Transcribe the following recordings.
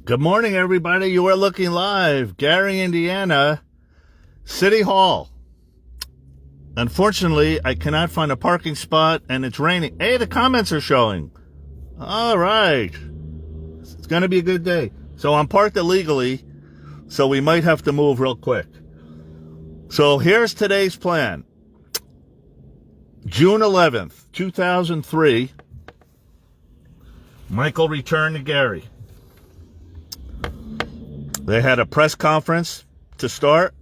Good morning, everybody. You are looking live. Gary, Indiana, City Hall. Unfortunately, I cannot find a parking spot, and it's raining. Hey, the comments are showing. All right. It's going to be a good day. So I'm parked illegally, so we might have to move real quick. So here's today's plan. June 11th, 2003, Michael returned to Gary. They had a press conference to start,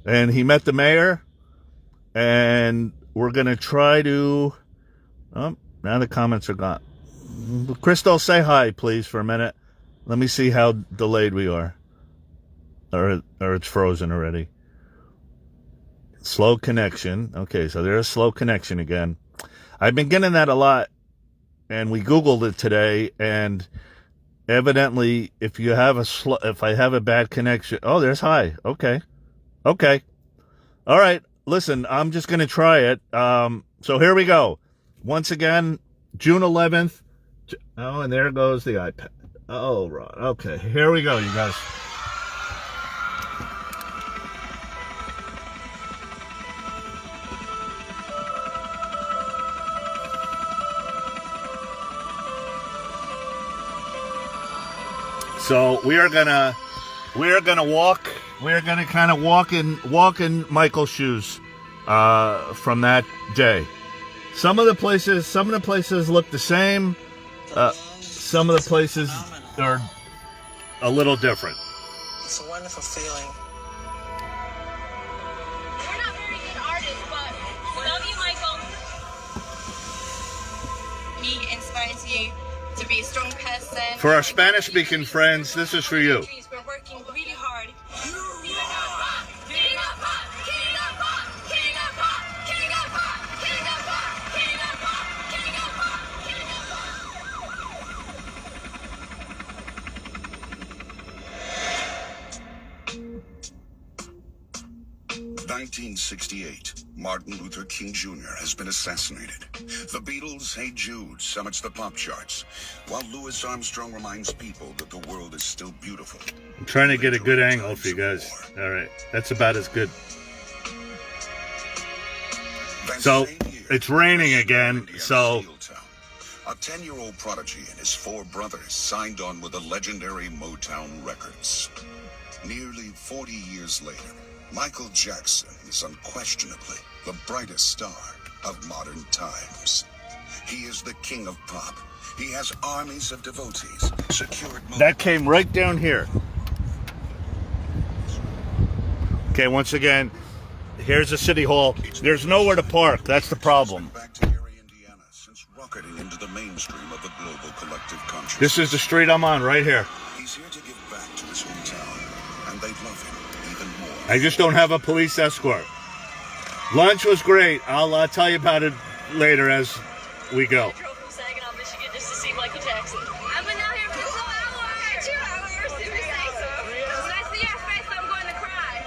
and he met the mayor, and we're going to try to... Oh, now the comments are gone. Crystal, say hi, please, for a minute. Let me see how delayed we are. Or it's frozen already. Slow connection. Okay, so there's a slow connection again. I've been getting that a lot, and we Googled it today, and... evidently, if I have a bad connection... Oh, there's hi. Okay. All right. Listen, I'm just going to try it. So here we go. Once again, June 11th. Oh, and there goes the iPad. Oh, right. Okay. Here we go, you guys. So we are gonna walk. We're gonna kind of walk in Michael's shoes from that day. Some of the places look the same. Some of the places are a little different. It's a wonderful feeling. We're not very good artists, but we love you, Michael. He inspires you to be a strong person. For our Spanish-speaking friends, this is for you. We're working really hard. (1968), Martin Luther King Jr. has been assassinated. The Beatles' Hey Jude summits the pop charts, while Louis Armstrong reminds people that the world is still beautiful. I'm trying to get a good angle for you guys. All right, that's about as good. So, it's raining again, so... A 10-year-old prodigy and his 4 brothers signed on with the legendary Motown Records. Nearly 40 years later, Michael Jackson is unquestionably the brightest star of modern times. He is the king of pop. He has armies of devotees, secured... That came right down here. Okay, once again, here's the City Hall. There's nowhere to park. That's the problem. Back to Gary, Indiana, since rocketing into the mainstream of the global collective consciousness. This is the street I'm on, right here. He's here to give back to his hometown, and they love him even more. I just don't have a police escort. Lunch was great. I'll tell you about it later as we go. I drove from Saginaw, Michigan just to see Michael Jackson. I've been out here for 2 hours. 2 hours, if you say so. When I see your face, I'm going to cry.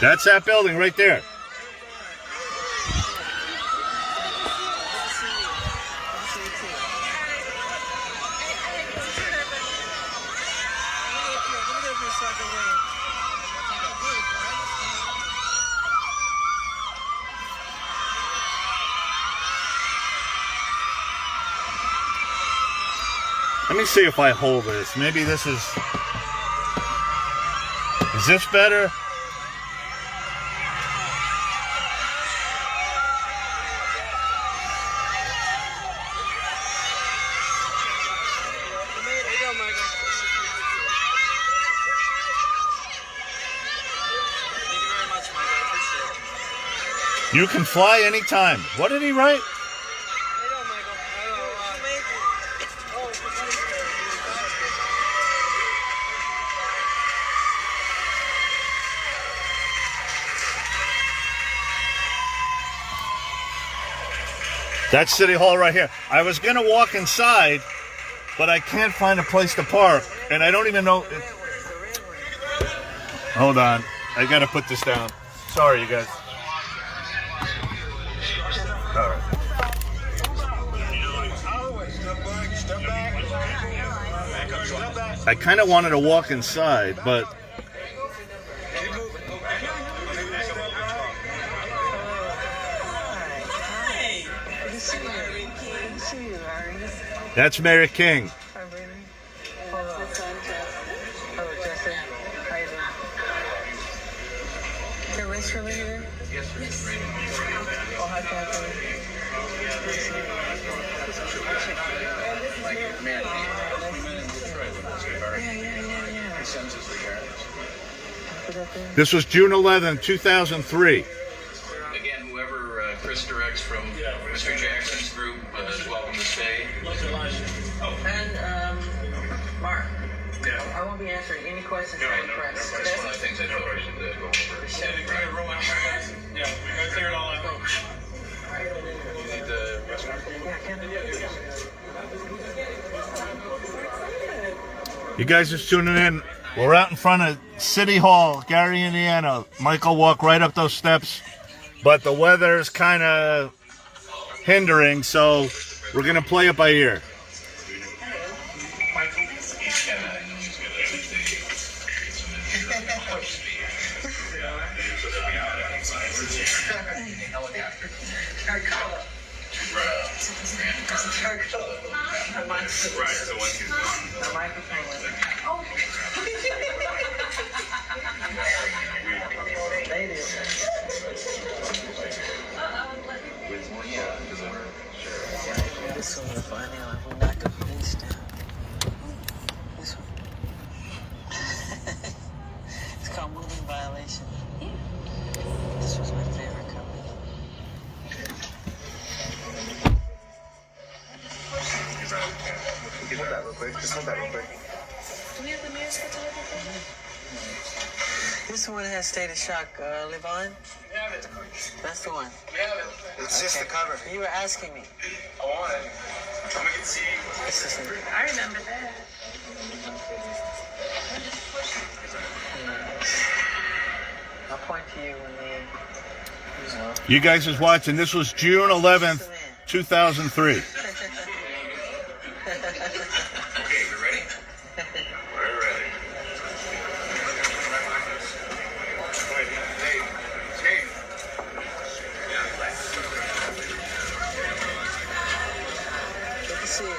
That's that building right there. Let me see if I hold this. Maybe this is... Is this better? You can fly anytime. What did he write? That's City Hall right here. I was going to walk inside, but I can't find a place to park. And I don't even know. Hold on. I got to put this down. Sorry, you guys. All right. I kind of wanted to walk inside, but that's Mayor King. This was June 11, 2003. Again, whoever Chris directs from Mr. Jackson's group is welcome to stay. And Mark, I won't be answering any questions from the press. That's one of the things I thought we should go over. Yeah, we gotta clear it all out. You need the restaurant? You guys just tuning in. We're out in front of City Hall, Gary, Indiana. Michael walked right up those steps, but the weather's kind of hindering, so we're going to play it by ear. This one we're finding out if we knock the police down. This one. It's called moving violation. This was my favorite company. Hold that real quick. Just hold that real quick. Do we have the mirrors for television? This one has State of Shock, Levon. That's the one. It's just the cover. You were asking me. I want it. I'm gonna get CD. This is it. I remember that. I'll point to you when they. You guys is watching. This was June 11th, 2003. Okay, we ready? We're ready. Hey. Good to see you.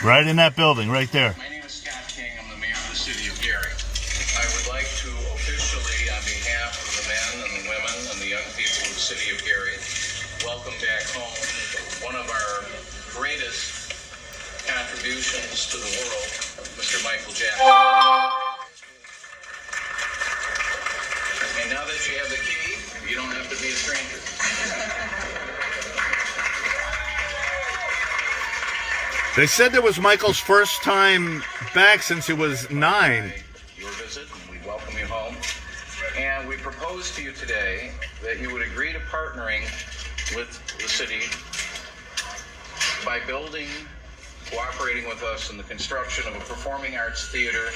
Right in that building, right there. My name is Scott King. I'm the mayor of the city of Gary. I would like to officially, on behalf of the men and the women and the young people of the city of Gary, welcome back home one of our greatest contributions to the world, Mr. Michael Jackson. And now that you have the key, you don't have to be a stranger. They said that was Michael's first time back since he was 9. Your visit, and we welcome you home. And we propose to you today that you would agree to partnering with the city by cooperating with us in the construction of a performing arts theater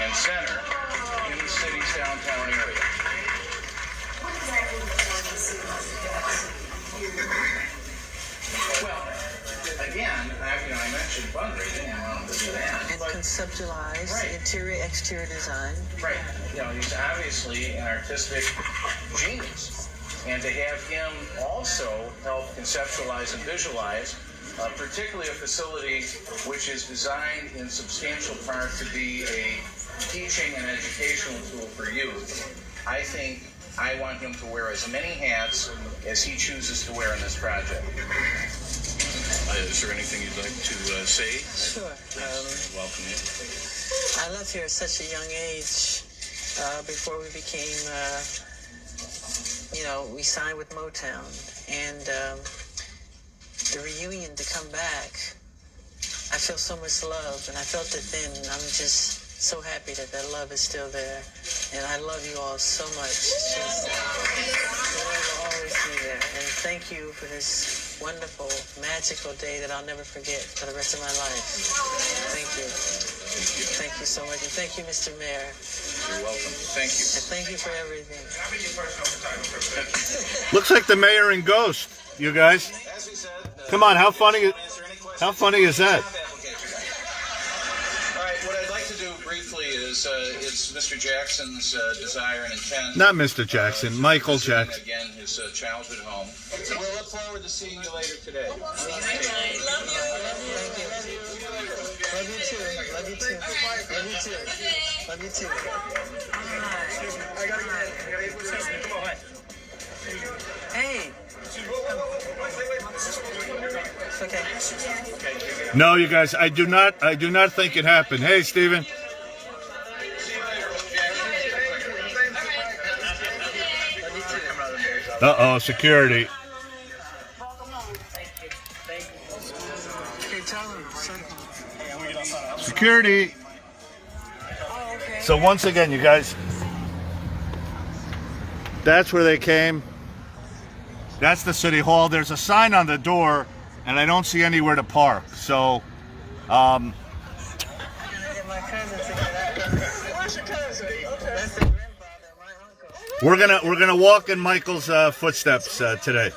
and center in the city's downtown area. Well, again, I mentioned fundraising, I wanted to do that. And but- conceptualize Right. interior, exterior design. Right. He's obviously an artistic genius. And to have him also help conceptualize and visualize, particularly a facility which is designed in substantial part to be a teaching and educational tool for youth, I think I want him to wear as many hats as he chooses to wear in this project. Is there anything you'd like to say? Sure. Welcome you. I left here at such a young age. Before we became, we signed with Motown, and the reunion to come back, I feel so much love, and I felt it then. And I'm just so happy that that love is still there. And I love you all so much. It's just, the love will always be there. And thank you for this wonderful, magical day that I'll never forget for the rest of my life. Thank you. Thank you so much. And thank you, Mr. Mayor. You're welcome. Thank you. And thank you for everything. Looks like the mayor and Ghost, you guys. Come on, how funny is that? All right, what I'd like to do briefly is it's Mr. Jackson's desire and intent. Not Mr. Jackson, Michael Jackson. Again, his childhood home. We'll look forward to seeing you later today. Love you too. Love you too. Love you too. Love you too. I gotta get. Come on. Hey. It's okay. No, you guys, I do not think it happened. Hey, Steven. Uh-oh, security. Okay, tell him. Security. So once again, you guys, that's where they came. That's the city hall. There's a sign on the door, and I don't see anywhere to park. So, Get my cousin to get out. Where's your cousin? That's the grandfather, my uncle. we're gonna walk in Michael's footsteps today,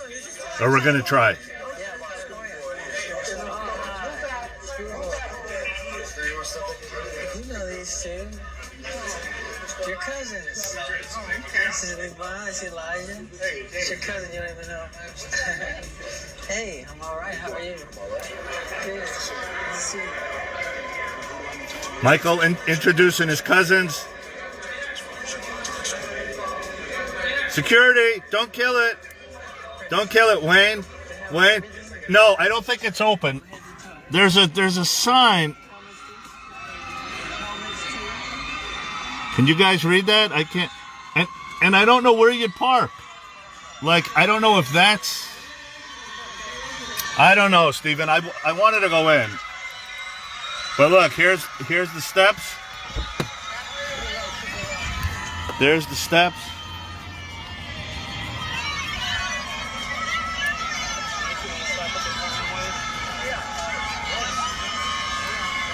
or we're gonna try. You know these two. Your cousins. This is Levon, this is Elijah. It's your cousin, you don't even know. Hey, I'm alright, how are you? Good. Good to see you. Michael introducing his cousins. Security, don't kill it. Don't kill it, Wayne. Wayne. No, I don't think it's open. There's a sign. Can you guys read that? I can't. And I don't know where you'd park. Like, I don't know if that's... I don't know, Stephen. I wanted to go in. But look, here's the steps. There's the steps.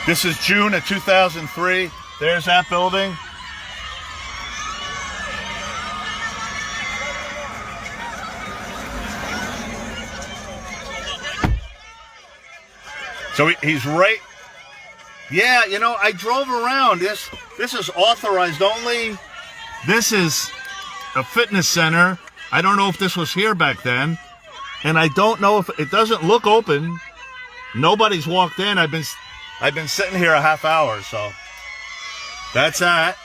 This is June of 2003. There's that building. So he's right. Yeah, you know, I drove around. This is authorized only. This is a fitness center. I don't know if this was here back then. And I don't know if it doesn't look open. Nobody's walked in. I've been sitting here a half hour, so that's that.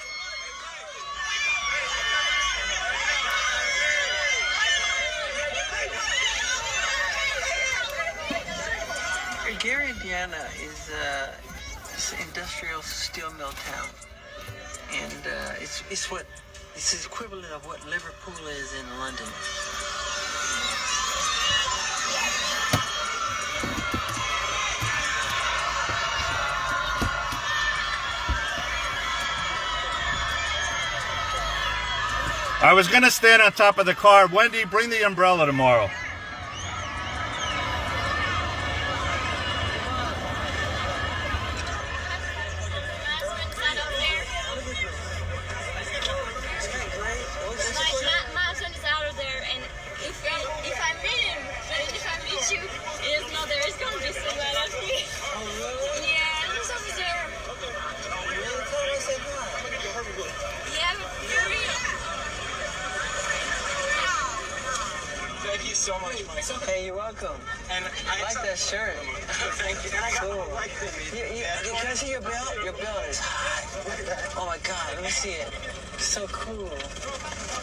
Gary, Indiana is it's an industrial steel mill town, and it's the equivalent of what Liverpool is in London. I was gonna stand on top of the car. Wendy, bring the umbrella tomorrow. Thank you so much, Michael. Hey, you're welcome. And I like that shirt. Thank you. And I got Cool. like Can I see your belt? Your belt is hot. Oh my God, let me see it. So cool.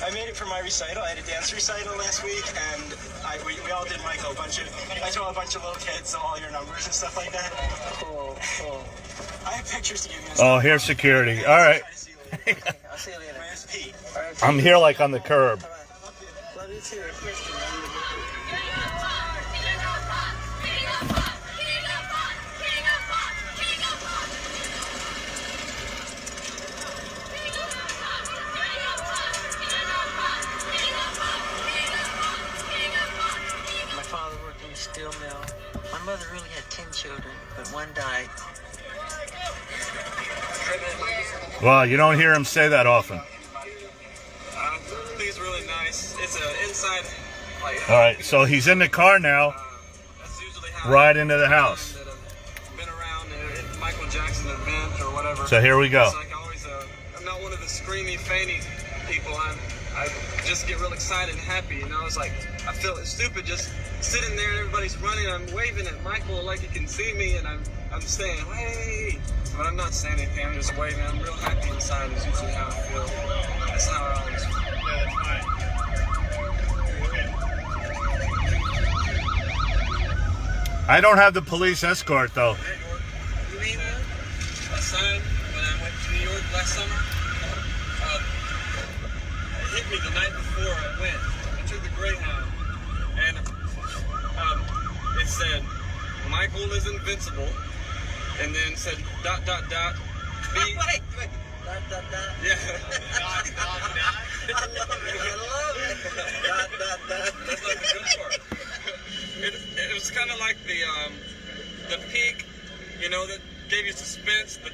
I made it for my recital. I had a dance recital last week, and we all did Michael I told a bunch of little kids all your numbers and stuff like that. Cool. I have pictures to give you. Oh, here's security. All right. I'll see you later. My name's Pete. All right, I'm here like on the curb. love you too. one died. Well, you don't hear him say that often. I think it's really nice. It's an inside. All right, so he's in the car now, That's usually how right into the house. that I've been around at Michael Jackson event or whatever. So here we go. It's like always, I'm not one of the screamy, feigny people. I just get real excited and happy. You know, it's like I feel stupid just sitting there and everybody's running. I'm waving at Michael like he can see me, and I'm saying, hey, but I'm not saying anything. I'm just waving. I'm real happy inside. Is usually how I feel. That's how I always feel. Yeah, that's fine. I don't have the police escort, though. You mean a sign when I went to New York last summer? It hit me the night before I went. I took the Greyhound, and it said, Michael is invincible, and then said, ... Be... Wait. Dot, dot, dot. Yeah. I love it. Dot, dot, dot. That's like the good part. It was kind of like the peak, you know, that gave you suspense, the ...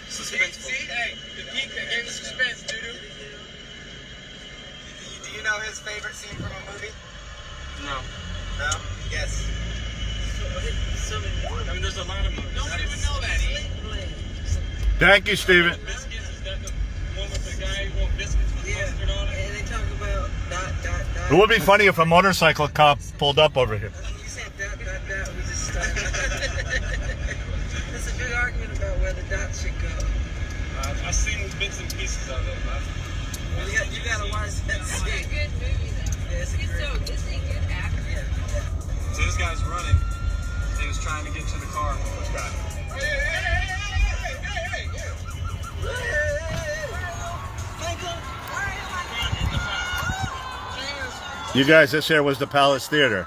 Suspenseful. See? Hey, the peak that gave us suspense, doo-doo. Do you know his favorite scene from a movie? No. No? Yes. I mean, there's a lot of movies. Don't even know that, eh? Thank you, Steven. Biscuits, is that the one with the guy who wants biscuits with mustard on it? And they talk about ... It would be funny if a motorcycle cop pulled up over here. You said ... We just started. There's a big argument about where the dot should go. I've seen bits and pieces of it. You gotta watch that It's a scene. good movie, though. Yeah, it's a He's great so, this ain't good actor. So this guy's running. He was trying to get to the car. Which guy? You guys, this here was the Palace Theater.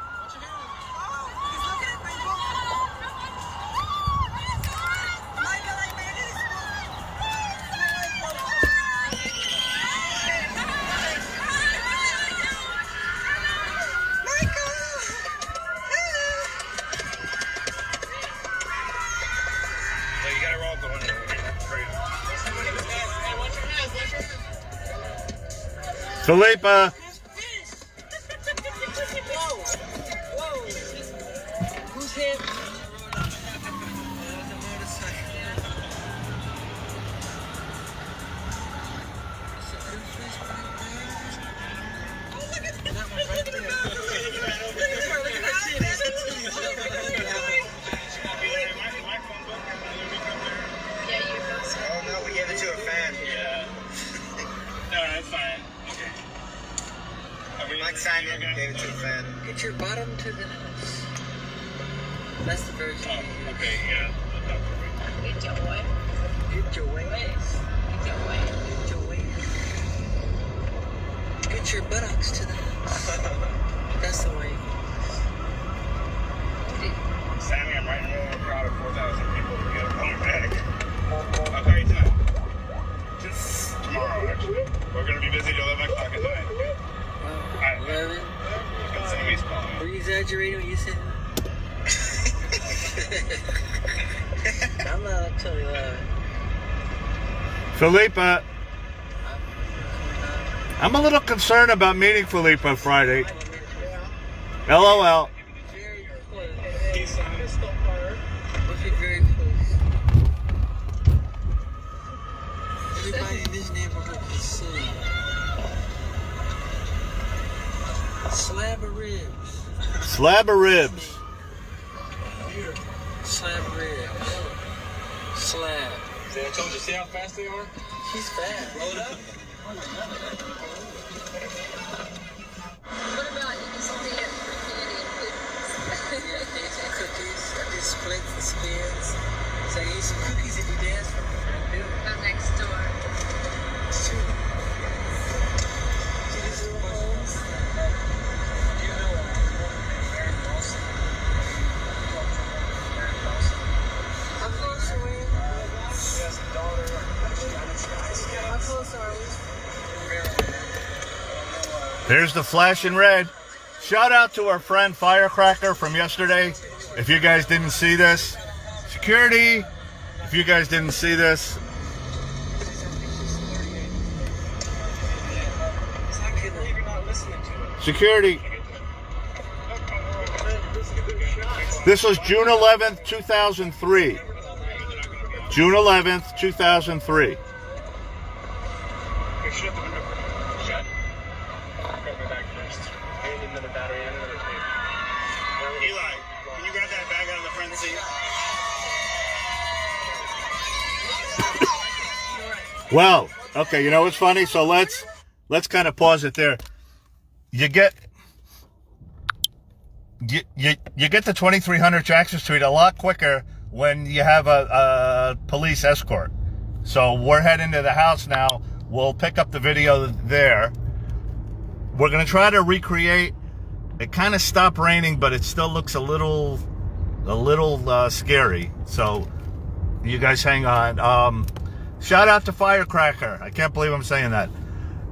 So you got it all going. Philippa, Whoa. Who's him? Yeah, you're supposed to. Oh no, we gave it to a fan. Yeah. No, that's fine. Okay. Mike signed it and gave it to a fan. Get your bottom to the nose. That's the version. Oh, okay, yeah. Get your way. Get your waist. Get your way. Get your waist. Get your buttocks to the nose. That's the way. Sammy, I'm right in the middle of a crowd of 4,000 people to get a phone back. I'll call you tonight. Just tomorrow, actually. We're going to be busy till 11 o'clock at night. Wow. 11. Because Sammy's calling. Were you exaggerating when you said that? I'm not up till 11. Philippa, I'm a little concerned about meeting Philippa Friday. LOL. Very close. He's Let's be very close. Everybody in this neighborhood can sing. Slab of ribs. Slab of ribs. Slab of ribs. Slab. See, I told you, see how fast they are? She's fast. Roll it up. What about you just stay up for candy and cookies? Cookies. I did splits and spins. So you eat some cookies if you dance for me. I do. Go next door. It's true. See these little holes? Do you know Mary Wilson? How close are we? She has a daughter. How close are we? There's the flash in red. Shout out to our friend Firecracker from yesterday. if you guys didn't see this, security, if you guys didn't see this, security, this was June 11th, 2003. June 11th, 2003. Eli, can you grab that bag out of the front seat? Well, okay, you know what's funny? So let's kind of pause it there. You get to 2300 Jackson Street a lot quicker when you have a police escort. So we're heading to the house now. We'll pick up the video there. We're going to try to recreate. It kind of stopped raining, but it still looks a little scary. So you guys hang on. Shout out to Firecracker. I can't believe I'm saying that.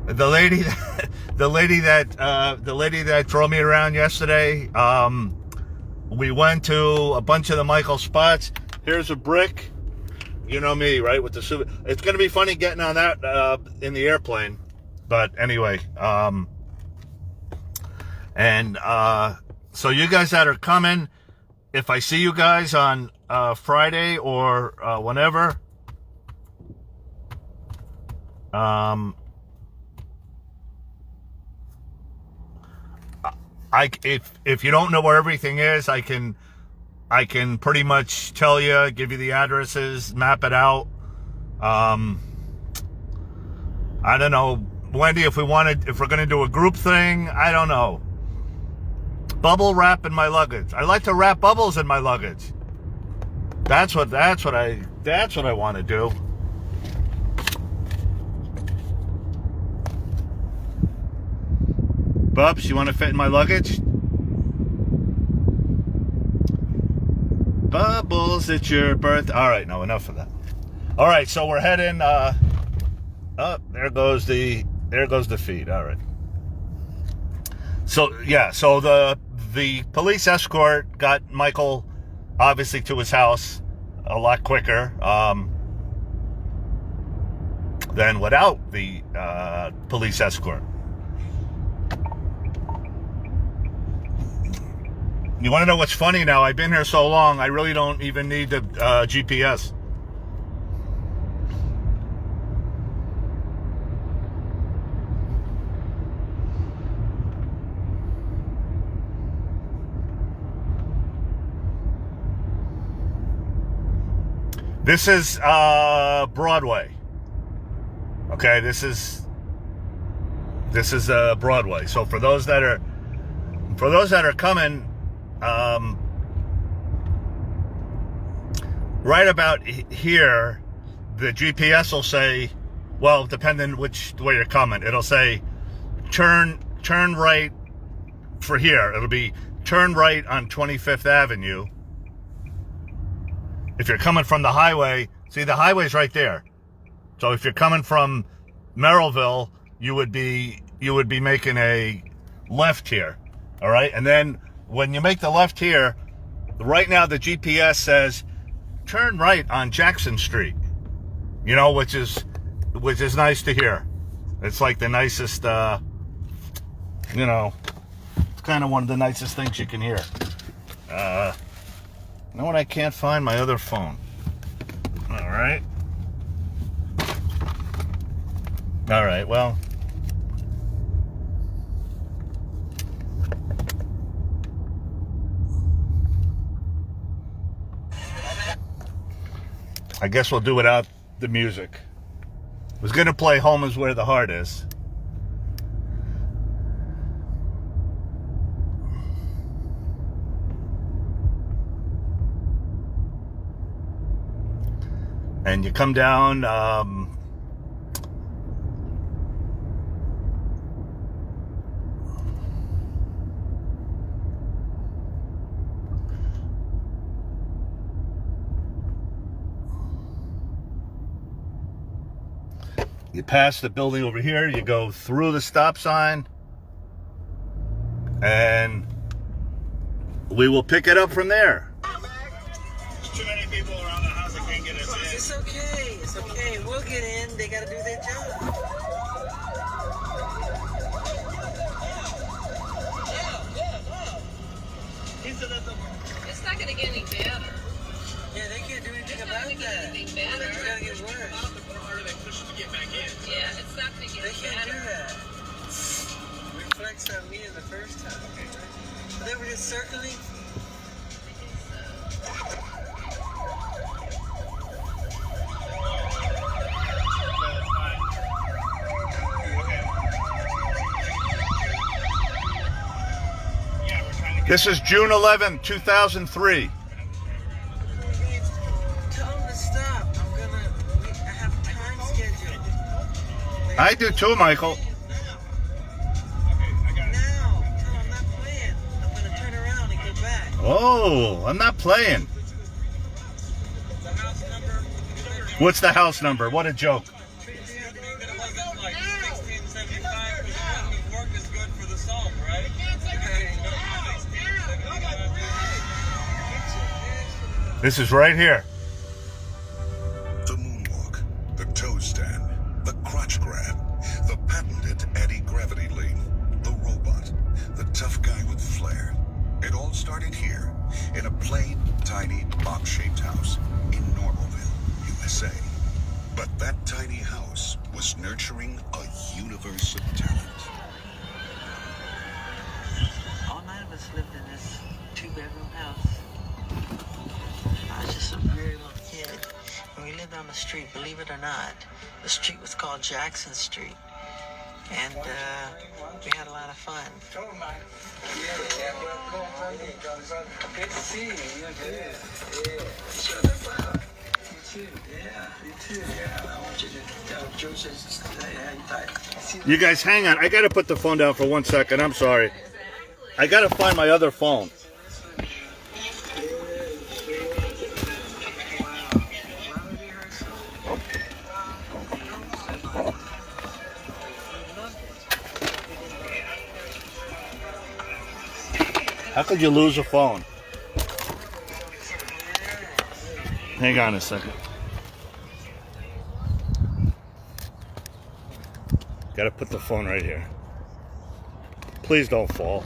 The lady that drove me around yesterday. We went to a bunch of the Michael spots. Here's a brick. You know me, right? With the super. It's going to be funny getting on that in the airplane. But anyway, so you guys that are coming, if I see you guys on Friday or whenever, if you don't know where everything is, I can pretty much tell you, give you the addresses, map it out. I don't know, Wendy, if we're going to do a group thing, I don't know. Bubble wrap in my luggage. I like to wrap bubbles in my luggage. That's what I want to do. Bubs, you want to fit in my luggage? Bubbles, it's your birthday. All right, no, enough of that. All right, so we're heading. Oh, there goes the feed. All right. So yeah, so the police escort got Michael obviously to his house a lot quicker than without the police escort. You want to know what's funny now? I've been here so long, I really don't even need the GPS. This is Broadway. Okay, this is Broadway. So for those that are coming, right about here, the GPS will say, well, depending which way you're coming, it'll say turn right for here. It'll be turn right on 25th Avenue. If you're coming from the highway, see, the highway's right there. So if you're coming from Merrillville, you would be making a left here. All right? And then when you make the left here, right now the GPS says turn right on Jackson Street. You know, which is nice to hear. It's like the nicest it's kind of one of the nicest things you can hear. You know what? I can't find my other phone. All right. Well, I guess we'll do without the music. I was going to play Home is Where the Heart Is. And you come down, you pass the building over here, you go through the stop sign, and we will pick it up from there. too many people around the house. I can't get us in. It's okay. It's okay. We'll get in. They got to do their job. It's not going to get any better. Yeah, they can't do anything about that. It's not going to get anything better. It's got to get worse. Yeah, it's not going to get They any can't do better. that. Reflects on me the first time. So they were just circling. This is June 11, 2003. Tell them to stop. I have a time schedule. I do too, Michael. Now. Tell them I'm not playing. I'm going to turn around and go back. Oh, I'm not playing. What's the house number? What a joke. This is right here. The moonwalk, the toe stand, the crotch grab, the patented anti-gravity lean, the robot, the tough guy with flair. It all started here, in a plain, tiny, box-shaped house in Normalville, USA. But that tiny house was nurturing a universe of talent. All nine of us lived in this two-bedroom house. I was just a very little kid. And we lived on the street, believe it or not. The street was called Jackson Street. And we had a lot of fun. Good to see you. You're good. You too. Yeah. I want you to tell Joe says how you thought. You guys, hang on. I got to put the phone down for 1 second. I'm sorry. I got to find my other phone. How could you lose a phone? Hang on a second. Gotta put the phone right here. Please don't fall.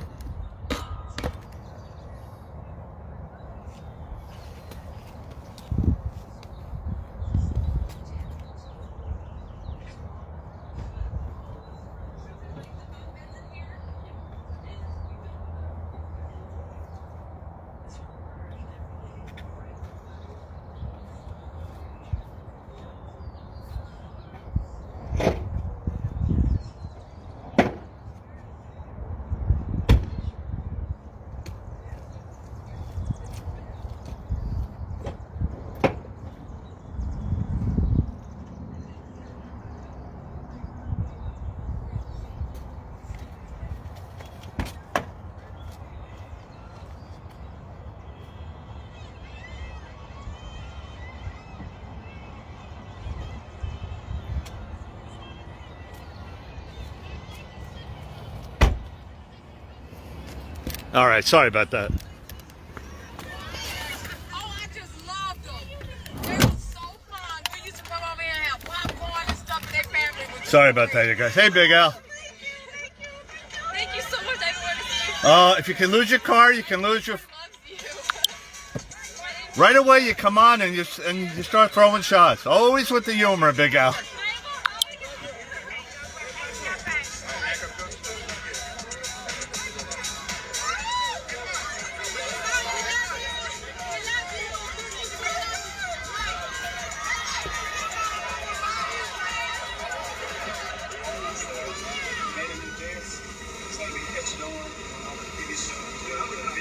All right, sorry about that. Oh, I just loved them. They were so fun. We used to come over here and have popcorn and stuff in their family. Sorry about that, you guys. Hey, Big Al. Thank you so much. I wanted to see you. If you can lose your car, you can lose your... Loves you. Right away, you come on and you start throwing shots. Always with the humor, Big Al.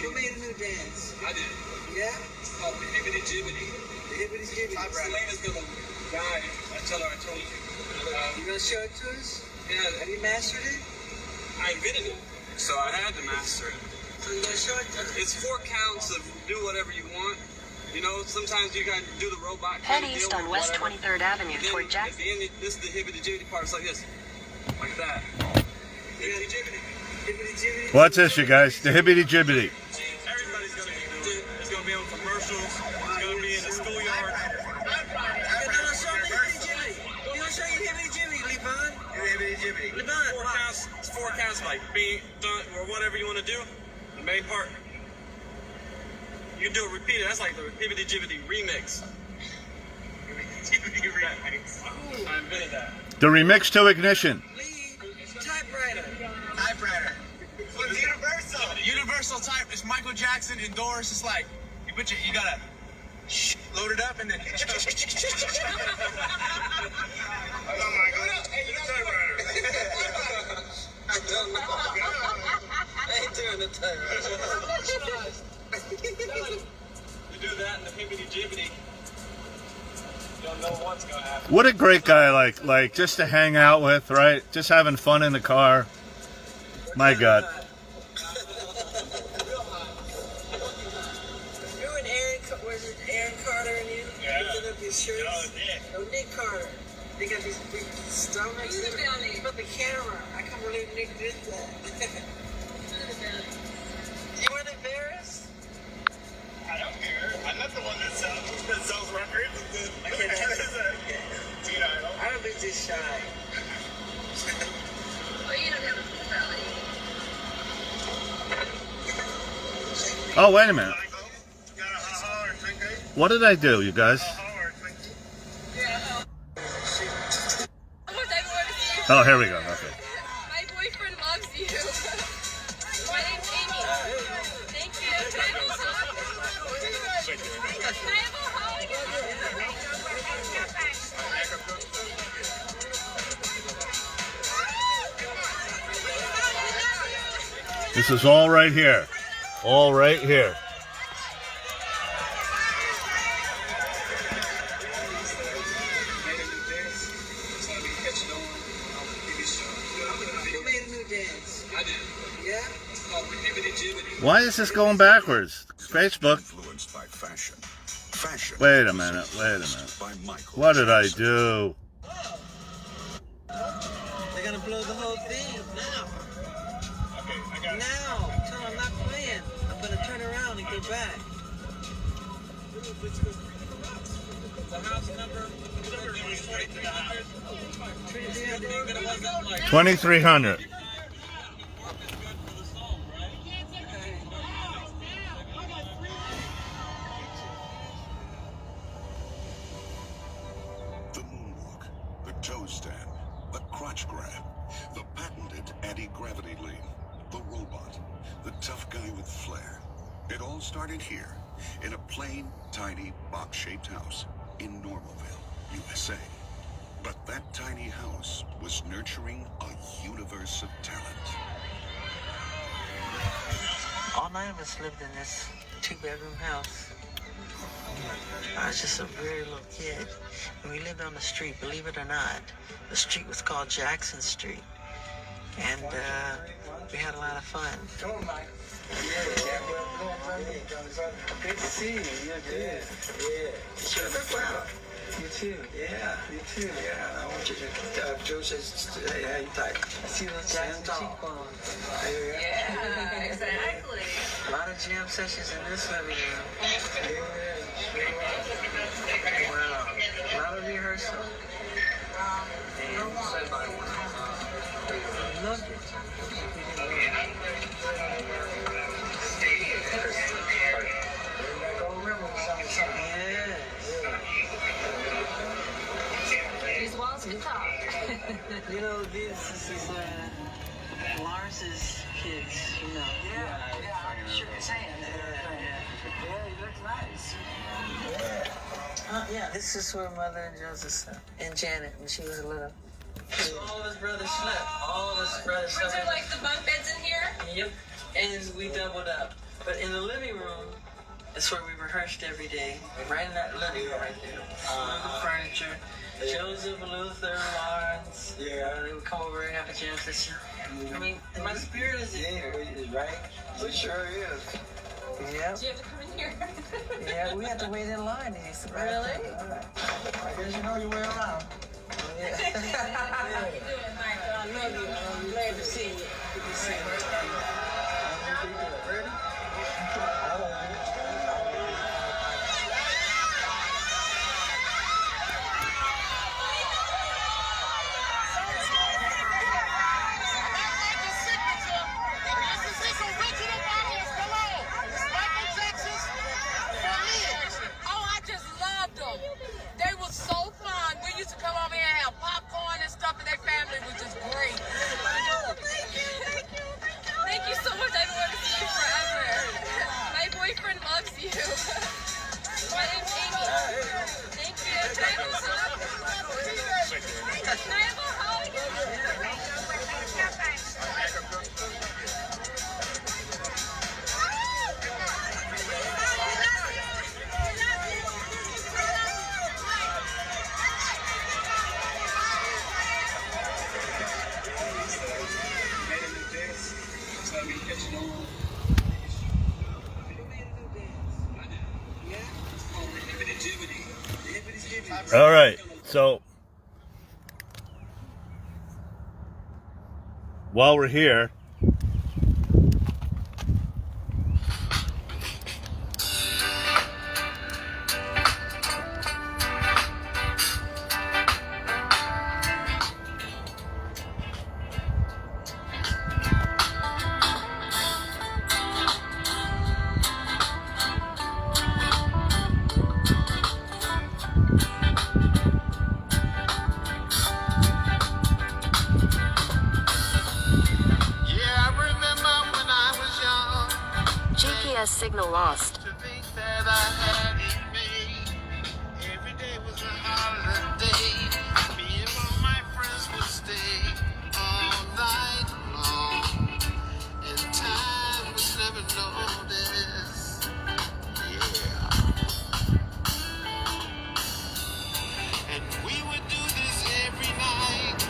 Who made a new dance? I did. Yeah? It's called the Hibbity Jibbity. The hibbity jibbity. Selena's gonna die. I tell her I told you. You gonna show it to us? Yeah, Have you mastered it? I invented it, so I had to master it. So you gonna show it to us? It's 4 counts of do whatever you want. You know, sometimes you gotta do the robot. Head kind of east deal on or West whatever. 23rd Avenue And then toward at Jackson. the end, this is the hibbity jibbity part. It's like this, like that. Hibbity jibbity. Hibbity jibbity. What's this, you guys? The hibbity jibbity. Everybody's gonna be doing it. It's gonna be on commercials. It's gonna be in the like beat, dun, or whatever you want to do. The main part. You can do it repeated. That's like the Hibbity Jibbity remix. I invented that. The remix to Ignition. Typewriter. Universal. Universal type. It's Michael Jackson indoors. It's like you gotta load it up and then. I ain't doing the typewriter. You do that in the Hibbity Jibbity. You don't know what's gonna happen. What a great guy, like just to hang out with, right? Just having fun in the car. My God. You and was it Aaron Carter and you? Yeah. Lifting up your shirts? No, Nick Carter. They got these big stomachs. Who's the belly? But the camera. I can't believe Nick did that. You weren't embarrassed? I don't care. I'm not the one that sells records. I can't have it. Dude, I don't. I don't think this shy. Oh, you don't have a belly. Oh, wait a minute. Got a ha-ha or Twinkie? What did I do, you guys? Ha-ha or Twinkie? Almost everyone to see you. Oh, here we go. Okay. My boyfriend loves you. My name's Amy. Thank you. Can I have a hug? Can I have a hug? This is all right here. All right here. Who made a new dance? I did. Yeah? It's called Hibbity Jibbity. Why is this going backwards? Facebook. Influenced by fashion. Fashion. Wait a minute. Wait a minute. By Michael What did I Jackson. do? They're gonna blow the whole thing now. Okay, I got it. Now. Tell them I'm not playing. I'm gonna turn around and go back. The house number. Straight to the house. 2300. The moonwalk, the toe stand, the crotch grab, the patented anti-gravity lean, the robot, the tough guy with flair. It all started here, in a plain, tiny, box-shaped house in Normalville, USA. But that tiny house was nurturing a universe of talent. All 9 of us lived in this 2-bedroom house. I was just a very little kid. And we lived on the street, believe it or not. The street was called Jackson Street. And we had a lot of fun. Good to see you. You're good. Yeah. Sure, look proud. You too. Yeah. You too. Yeah. I want you to. Joe says, hey, how you type? See those Stand Jackson tall. cheekbones. Yeah, exactly. A lot of jam sessions in this living room. Wow. A lot of rehearsal. And loved it. These walls can talk. You know, this is Lawrence's kids, you know. I shook his hand. Yeah, he looks nice. Yeah, this is where Mother and Joseph slept. And Janet, when she was little. All of his brothers slept. All of his brothers Was slept. there like the bunk beds in here? Yep. And we doubled up. But in the living room, that's where we rehearsed every day. Right in that living room right there. The furniture. Joseph, Luther, Lawrence. Yeah. They would come over and have a jam session. I mean, my spirit is in here. Right? It sure is. Yep. Do you have to come in here? Yeah, we had to wait in line. They used to buy Really? it. I guess you know your way around. How you doing, Michael? I love you. I'm glad to see you. Good to see you. Ready? All right, so while we're here, GPS signal lost. To think that I had it made. Every day was a holiday. Me and all my friends would stay all night long. And time was never noticed. Yeah. And we would do this every night.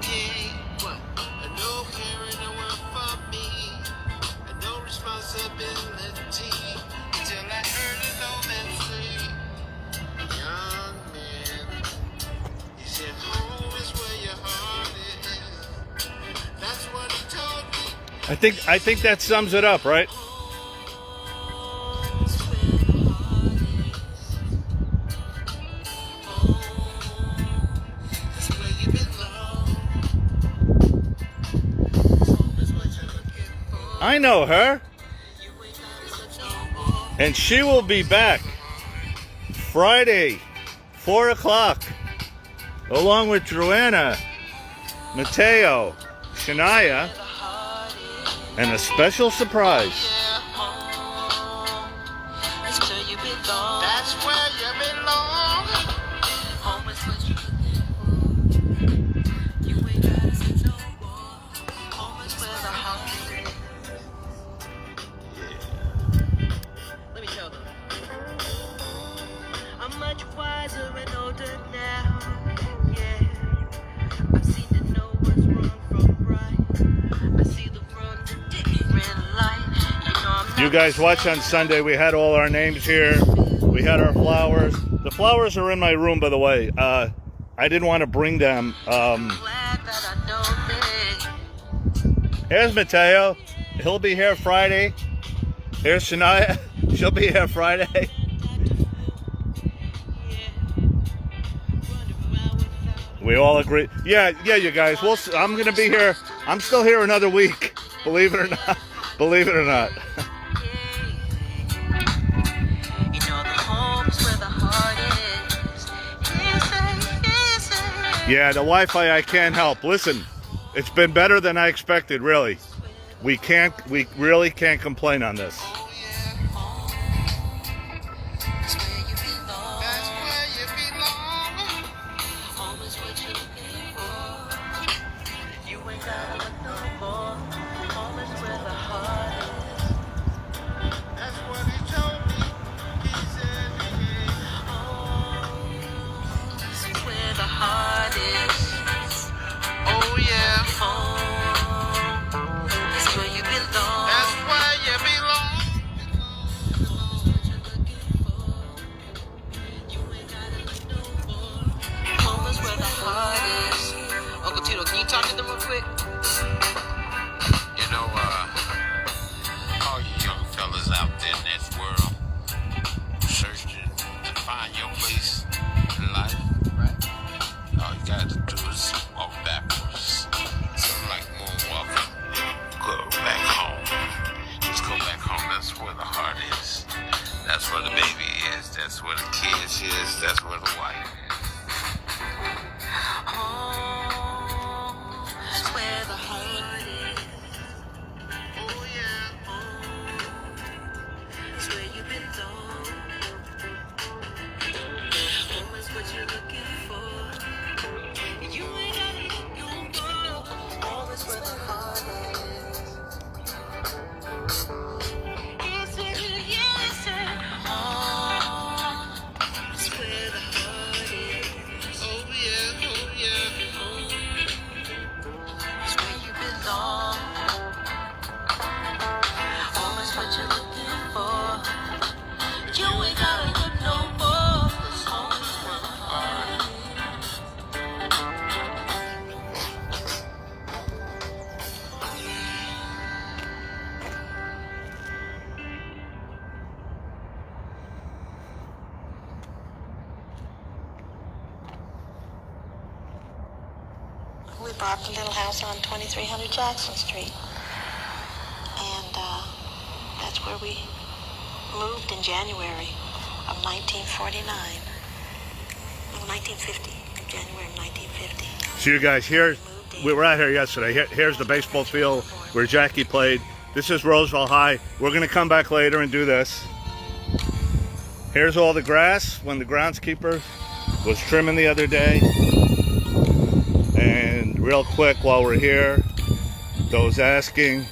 Yeah. What? And no caring a word for me. And no responsibility. Till I heard an old man say, young man, he said, home is where your heart is. That's what he told me. I think that sums it up, right? Home is where your heart is. That's where you belong. Home is what you're looking for. I know her, You ain't gotta search no more. and she will be back Friday, 4 o'clock, along with Joanna, Mateo, Shania, and a special surprise. Yeah, home. That's where you belong. That's where you belong. Home is what you're looking for. You ain't gotta search no more. Home is where the heart is. Let me tell them. I'm much wiser and older now. Yeah. I've seen to know what's wrong from right. I see the road to different light. You know I'm not You guys watch on Sunday. We had all our names here. We had our flowers. The flowers are in my room, by the way. I didn't want to bring them. glad that I know that. Here's Mateo. He'll be here Friday. Here's Shania. She'll be here Friday. We all agree. Yeah, you guys. I'm gonna be here. I'm still here another week. Believe it or not. Believe it or not. You know the home's where the heart is. Yeah, the Wi-Fi I can't help. Listen, it's been better than I expected. Really, we really can't complain on this. That's where you belong. That's where you belong. Home is what you're looking for. You ain't gotta look no more. Home is where the heart is. That's what he told me. He said, home is where the heart is. Oh yeah, home is where you belong. That's where you belong. Home is where the heart is. Uncle Tito, can you talk to them real quick? You know, all you young fellas out there in this world searching to find your place in life, Right. all you got to do is walk backwards. Something like moonwalking. Go back home. Just go back home. That's where the heart is. That's where the baby is. That's where the kids is. That's where the wife is. Home is where the heart is. Oh yeah, home is where you belong. Home is what you're looking for. You ain't gotta look no more. Home is where the heart is. It's where you listen. Home is where the heart is. We bought the little house on 2300 Jackson Street. And that's where we moved in January of 1949. No, 1950. January of 1950. So you guys, we were out here yesterday. Here's the baseball field where Jackie played. This is Roseville High. We're going to come back later and do this. Here's all the grass when the groundskeeper was trimming the other day. And real quick while we're here, those asking.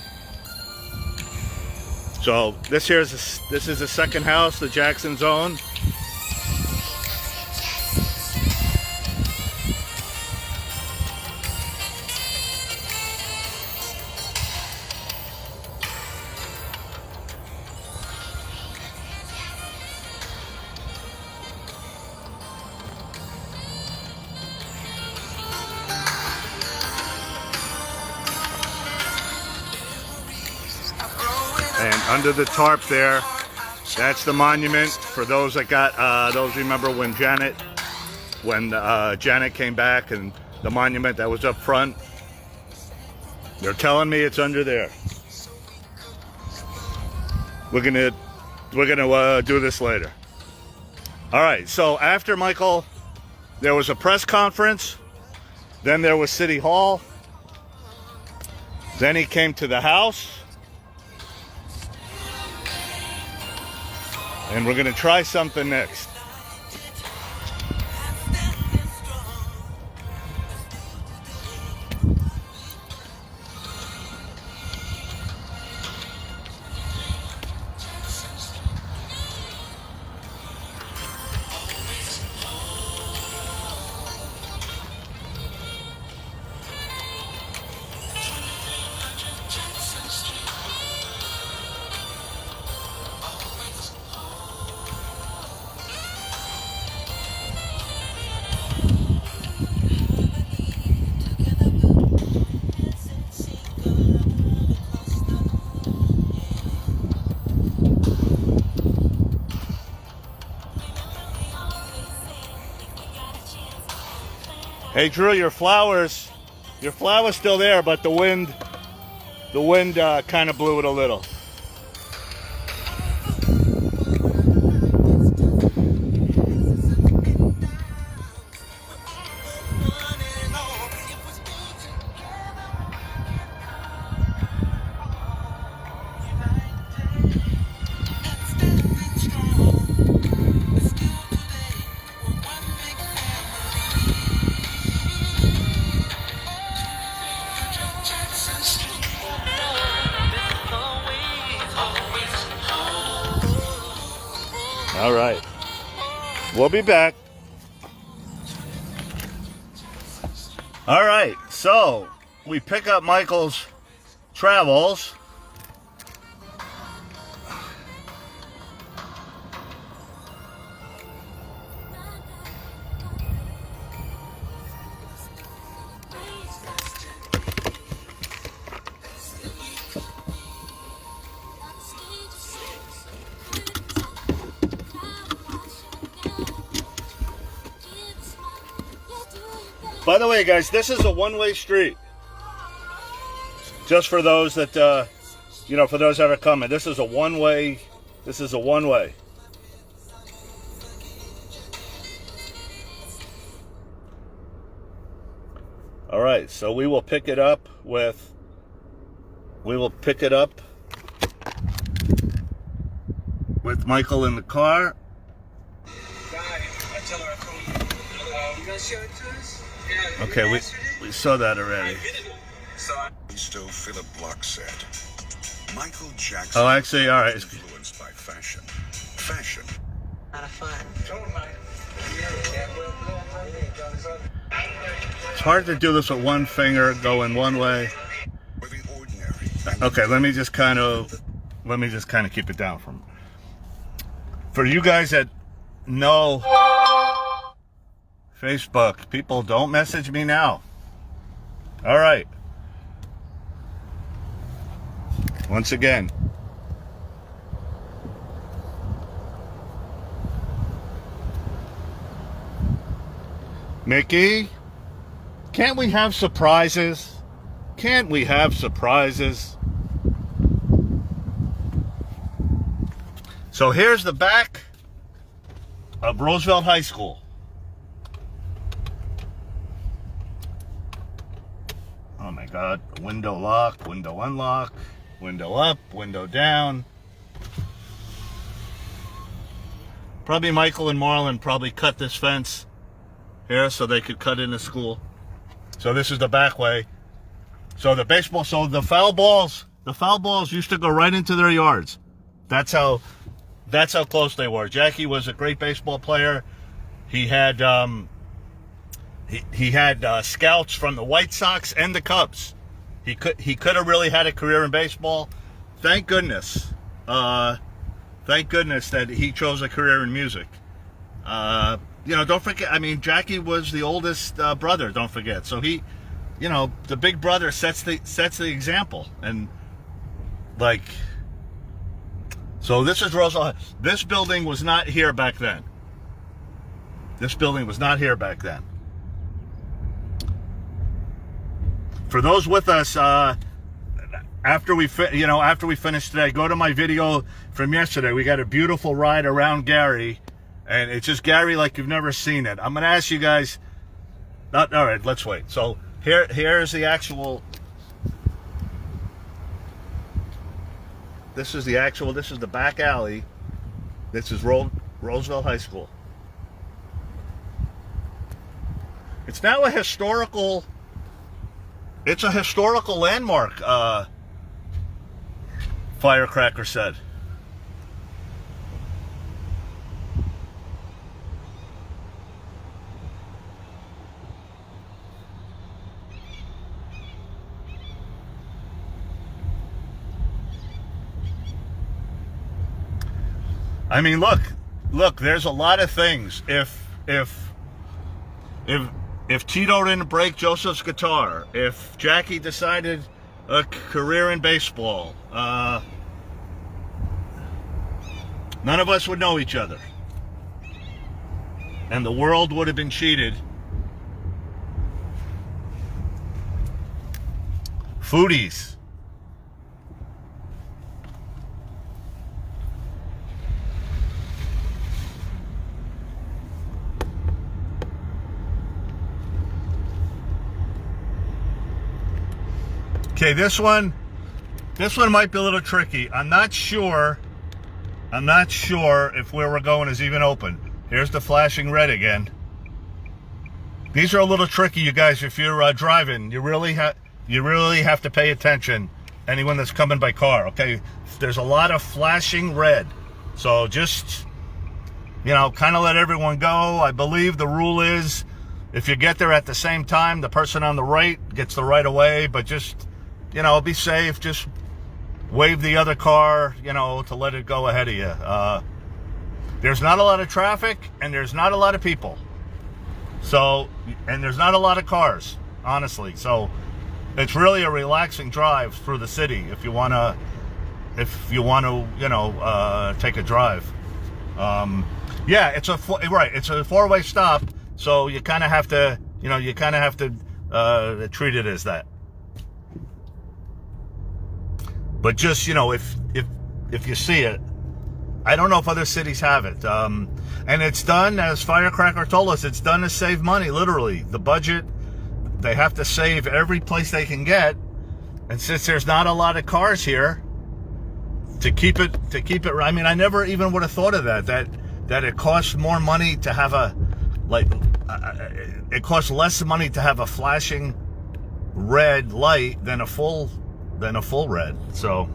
So this is the second house the Jacksons own. And under the tarp there, that's the monument for those that got, those remember when Janet came back, and the monument that was up front. They're telling me it's under there. We're gonna do this later. All right, so after Michael, there was a press conference, then there was City Hall, then he came to the house. And we're going to try something next. Hey Drew, your flower's still there, but the wind kind of blew it a little. All right, we'll be back. All right, so we pick up Michael's travels. By the way, guys, this is a one-way street. Just for those that, for those that are coming, this is a one-way. This is a one-way. All right, so we will pick it up with. With Michael in the car. Okay, we saw that already. Still Philip Block said, Michael Jackson. Oh, actually, all right. Influenced by fashion. Fashion. A lot of fun. It's hard to do this with one finger going one way. Okay, let me just kind of keep it down for you guys that know Facebook. People, don't message me now. All right. Once again. Mickey, Can't we have surprises? Can't we have surprises? So here's the back of Roosevelt High School. Oh my God. Window lock, window unlock, window up, window down. Probably Michael and Marlon probably cut this fence here so they could cut into school. So this is the back way. So the foul balls used to go right into their yards. That's how close they were. Jackie was a great baseball player. He had he had scouts from the White Sox and the Cubs. He could have really had a career in baseball. Thank goodness. Thank goodness that he chose a career in music. Don't forget, I mean, Jackie was the oldest brother, don't forget. So he, the big brother sets the example. And, so this is Roosevelt. This building was not here back then. This building was not here back then. For those with us, after we finish today, go to my video from yesterday. We got a beautiful ride around Gary, and it's just Gary like you've never seen it. I'm going to ask you guys. All right, let's wait. So here's the actual. This is the back alley. This is Roosevelt High School. It's now a historical. It's a historical landmark. Firecracker said. I mean, look, there's a lot of things. If Tito didn't break Joseph's guitar, if Jackie decided a career in baseball, none of us would know each other. And the world would have been cheated. Foodies. Okay, this one might be a little tricky. I'm not sure if where we're going is even open. Here's the flashing red again. These are a little tricky, you guys. If you're driving, you really have to pay attention. Anyone that's coming by car, okay? There's a lot of flashing red, so just kind of let everyone go. I believe the rule is if you get there at the same time, the person on the right gets the right of way, but just be safe. Just wave the other car, to let it go ahead of you. There's not a lot of traffic, and there's not a lot of people. So, and there's not a lot of cars, honestly. So, it's really a relaxing drive through the city if you want to, take a drive. It's a four-way stop. So you kind of have to, treat it as that. But just, if you see it, I don't know if other cities have it. And it's done, as Firecracker told us, it's done to save money, literally. The budget, they have to save every place they can get. And since there's not a lot of cars here, to keep it, I mean, I never even would have thought of that it costs more money to have it costs less money to have a flashing red light than a full red. So,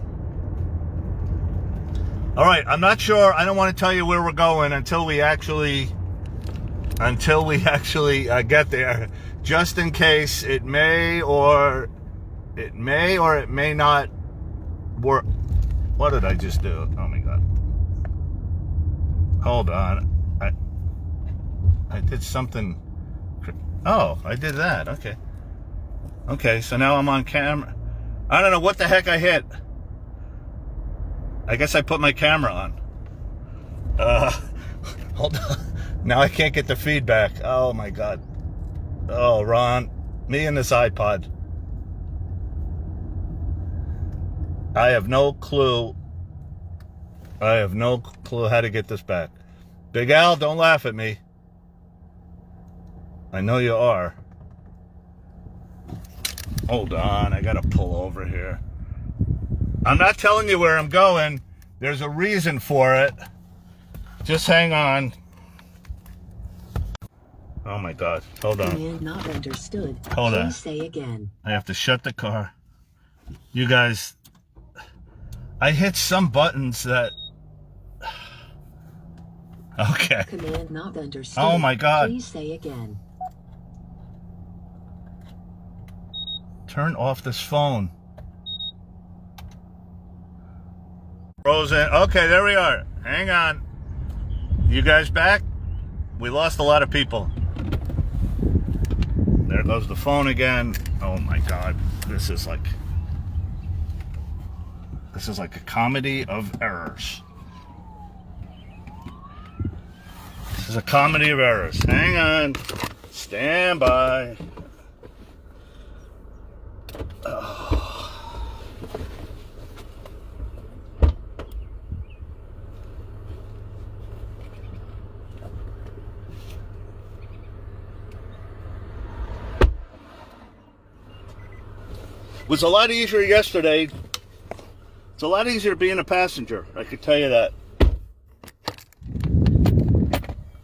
all right, I'm not sure. I don't want to tell you where we're going until we actually get there, just in case it may or it may not work. What did I just do? Oh my God. Hold on. I did something. Oh, I did that. Okay, so now I'm on camera. I don't know what the heck I hit. I guess I put my camera on. Hold on. Now I can't get the feedback. Oh my God. Oh, Ron. Me and this iPod. I have no clue. I have no clue how to get this back. Big Al, don't laugh at me. I know you are. Hold on, I gotta pull over here. I'm not telling you where I'm going. There's a reason for it. Just hang on. Oh my God, hold on. Command not understood. Hold on. Please say again. I have to shut the car. You guys, I hit some buttons that... Okay. Command not understood. Oh my God. Please say again. Turn off this phone. Frozen. Okay, there we are. Hang on. You guys back? We lost a lot of people. There goes the phone again. Oh my God. This is like a comedy of errors. This is a comedy of errors. Hang on. Stand by. It was a lot easier yesterday. It's a lot easier being a passenger, I could tell you that.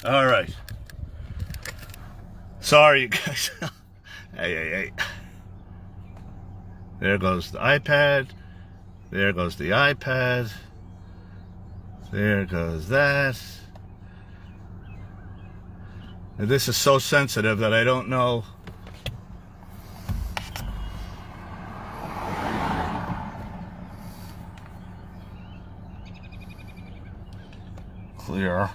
All right. Sorry, you guys. Hey. There goes the iPad. There goes the iPad. There goes that. And this is so sensitive that I don't know. Clear.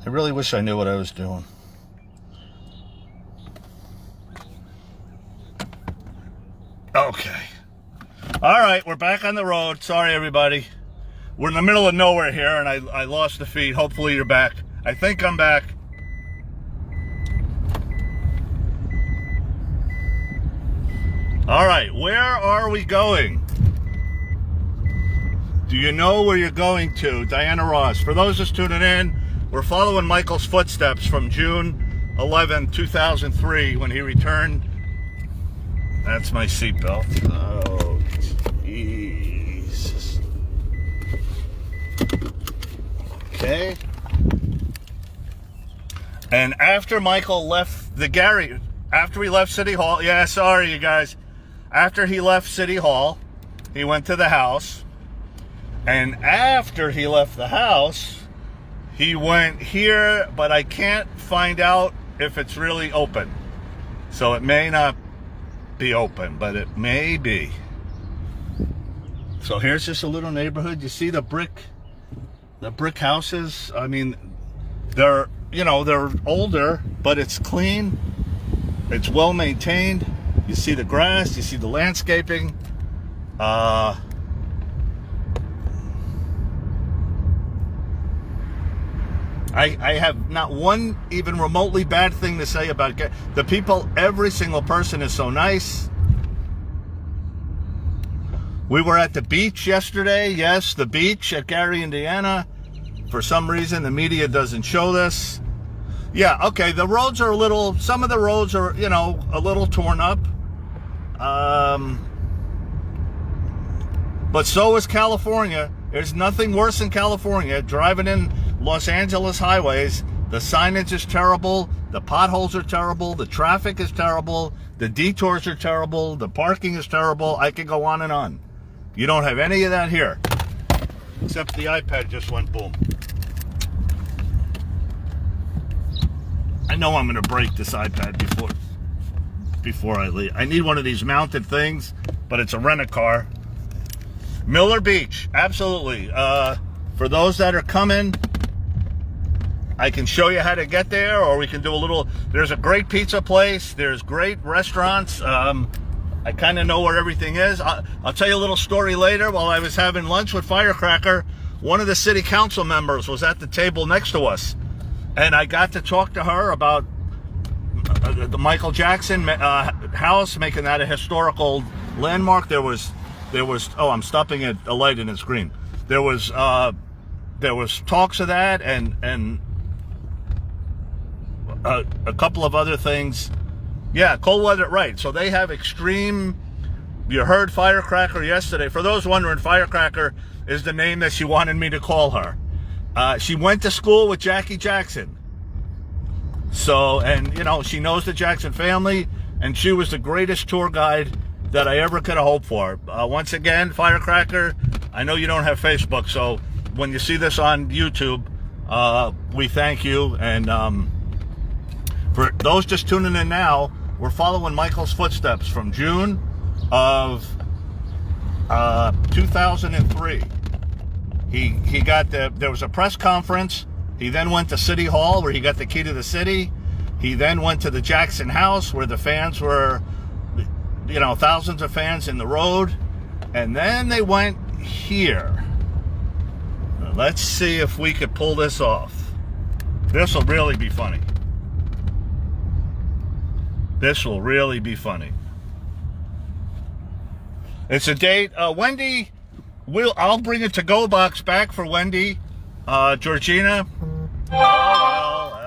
I really wish I knew what I was doing. Okay. All right, we're back on the road. Sorry, everybody. We're in the middle of nowhere here, and I lost the feed. Hopefully you're back. I think I'm back. All right, where are we going? Do you know where you're going to? Diana Ross. For those just tuning in, we're following Michael's footsteps from June 11, 2003, when he returned. That's my seatbelt. Oh, Jesus. Okay. And after Michael left after we left City Hall, yeah, sorry, you guys. After he left City Hall, he went to the house. And after he left the house, he went here, but I can't find out if it's really open. So it may not be open, but it may be. So here's just a little neighborhood. You see the brick houses? I mean, they're older, but it's clean. It's well maintained. You see the grass, you see the landscaping. I have not one even remotely bad thing to say about the people. Every single person is so nice. We were at the beach yesterday. Yes, the beach at Gary, Indiana. For some reason, the media doesn't show this. Yeah, okay, the roads are some of the roads are, a little torn up. But so is California. There's nothing worse in California. Driving in Los Angeles highways, the signage is terrible, the potholes are terrible, the traffic is terrible, the detours are terrible, the parking is terrible. I could go on and on. You don't have any of that here. Except the iPad just went boom. I know I'm going to break this iPad before I leave. I need one of these mounted things, but it's a rent-a-car. Miller Beach, absolutely. For those that are coming, I can show you how to get there, or we can do there's a great pizza place, there's great restaurants. I kind of know where everything is. I'll tell you a little story later. While I was having lunch with Firecracker, one of the city council members was at the table next to us, and I got to talk to her about the Michael Jackson house, making that a historical landmark. There was oh, I'm stopping at a light and it's green. There was talks of that and a couple of other things. Yeah, cold weather, right. So they have extreme, you heard Firecracker yesterday. For those wondering, Firecracker is the name that she wanted me to call her. She went to school with Jackie Jackson. So, and you know, she knows the Jackson family, and she was the greatest tour guide that I ever could have hoped for. Once again, Firecracker, I know you don't have Facebook, so when you see this on YouTube, we thank you. And for those just tuning in now, we're following Michael's footsteps from June of 2003. He got there was a press conference. He then went to City Hall where he got the key to the city. He then went to the Jackson house where the fans were, you know, thousands of fans in the road. And then they went here. Let's see if we could pull this off. This will really be funny. This will really be funny. It's a date. Wendy, I'll bring a to-go box back for Wendy. Georgina. LOL.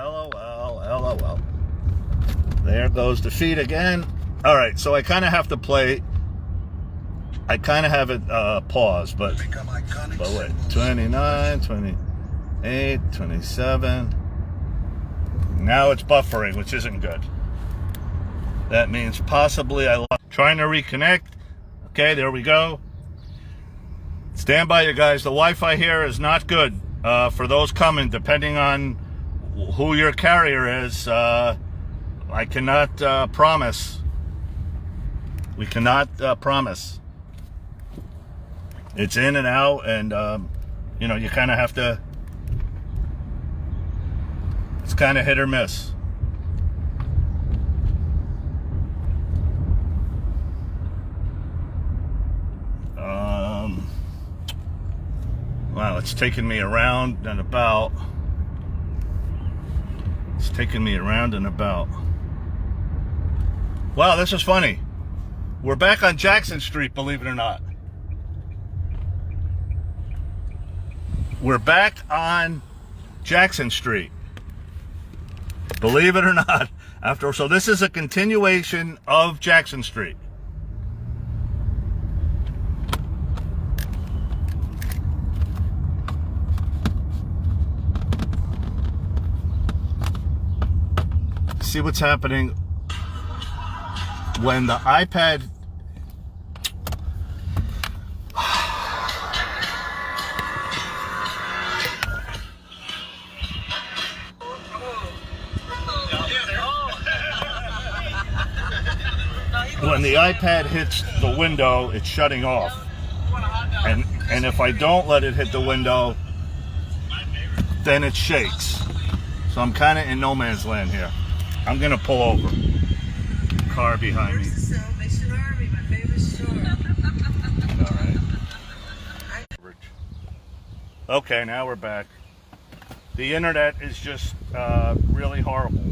There goes the feed again. All right, so I kind of have to play. I kind of have it paused, but wait. 29, 28, 27. Now it's buffering, which isn't good. That means possibly I lost. Trying to reconnect. Okay, there we go. Stand by, you guys. The Wi-Fi here is not good for those coming, depending on who your carrier is. I cannot promise. We cannot promise. It's in and out, and you know, you kind of have to. It's kind of hit or miss. Wow, it's taking me around and about. It's taking me around and about. Wow, this is funny. We're back on Jackson Street, believe it or not. We're back on Jackson Street. Believe it or not. So this is a continuation of Jackson Street. See what's happening when the iPad hits the window, it's shutting off. And if I don't let it hit the window, then it shakes. So I'm kind of in no man's land here. I'm gonna pull over. Car behind me. Alright. Okay, now we're back. The internet is just really horrible.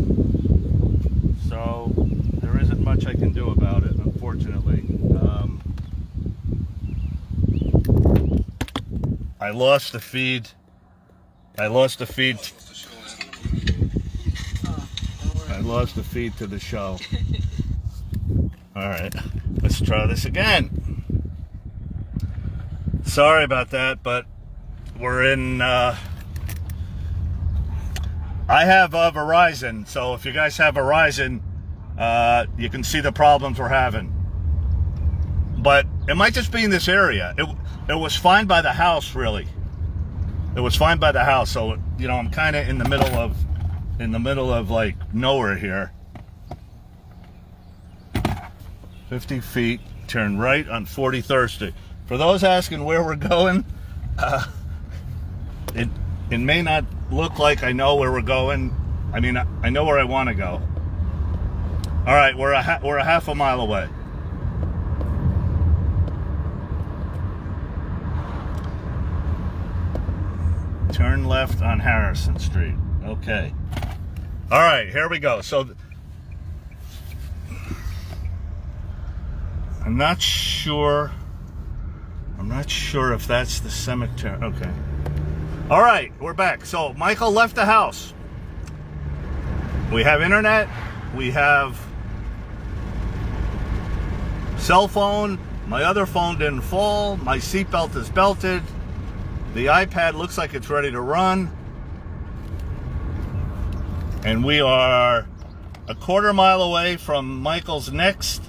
So there isn't much I can do about it, unfortunately. I lost the feed. I lost the feed to the show. All right, let's try this again. Sorry about that, but we're in, I have Verizon, so if you guys have Verizon, you can see the problems we're having. But it might just be in this area. It was fine by the house, really. It was fine by the house, so, you know, I'm kind of in the middle of like nowhere here. 50 feet, turn right on 43rd Street. For those asking where we're going, it may not look like I know where we're going. I mean, I know where I want to go. All right, we're a half a mile away. Turn left on Harrison Street. Okay. All right, here we go. So I'm not sure if that's the cemetery. Okay. All right, we're back. So Michael left the house. We have internet. We have cell phone. My other phone didn't fall. My seatbelt is belted. The iPad looks like it's ready to run. And we are a quarter mile away from Michael's next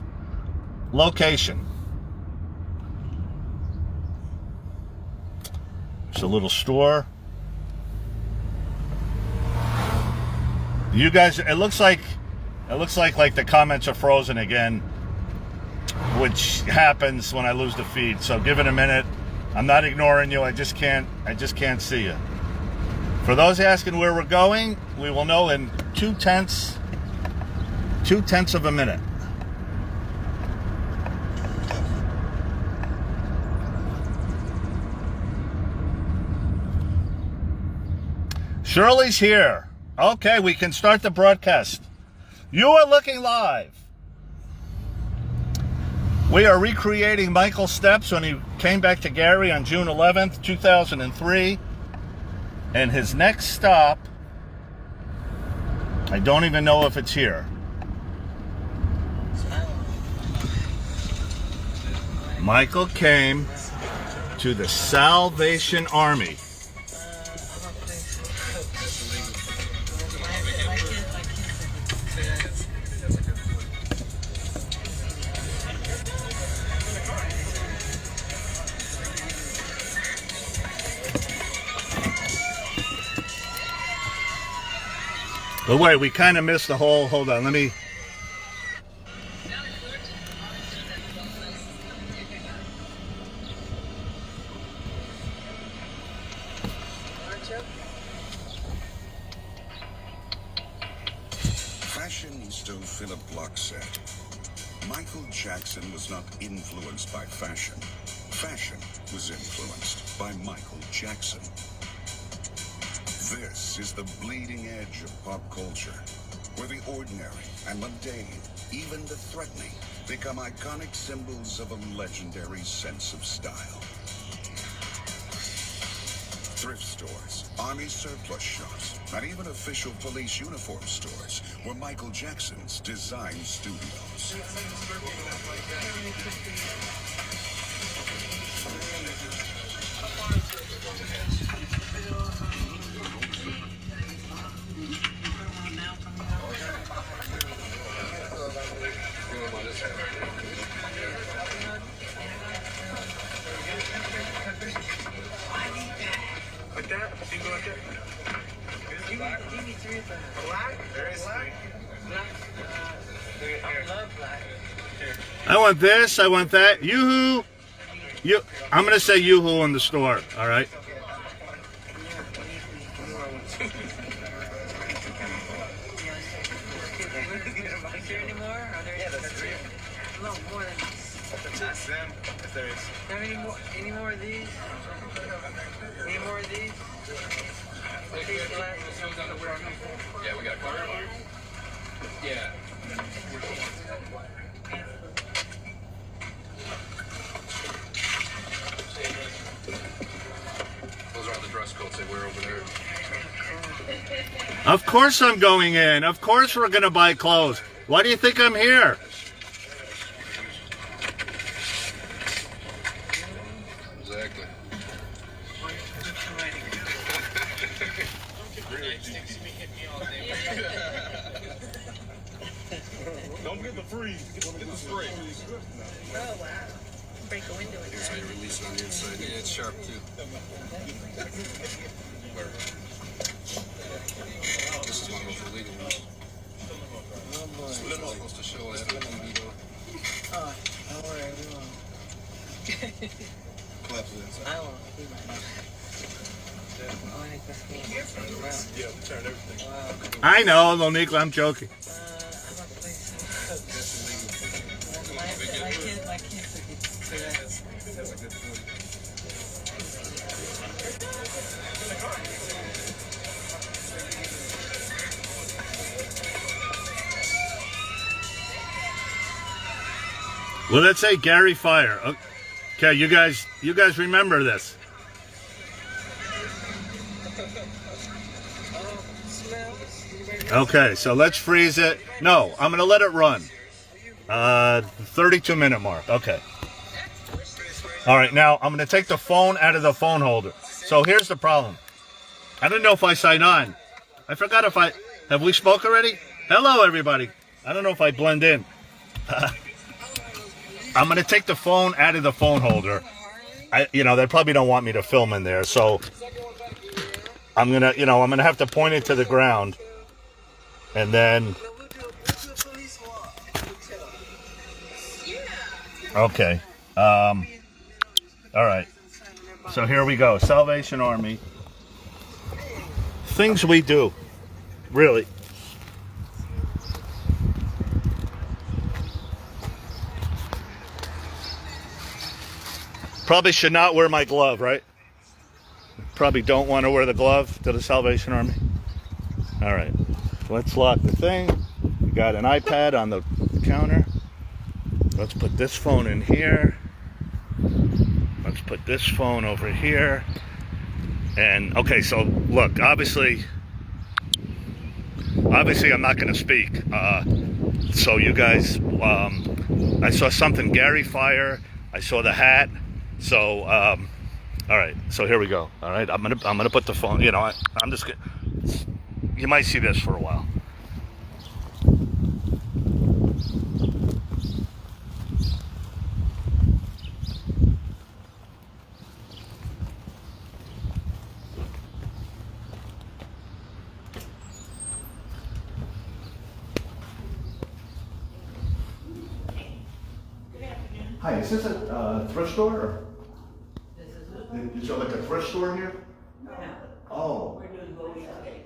location. It's a little store. You guys, it looks like the comments are frozen again, which happens when I lose the feed. So give it a minute. I'm not ignoring you. I just can't see you. For those asking where we're going, we will know in 0.2 of a minute. Shirley's here. Okay, we can start the broadcast. You are looking live. We are recreating Michael's steps when he came back to Gary on June 11th, 2003. And his next stop, I don't even know if it's here. Michael came to the Salvation Army. But wait, we kind of missed the whole, hold on, let me. Fashionista Philip Block said, Michael Jackson was not influenced by fashion. Fashion was influenced by Michael Jackson. This is the bleeding edge of pop culture, where the ordinary and mundane, even the threatening, become iconic symbols of a legendary sense of style. Thrift stores, army surplus shops, and even official police uniform stores were Michael Jackson's design studios. I want this, I want that. Yoo-hoo. I'm going to say yoo-hoo in the store, all right? Any more of these? Any more of these? Yeah, we got a car. Yeah. Those are the dress codes they wear over there. Of course I'm going in. Of course we're going to buy clothes. Why do you think I'm here? Exactly. Don't get the freeze. Get the spray. Oh, wow. Break a window with Here's how you release it on the inside. Yeah, it's sharp too. This is one of those illegal ones. So it's not supposed to show that on TV though. Oh, don't worry, we won't. Collapse it inside. I won't. We won't. Oh, I think that's me. Wow. Yeah, we turn everything. Wow. I know, Lonique, I'm joking. I'm a police. My kids took it to that. That's a good food. Well, let's say Gary Fire. Okay, you guys remember this. Okay, so let's freeze it. No, I'm going to let it run. 32-minute mark. Okay. All right, now I'm going to take the phone out of the phone holder. So here's the problem. I don't know if I sign on. I forgot if I... Have we spoke already? Hello, everybody. I don't know if I blend in. I'm going to take the phone out of the phone holder. They probably don't want me to film in there, so I'm going to have to point it to the ground. And then... Okay. All right. So here we go. Salvation Army. Things we do. Really. Probably should not wear my glove, right? Probably don't want to wear the glove to the Salvation Army. All right. Let's lock the thing. We got an iPad on the counter. Let's put this phone in here. Let's put this phone over here. And okay, so look, obviously I'm not going to speak. So you guys, I saw something Gary Fire. I saw the hat. So all right. So here we go. All right. I'm gonna put the phone. I'm just gonna. You might see this for a while. Hi, is this a thrift store? Or? Is there like a thrift store here? No. Oh.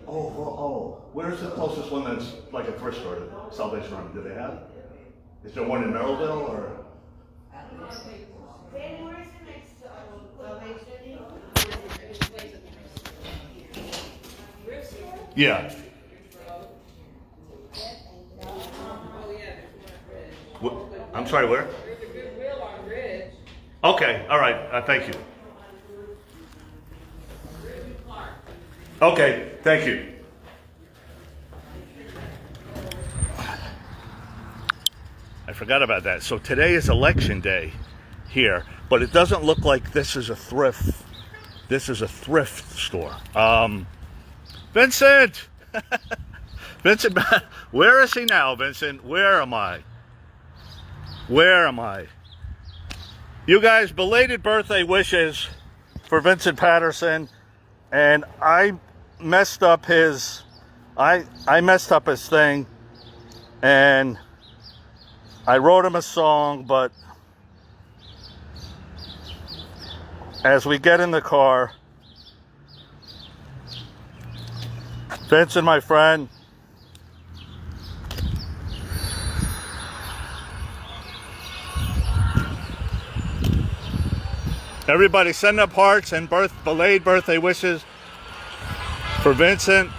Oh. Where's the closest one that's like a thrift store to Salvation Army? Do they have? Is there one in Merrillville or? Yeah. I'm sorry, where? Okay, all right, thank you. Okay, thank you. I forgot about that. So today is election day here, but it doesn't look like this is a thrift. This is a thrift store. Vincent! Vincent, where is he now, Vincent? Where am I? Where am I? You guys, belated birthday wishes for Vincent Patterson, and I messed up his thing, and I wrote him a song, but as we get in the car, Vincent, my friend, everybody send up hearts and belated birthday wishes for Vincent.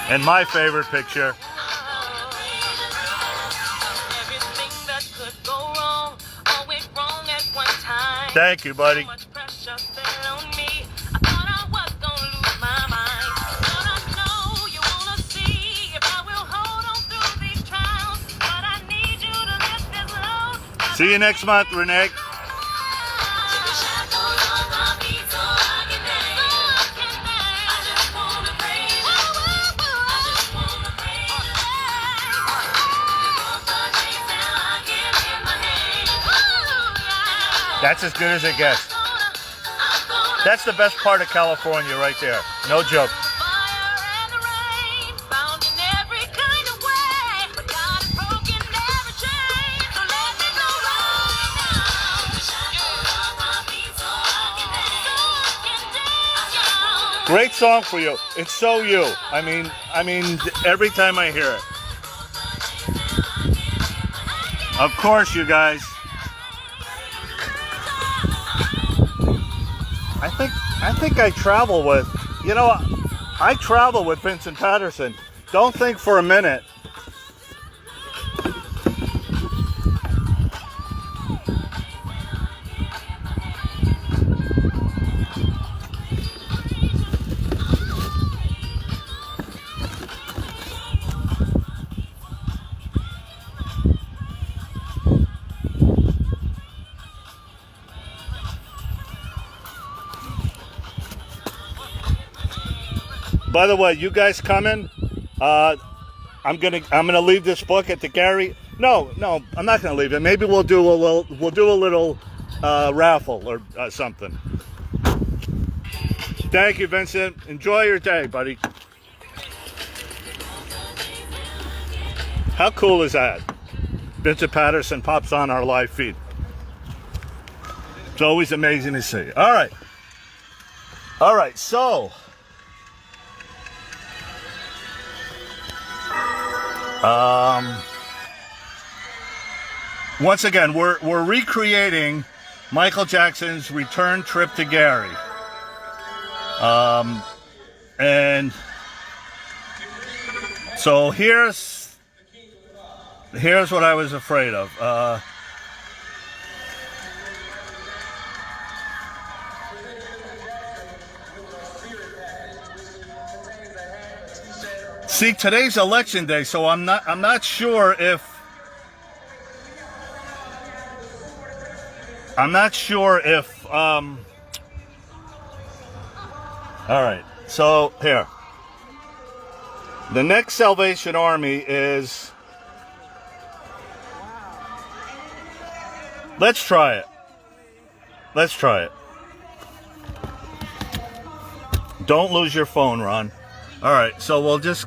And my favorite picture. Thank you, buddy. See you next month, Renee. That's as good as it gets. That's the best part of California right there. No joke. Great song for you. It's so you. I mean, every time I hear it. Of course, you guys. I think I travel with, you know, I travel with Vincent Patterson. Don't think for a minute. By the way, you guys coming? I'm gonna leave this book at the Gary. No, I'm not gonna leave it. Maybe we'll do a little raffle or something. Thank you, Vincent. Enjoy your day, buddy. How cool is that? Vincent Patterson pops on our live feed. It's always amazing to see. All right. So. Once again, we're recreating Michael Jackson's return trip to Gary. And so here's what I was afraid of. See, today's election day, so I'm not sure if all right, so here. The next Salvation Army is, let's try it. Don't lose your phone, Ron. All right, so we'll just,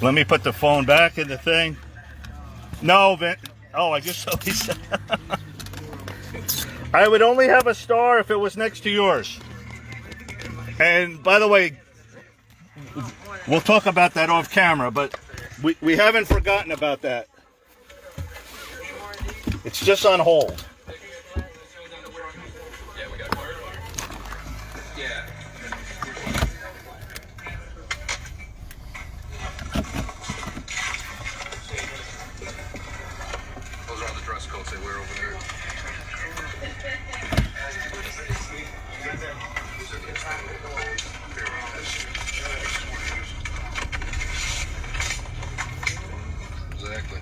let me put the phone back in the thing. No, I just saw he said. I would only have a star if it was next to yours. And by the way, we'll talk about that off camera, but we haven't forgotten about that. It's just on hold. Exactly.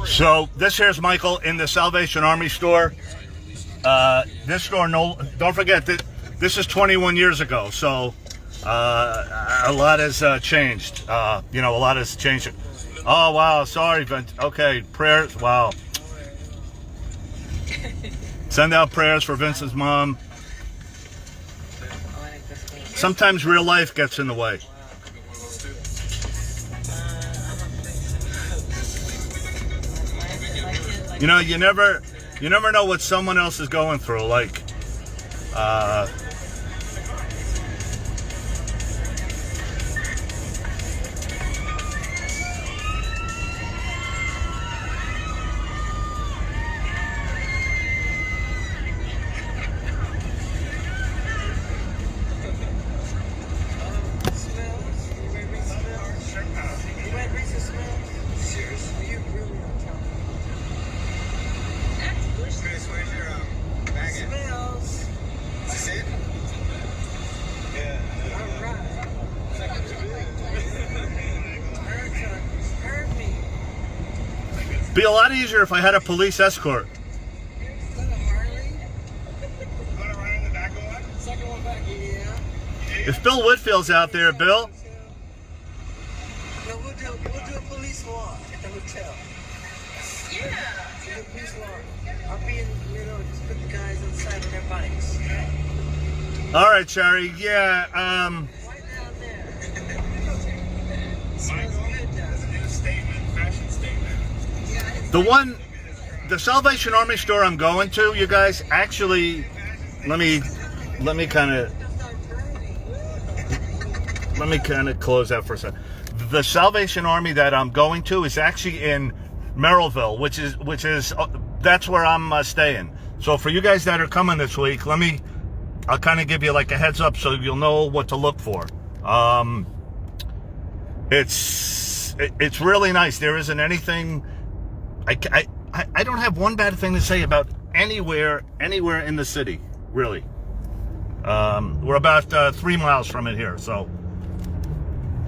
So this here's Michael in the Salvation Army store. This store, don't forget that this is 21 years ago. So a lot has changed. A lot has changed. Oh wow, sorry, Vince. Okay, prayers. Wow. Send out prayers for Vince's mom. Sometimes real life gets in the way. You know, you never know what someone else is going through. Like, Be a lot easier if I had a police escort. If Bill Whitfield's out there, Bill. No, we'll do a police walk at the hotel. Yeah. We'll do a police walk. I'll be in the middle, just put the guys inside on their bikes. All right, Shari. Yeah. Right down there. Smells good down there. Fashion statement. The Salvation Army store I'm going to, you guys, actually, let me kind of close out for a second. The Salvation Army that I'm going to is actually in Merrillville, which is that's where I'm staying. So for you guys that are coming this week, I'll kind of give you like a heads up so you'll know what to look for. It's really nice. There isn't anything. I don't have one bad thing to say about anywhere in the city, really. We're about 3 miles from it here, so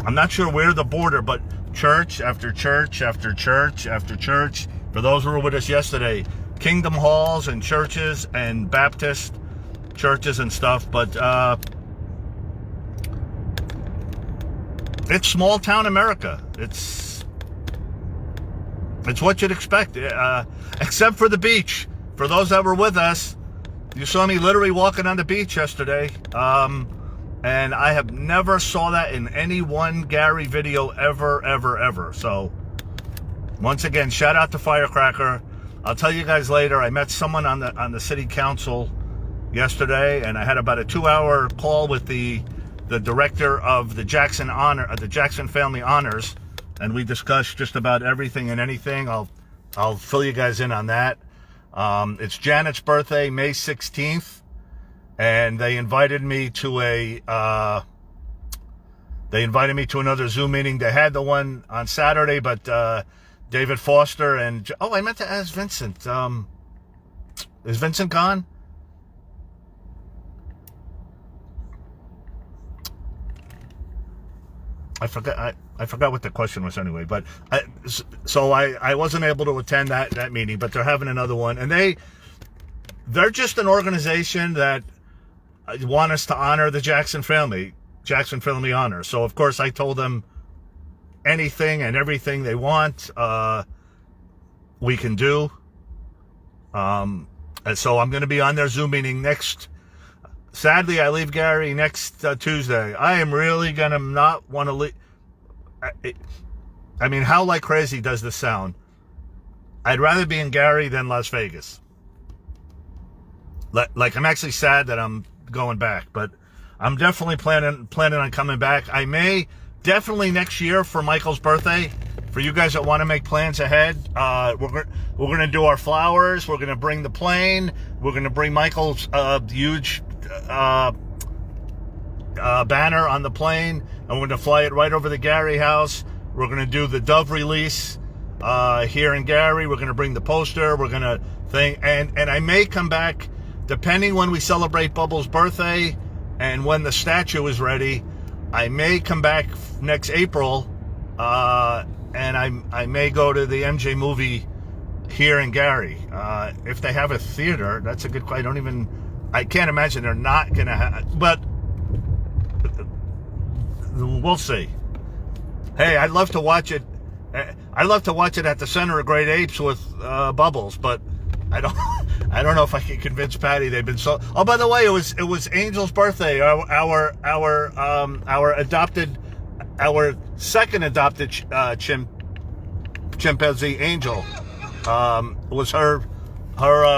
I'm not sure where the border, but church after church after church after church. For those who were with us yesterday, Kingdom Halls and churches and Baptist churches and stuff, but it's small town America. It's what you'd expect, except for the beach. For those that were with us, you saw me literally walking on the beach yesterday, and I have never saw that in any one Gary video ever. So, once again, shout out to Firecracker. I'll tell you guys later. I met someone on the city council yesterday, and I had about a 2-hour call with the director of the Jackson Family Honors, and we discussed just about everything and anything. I'll fill you guys in on that. It's Janet's birthday, May 16th, and they invited me to another Zoom meeting. They had the one on Saturday, but David Foster and I meant to ask Vincent. Is Vincent gone? I forgot what the question was anyway, but I wasn't able to attend that meeting, but they're having another one, and they're just an organization that want us to honor the Jackson Family Honor. So of course I told them anything and everything they want, we can do. And so I'm going to be on their Zoom meeting next. Sadly, I leave Gary next Tuesday. I am really going to not want to leave. I mean, how like crazy does this sound? I'd rather be in Gary than Las Vegas. Like, I'm actually sad that I'm going back, but I'm definitely planning on coming back. I may definitely next year for Michael's birthday. For you guys that want to make plans ahead, we're going to do our flowers. We're going to bring the plane. We're going to bring Michael's huge banner on the plane, and we're going to fly it right over the Gary house. We're going to do the dove release here in Gary. We're going to bring the poster. We're going to and I may come back depending when we celebrate Bubbles' birthday and when the statue is ready. I may come back next April, and I may go to the MJ movie here in Gary. If they have a theater, that's a good question. I can't imagine they're not going to have, but we'll see. Hey, I'd love to watch it. I'd love to watch it at the Center of Great Apes with Bubbles, but I don't know if I can convince Patty. They've been so. Oh, by the way, it was Angel's birthday. Our second adopted chimpanzee, Angel. Was her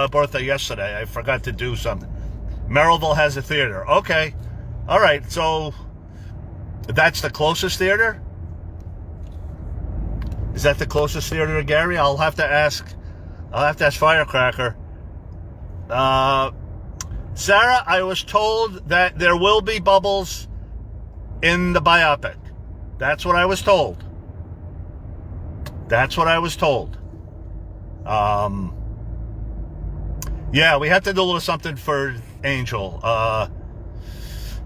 birthday yesterday. I forgot to do something. Merrillville has a theater. Okay, all right. So that's the closest theater. Is that the closest theater to Gary? I'll have to ask Firecracker. Sarah, I was told that there will be Bubbles in the biopic. That's what I was told. Yeah, we have to do a little something for Angel.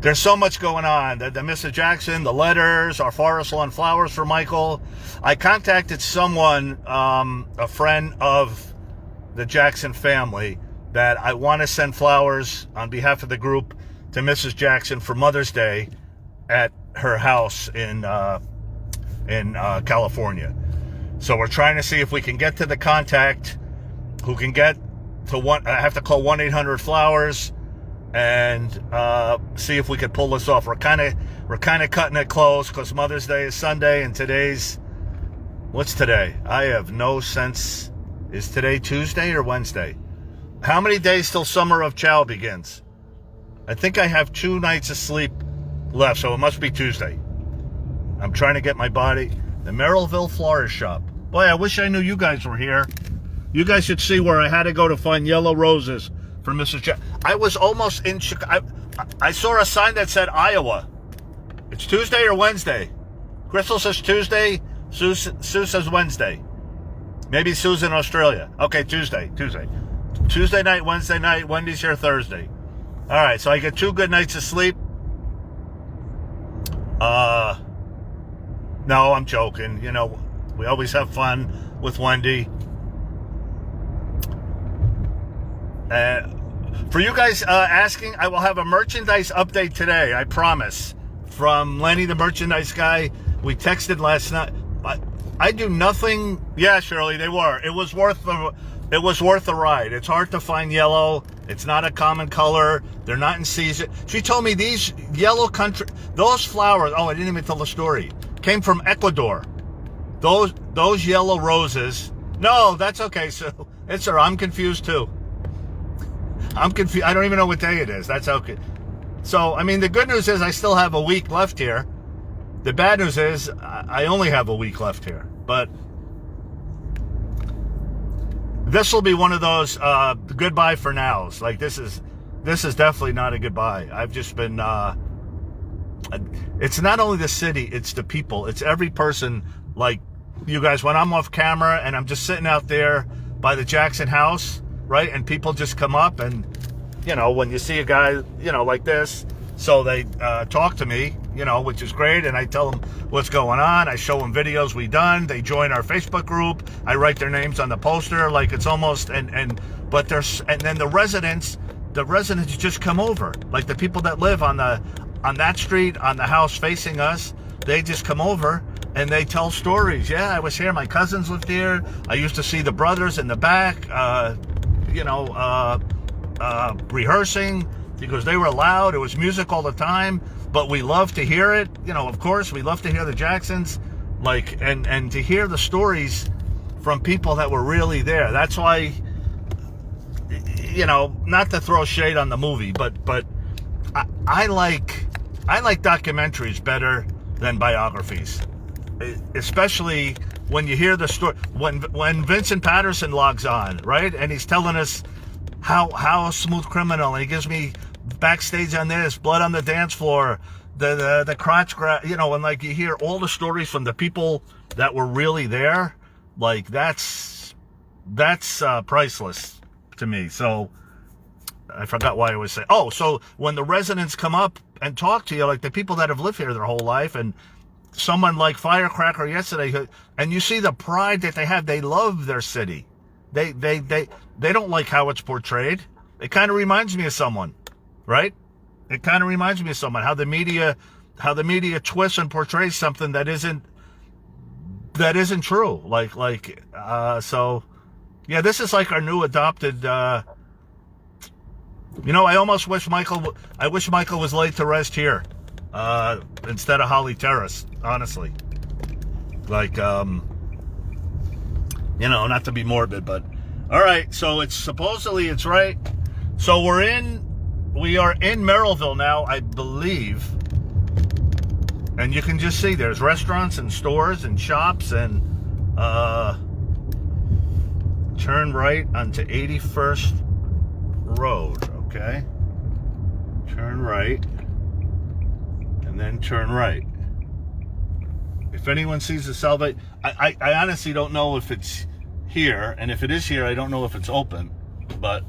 there's so much going on. The Mrs. Jackson, the letters, our Forest Lawn flowers for Michael. I contacted someone, a friend of the Jackson family, that I want to send flowers on behalf of the group to Mrs. Jackson for Mother's Day at her house in California. So we're trying to see if we can get to the contact who can get to I have to call 1-800-Flowers and see if we could pull this off. We're kind of cutting it close because Mother's Day is Sunday and what's today? I have no sense. Is today Tuesday or Wednesday? How many days till Summer of Chow begins? I think I have 2 nights of sleep left, so it must be Tuesday. I'm trying to get my body. The Merrillville Florist Shop. Boy, I wish I knew you guys were here. You guys should see where I had to go to find yellow roses for Mrs. Jackson. I was almost in Chicago. I saw a sign that said Iowa. It's Tuesday or Wednesday. Crystal says Tuesday. Sue says Wednesday. Maybe Sue's in Australia. Okay, Tuesday. Tuesday night, Wednesday night. Wendy's here Thursday. All right, so I get 2 good nights of sleep. No, I'm joking. You know, we always have fun with Wendy. For you guys asking, I will have a merchandise update today, I promise. From Lenny, the merchandise guy. We texted last night. I do nothing. Yeah, Shirley, they were. It was worth the ride. It's hard to find yellow. It's not a common color. They're not in season. She told me these those flowers, oh, I didn't even tell the story, came from Ecuador. Those yellow roses. No, that's okay, Sue. It's her. I'm confused too. I'm confused. I don't even know what day it is. That's okay. So, I mean, the good news is I still have a week left here. The bad news is I only have a week left here. But this will be one of those goodbye for nows. Like, this is definitely not a goodbye. I've just been... it's not only the city, it's the people. It's every person. Like, you guys, when I'm off camera and I'm just sitting out there by the Jackson house, right? And people just come up and, you know, when you see a guy, you know, like this, so they talk to me, you know, which is great. And I tell them what's going on. I show them videos we done. They join our Facebook group. I write their names on the poster. Like, it's almost, and then the residents just come over. Like, the people that live on that street, on the house facing us, they just come over and they tell stories. Yeah, I was here. My cousins lived here. I used to see the brothers in the back, rehearsing because they were loud. It was music all the time, but we love to hear it. You know, of course, we love to hear the Jacksons, like, and to hear the stories from people that were really there. That's why, you know, not to throw shade on the movie, but I like documentaries better than biographies, especially when you hear the story. When Vincent Patterson logs on, right, and he's telling us how a smooth criminal, and he gives me backstage on this, blood on the dance floor, the crotch grab, you know, and like you hear all the stories from the people that were really there. Like, that's priceless to me. So I forgot why I was saying. Oh, so when the residents come up and talk to you, like the people that have lived here their whole life, and someone like Firecracker yesterday, and you see the pride that they have. They love their city. They don't like how it's portrayed. It kind of reminds me of someone, right? It kind of reminds me of someone, how the media twists and portrays something that isn't true. So yeah, this is like our new adopted, you know, I wish Michael was laid to rest here, instead of Holly Terrace, honestly. Like, you know, not to be morbid, but all right. So it's right. So we are in Merrillville now, I believe. And you can just see there's restaurants and stores and shops, and turn right onto 81st Road, okay? Turn right, and then turn right. If anyone sees the Salvation, I honestly don't know if it's here, and if it is here, I don't know if it's open, but,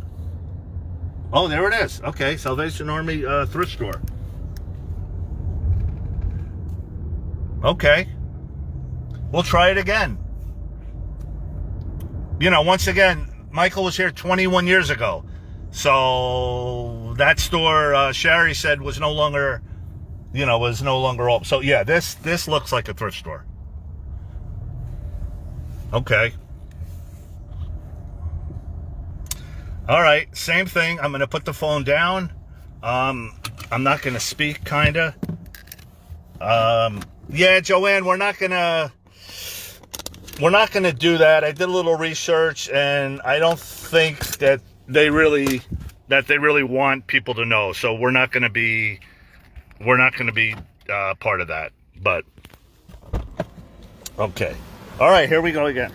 oh, there it is. Okay, Salvation Army thrift store. Okay. We'll try it again. You know, once again, Michael was here 21 years ago. So that store, Sherry said, was no longer open. So yeah, this looks like a thrift store. Okay. All right, same thing. I'm going to put the phone down. I'm not going to speak, kind of. Yeah, Joanne, we're not going to do that. I did a little research, and I don't think that they really want people to know. So we're not going to be part of that. But okay. All right, here we go again.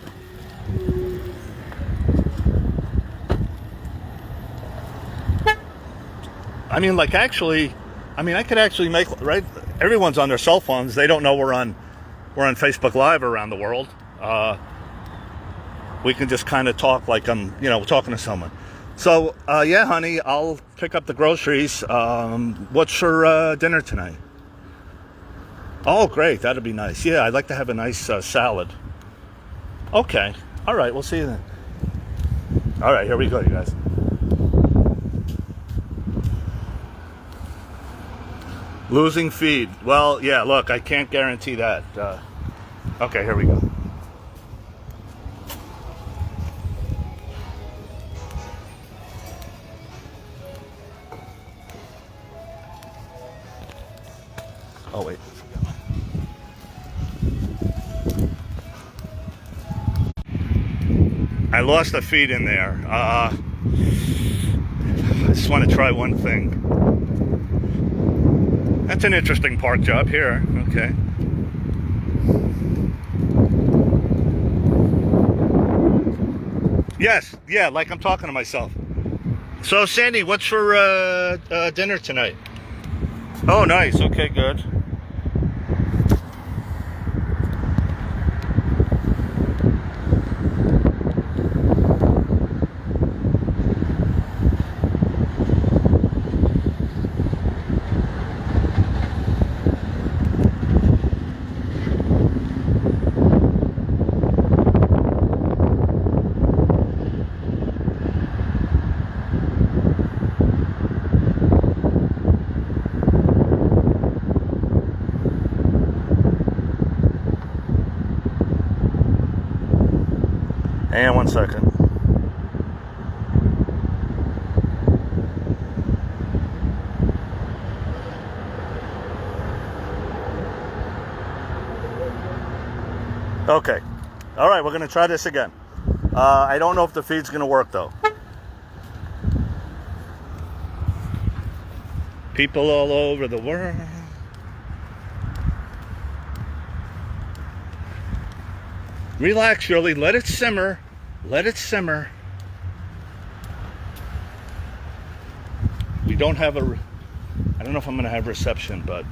I mean, like, actually, I could actually make, right? Everyone's on their cell phones. They don't know we're on Facebook Live around the world. We can just kind of talk like I'm, talking to someone. So, yeah, honey, I'll pick up the groceries. What's for dinner tonight? Oh, great. That'd be nice. Yeah, I'd like to have a nice salad. Okay. All right, we'll see you then. All right, here we go, you guys. Losing feed. Well, yeah, look, I can't guarantee that. Okay, here we go. Oh, wait. I lost the feed in there. I just want to try one thing. That's an interesting park job here. Okay. Yes, yeah, like I'm talking to myself. So, Sandy, what's for dinner tonight? Oh, nice. Okay, good. And 1 second. Okay. All right, we're going to try this again. I don't know if the feed's going to work, though. People all over the world. Relax, Shirley. Let it simmer. Let it simmer. We don't have I don't know if I'm going to have reception, but...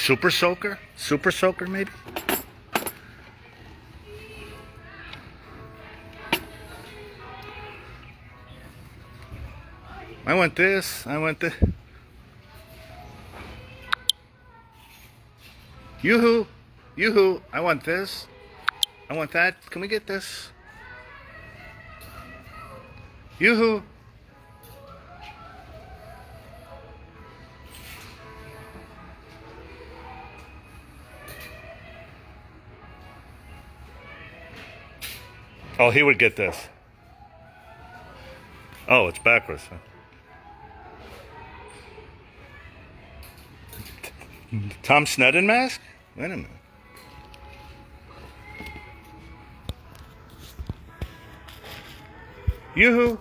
Super Soaker? Super Soaker, maybe? I want this. I want this. Yoo-hoo. Yoo-hoo. I want this. I want that. Can we get this? Yoo-hoo. Oh, he would get this. Oh, it's backwards. Huh? Tom Sneddon mask? Wait a minute. Yoo-hoo.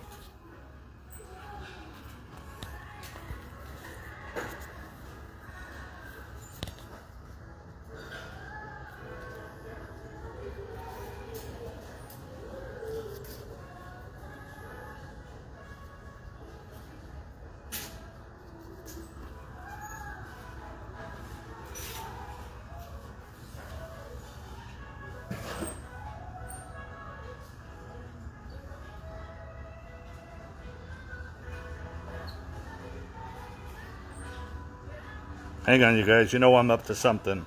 Hang on, you guys. You know I'm up to something.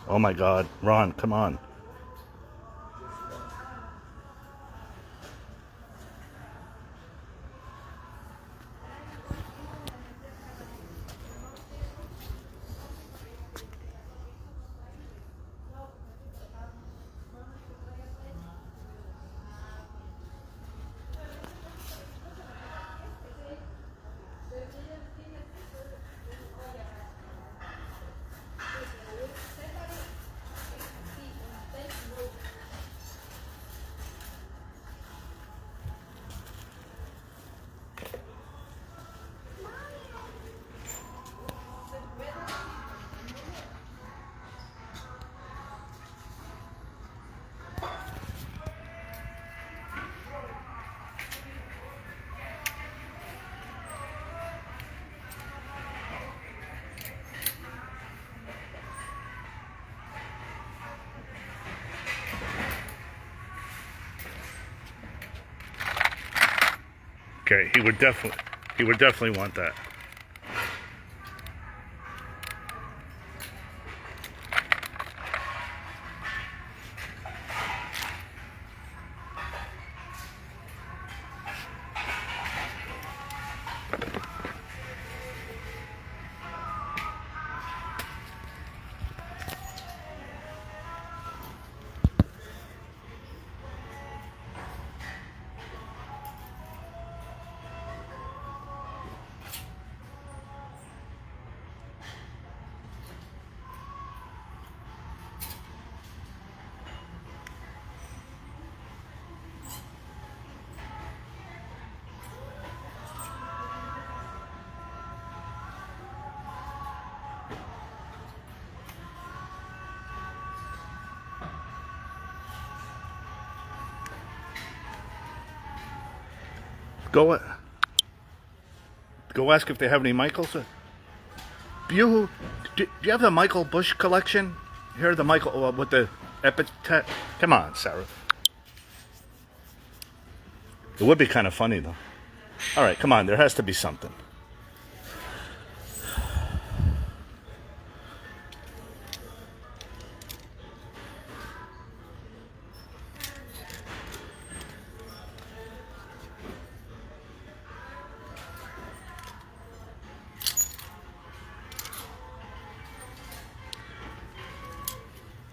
Oh my God, Ron, come on. Okay, he would definitely want that. Go ask if they have any Michaels. Do you have the Michael Bush collection? Here, the Michael with the epithet. Come on, Sarah. It would be kind of funny though. All right, come on. There has to be something.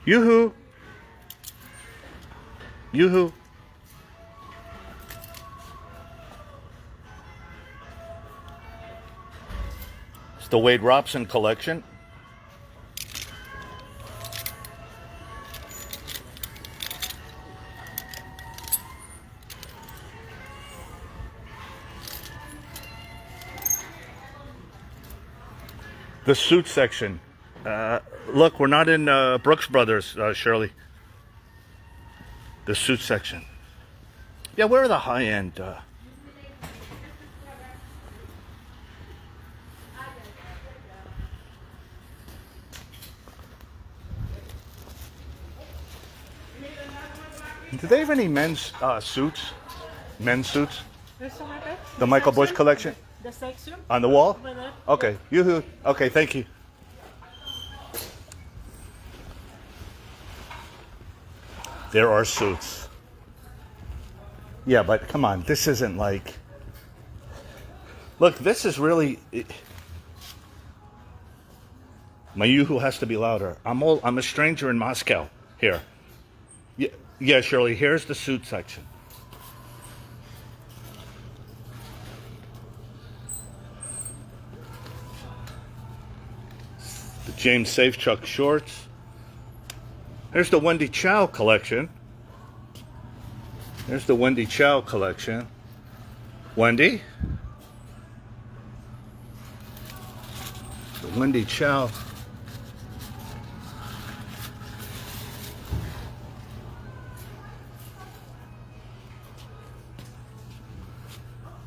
Yoo-hoo. Yoo-hoo. It's the Wade Robson collection. The suit section. Look, we're not in Brooks Brothers, Shirley. The suit section. Yeah, where are the high-end? Do they have any men's suits? Men's suits? The Michael Bush collection? The section? On the wall? Over there. Okay. Yoo-hoo. Okay, thank you. There are suits. Yeah, but come on. This isn't like... Look, this is really... My yoo-hoo has to be louder. I'm a stranger in Moscow. Here. Yeah, Shirley, here's the suit section. The James Safechuck shorts. Here's the Wendy Chow collection. There's the Wendy Chow collection. Wendy? The Wendy Chow.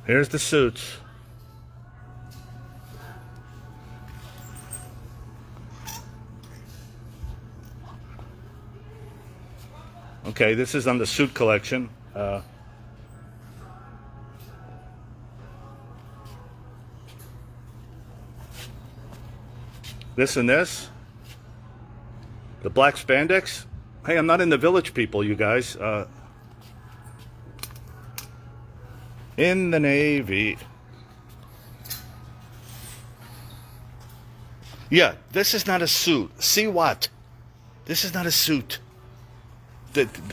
Here's the suits. Okay, this is on the suit collection. This and this. The black spandex. Hey, I'm not in the Village People, you guys. In the Navy. Yeah, this is not a suit. See what? This is not a suit.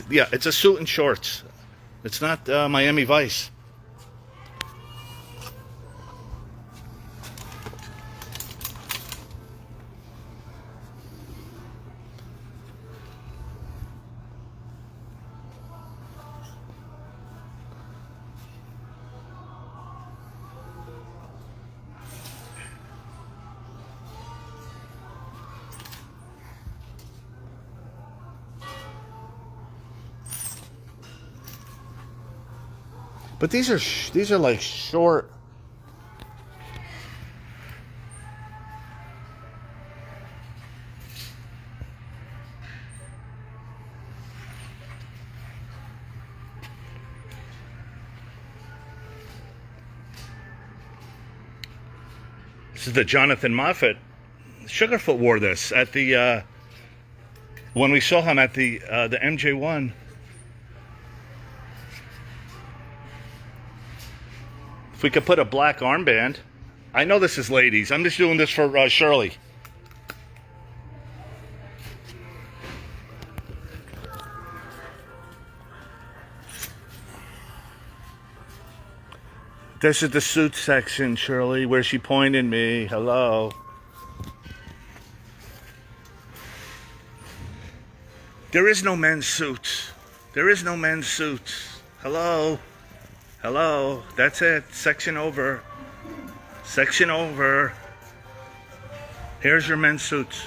Yeah, it's a suit and shorts. It's not Miami Vice. But these are like short. This is the Jonathan Moffat. Sugarfoot wore this at the when we saw him at the MJ1. If we could put a black armband. I know this is ladies. I'm just doing this for Shirley. This is the suit section, Shirley, where she pointed me. Hello. There is no men's suits. There is no men's suits. Hello. Hello. That's it. Section over. Section over. Here's your men's suits.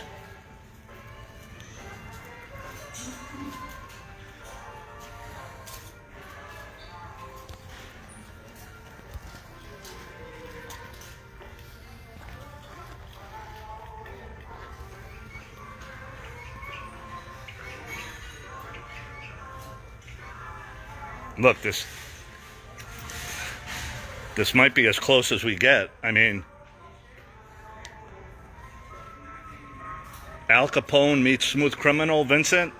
Look, this might be as close as we get. I mean, Al Capone meets Smooth Criminal, Vincent.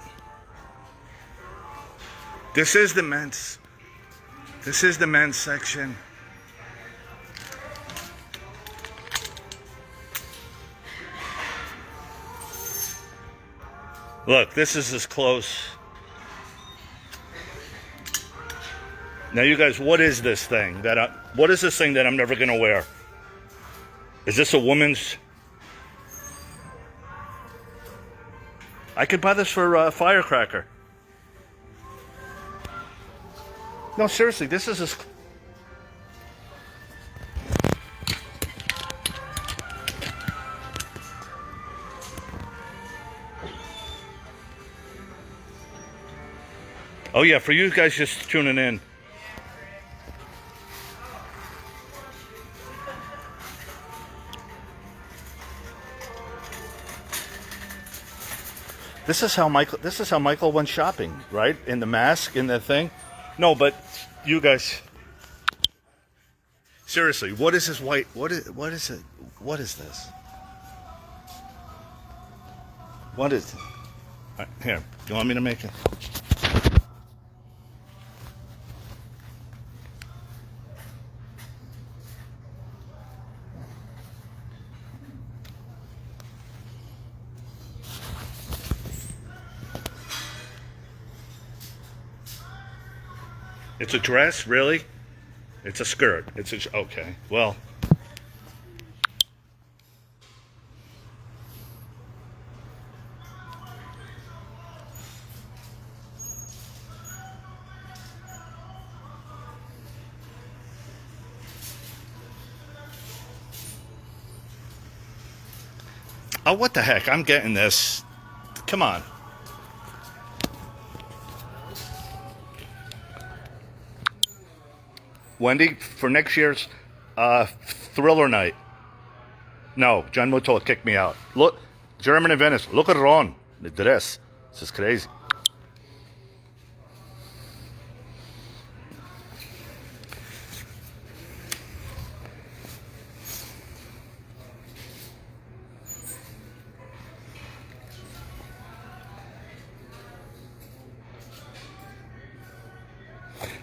This is the men's section. Look, this is as close. Now, you guys, what is this thing what is this thing that I'm never gonna wear? Is this a woman's? I could buy this for a firecracker. No, seriously, this is as. Oh yeah, for you guys just tuning in. This is how Michael went shopping, right? In the mask, in the thing. No, but you guys, seriously, what is this white? What is it? What is this? What is it? Here, you want me to make it? It's a dress, really? It's a skirt. Okay. Well, oh, what the heck? I'm getting this. Come on. Wendy, for next year's Thriller Night. No, John Muto kicked me out. Look, German in Venice. Look at Ron. The dress. This is crazy.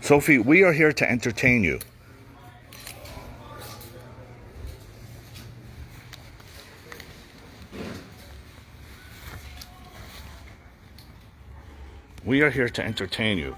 Sophie, we are here to entertain you. We are here to entertain you.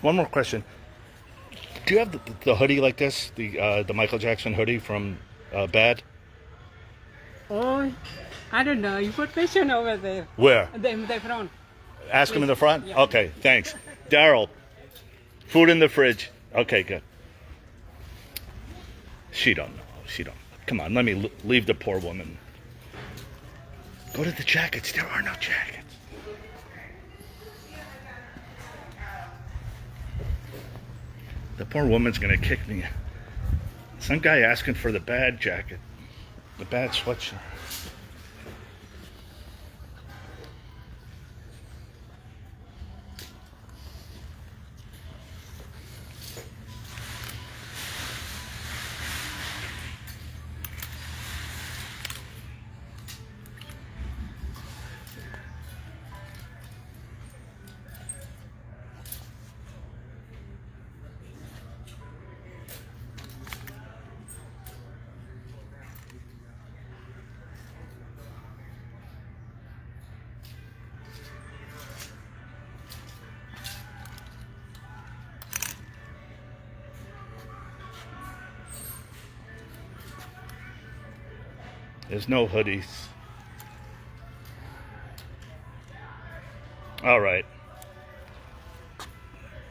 One more question. Do you have the hoodie like this? The Michael Jackson hoodie from Bad? Oh, I don't know. You put patient over there. Where? The front. Ask him in the front? Yeah. Okay, thanks. Daryl, food in the fridge. Okay, good. She don't know. She don't. Come on, let me leave the poor woman. Go to the jackets. There are no jackets. The poor woman's gonna kick me. Some guy asking for the bad jacket, the bad sweatshirt. There's no hoodies. All right.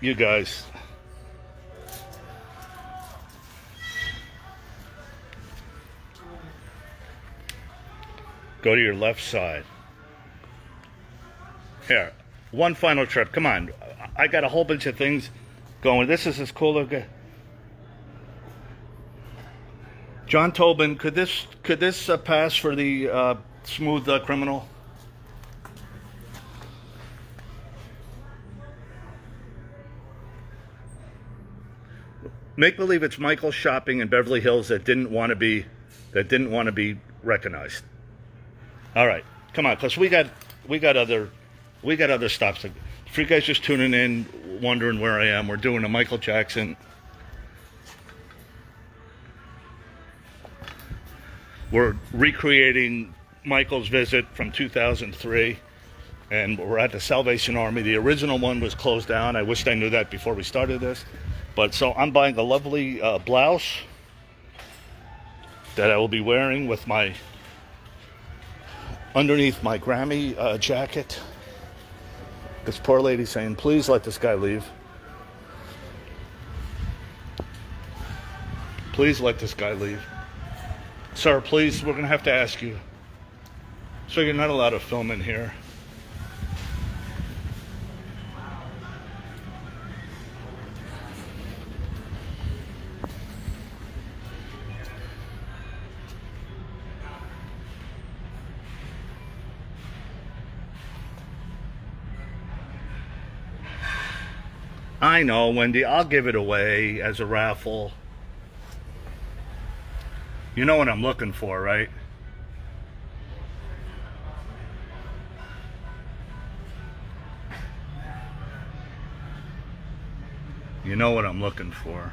You guys. Go to your left side. Here. One final trip. Come on. I got a whole bunch of things going. This is as cool as... John Tobin, could this pass for the smooth criminal? Make believe it's Michael shopping in Beverly Hills that didn't want to be recognized. All right, come on, because we got other stops. For you guys just tuning in, wondering where I am, we're doing a Michael Jackson. We're recreating Michael's visit from 2003, and we're at the Salvation Army. The original one was closed down. I wished I knew that before we started this. But so I'm buying a lovely blouse that I will be wearing with my, underneath my Grammy jacket. This poor lady saying, please let this guy leave. Please let this guy leave. Sir, please, we're going to have to ask you. So you're not allowed to film in here. I know, Wendy, I'll give it away as a raffle. You know what I'm looking for, right? You know what I'm looking for.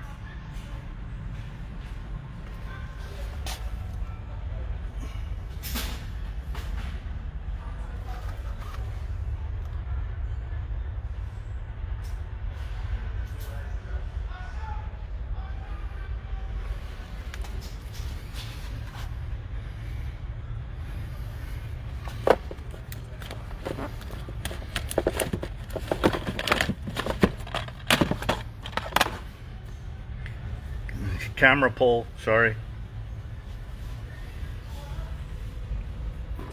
Camera pull, sorry.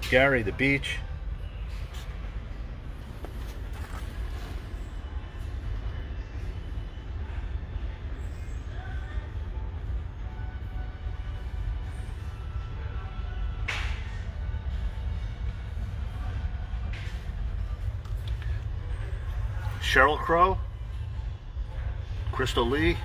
Gary, the beach. Sheryl Crow. Crystal Lee.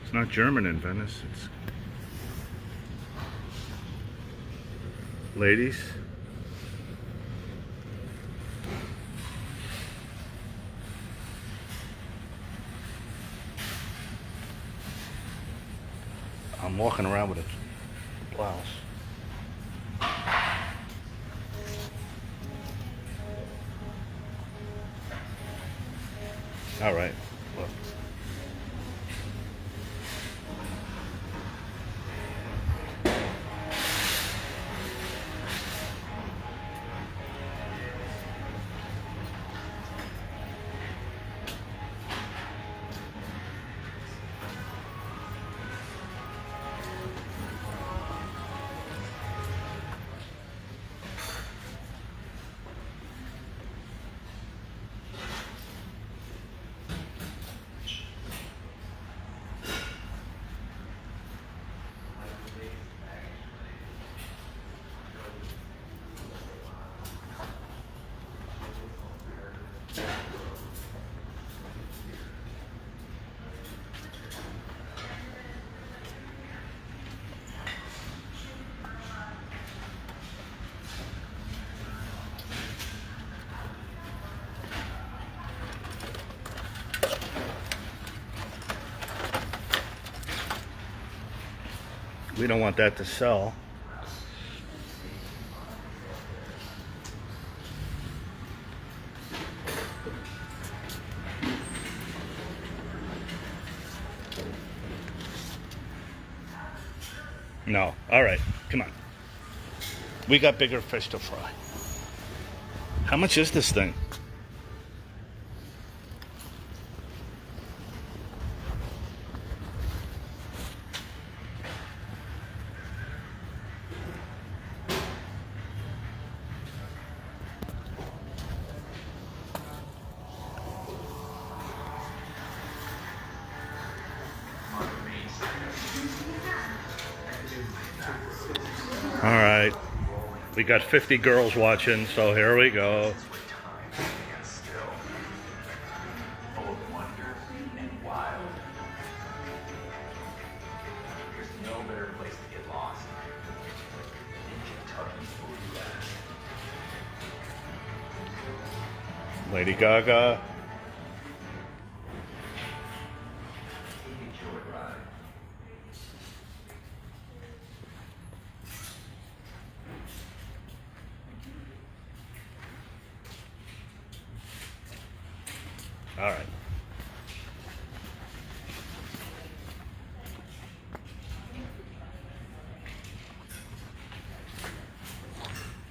It's not German in Venice, it's ladies. I'm walking around with a blouse. All right, look. We don't want that to sell. No. All right. Come on. We got bigger fish to fry. How much is this thing? All right. We got 50 girls watching, so here we go. Lady Gaga. All right.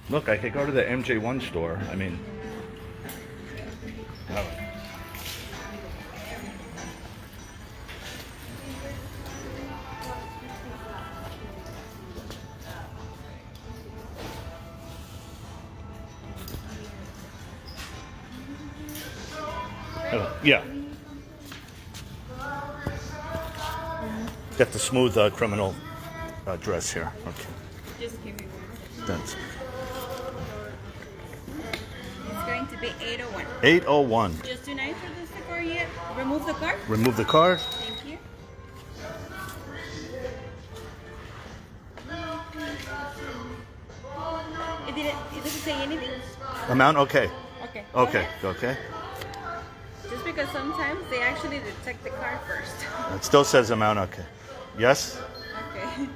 Look, I could go to the MJ1 store. I mean, all right. Yeah. Got the smooth criminal dress here. Okay. Just give me one. Thanks. It's going to be 801. 801. Just too nice for this decor yet? Remove the card? Remove the card. Thank you. It doesn't say anything? Amount? Okay. Okay. Okay. Okay. Just because sometimes they actually detect the card first. It still says amount. Okay. Yes? Okay.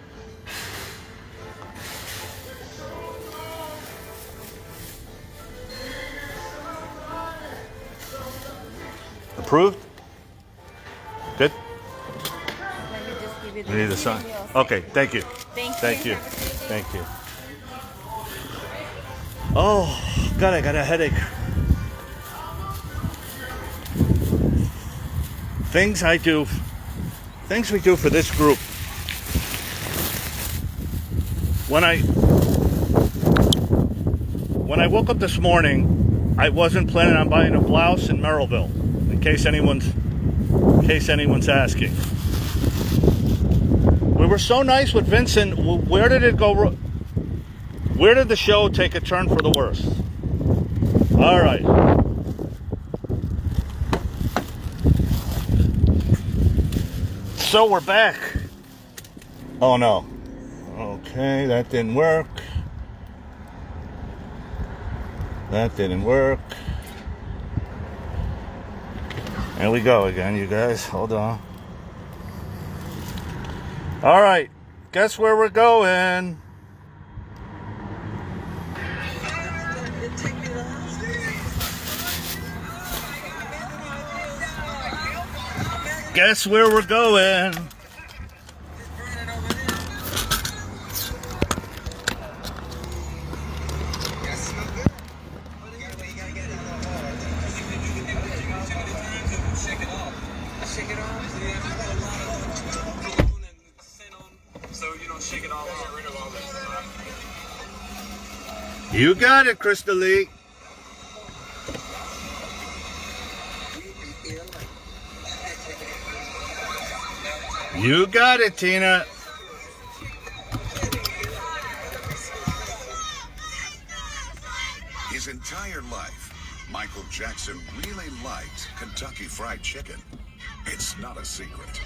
Approved? Good? Let me just give you the We need the sign. Okay, thank you. Thank you. Thank you. Oh, God, I got a headache. Things we do for this group. When I woke up this morning, I wasn't planning on buying a blouse in Merrillville, in case anyone's asking. We were so nice with Vincent. Where did it go? Where did the show take a turn for the worse? All right. So we're back. Oh no. Okay, that didn't work. That didn't work. There we go again, you guys. Hold on. All right. Guess where we're going? Guess where we're going? You got it, Crystal Lee. You got it, Tina. His entire life, Michael Jackson really liked Kentucky Fried Chicken. It's not a secret.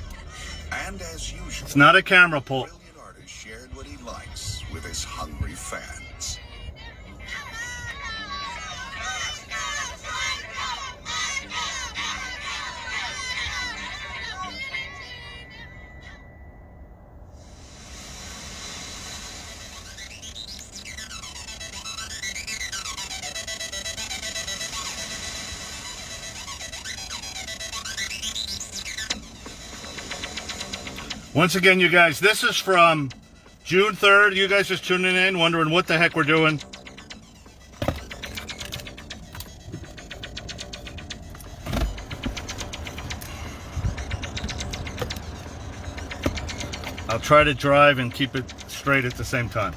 And as usual, It's not a camera pull. brilliant artist shared what he likes with his hungry fans. Once again, you guys, this is from June 3rd. You guys just tuning in, wondering what the heck we're doing. I'll try to drive and keep it straight at the same time.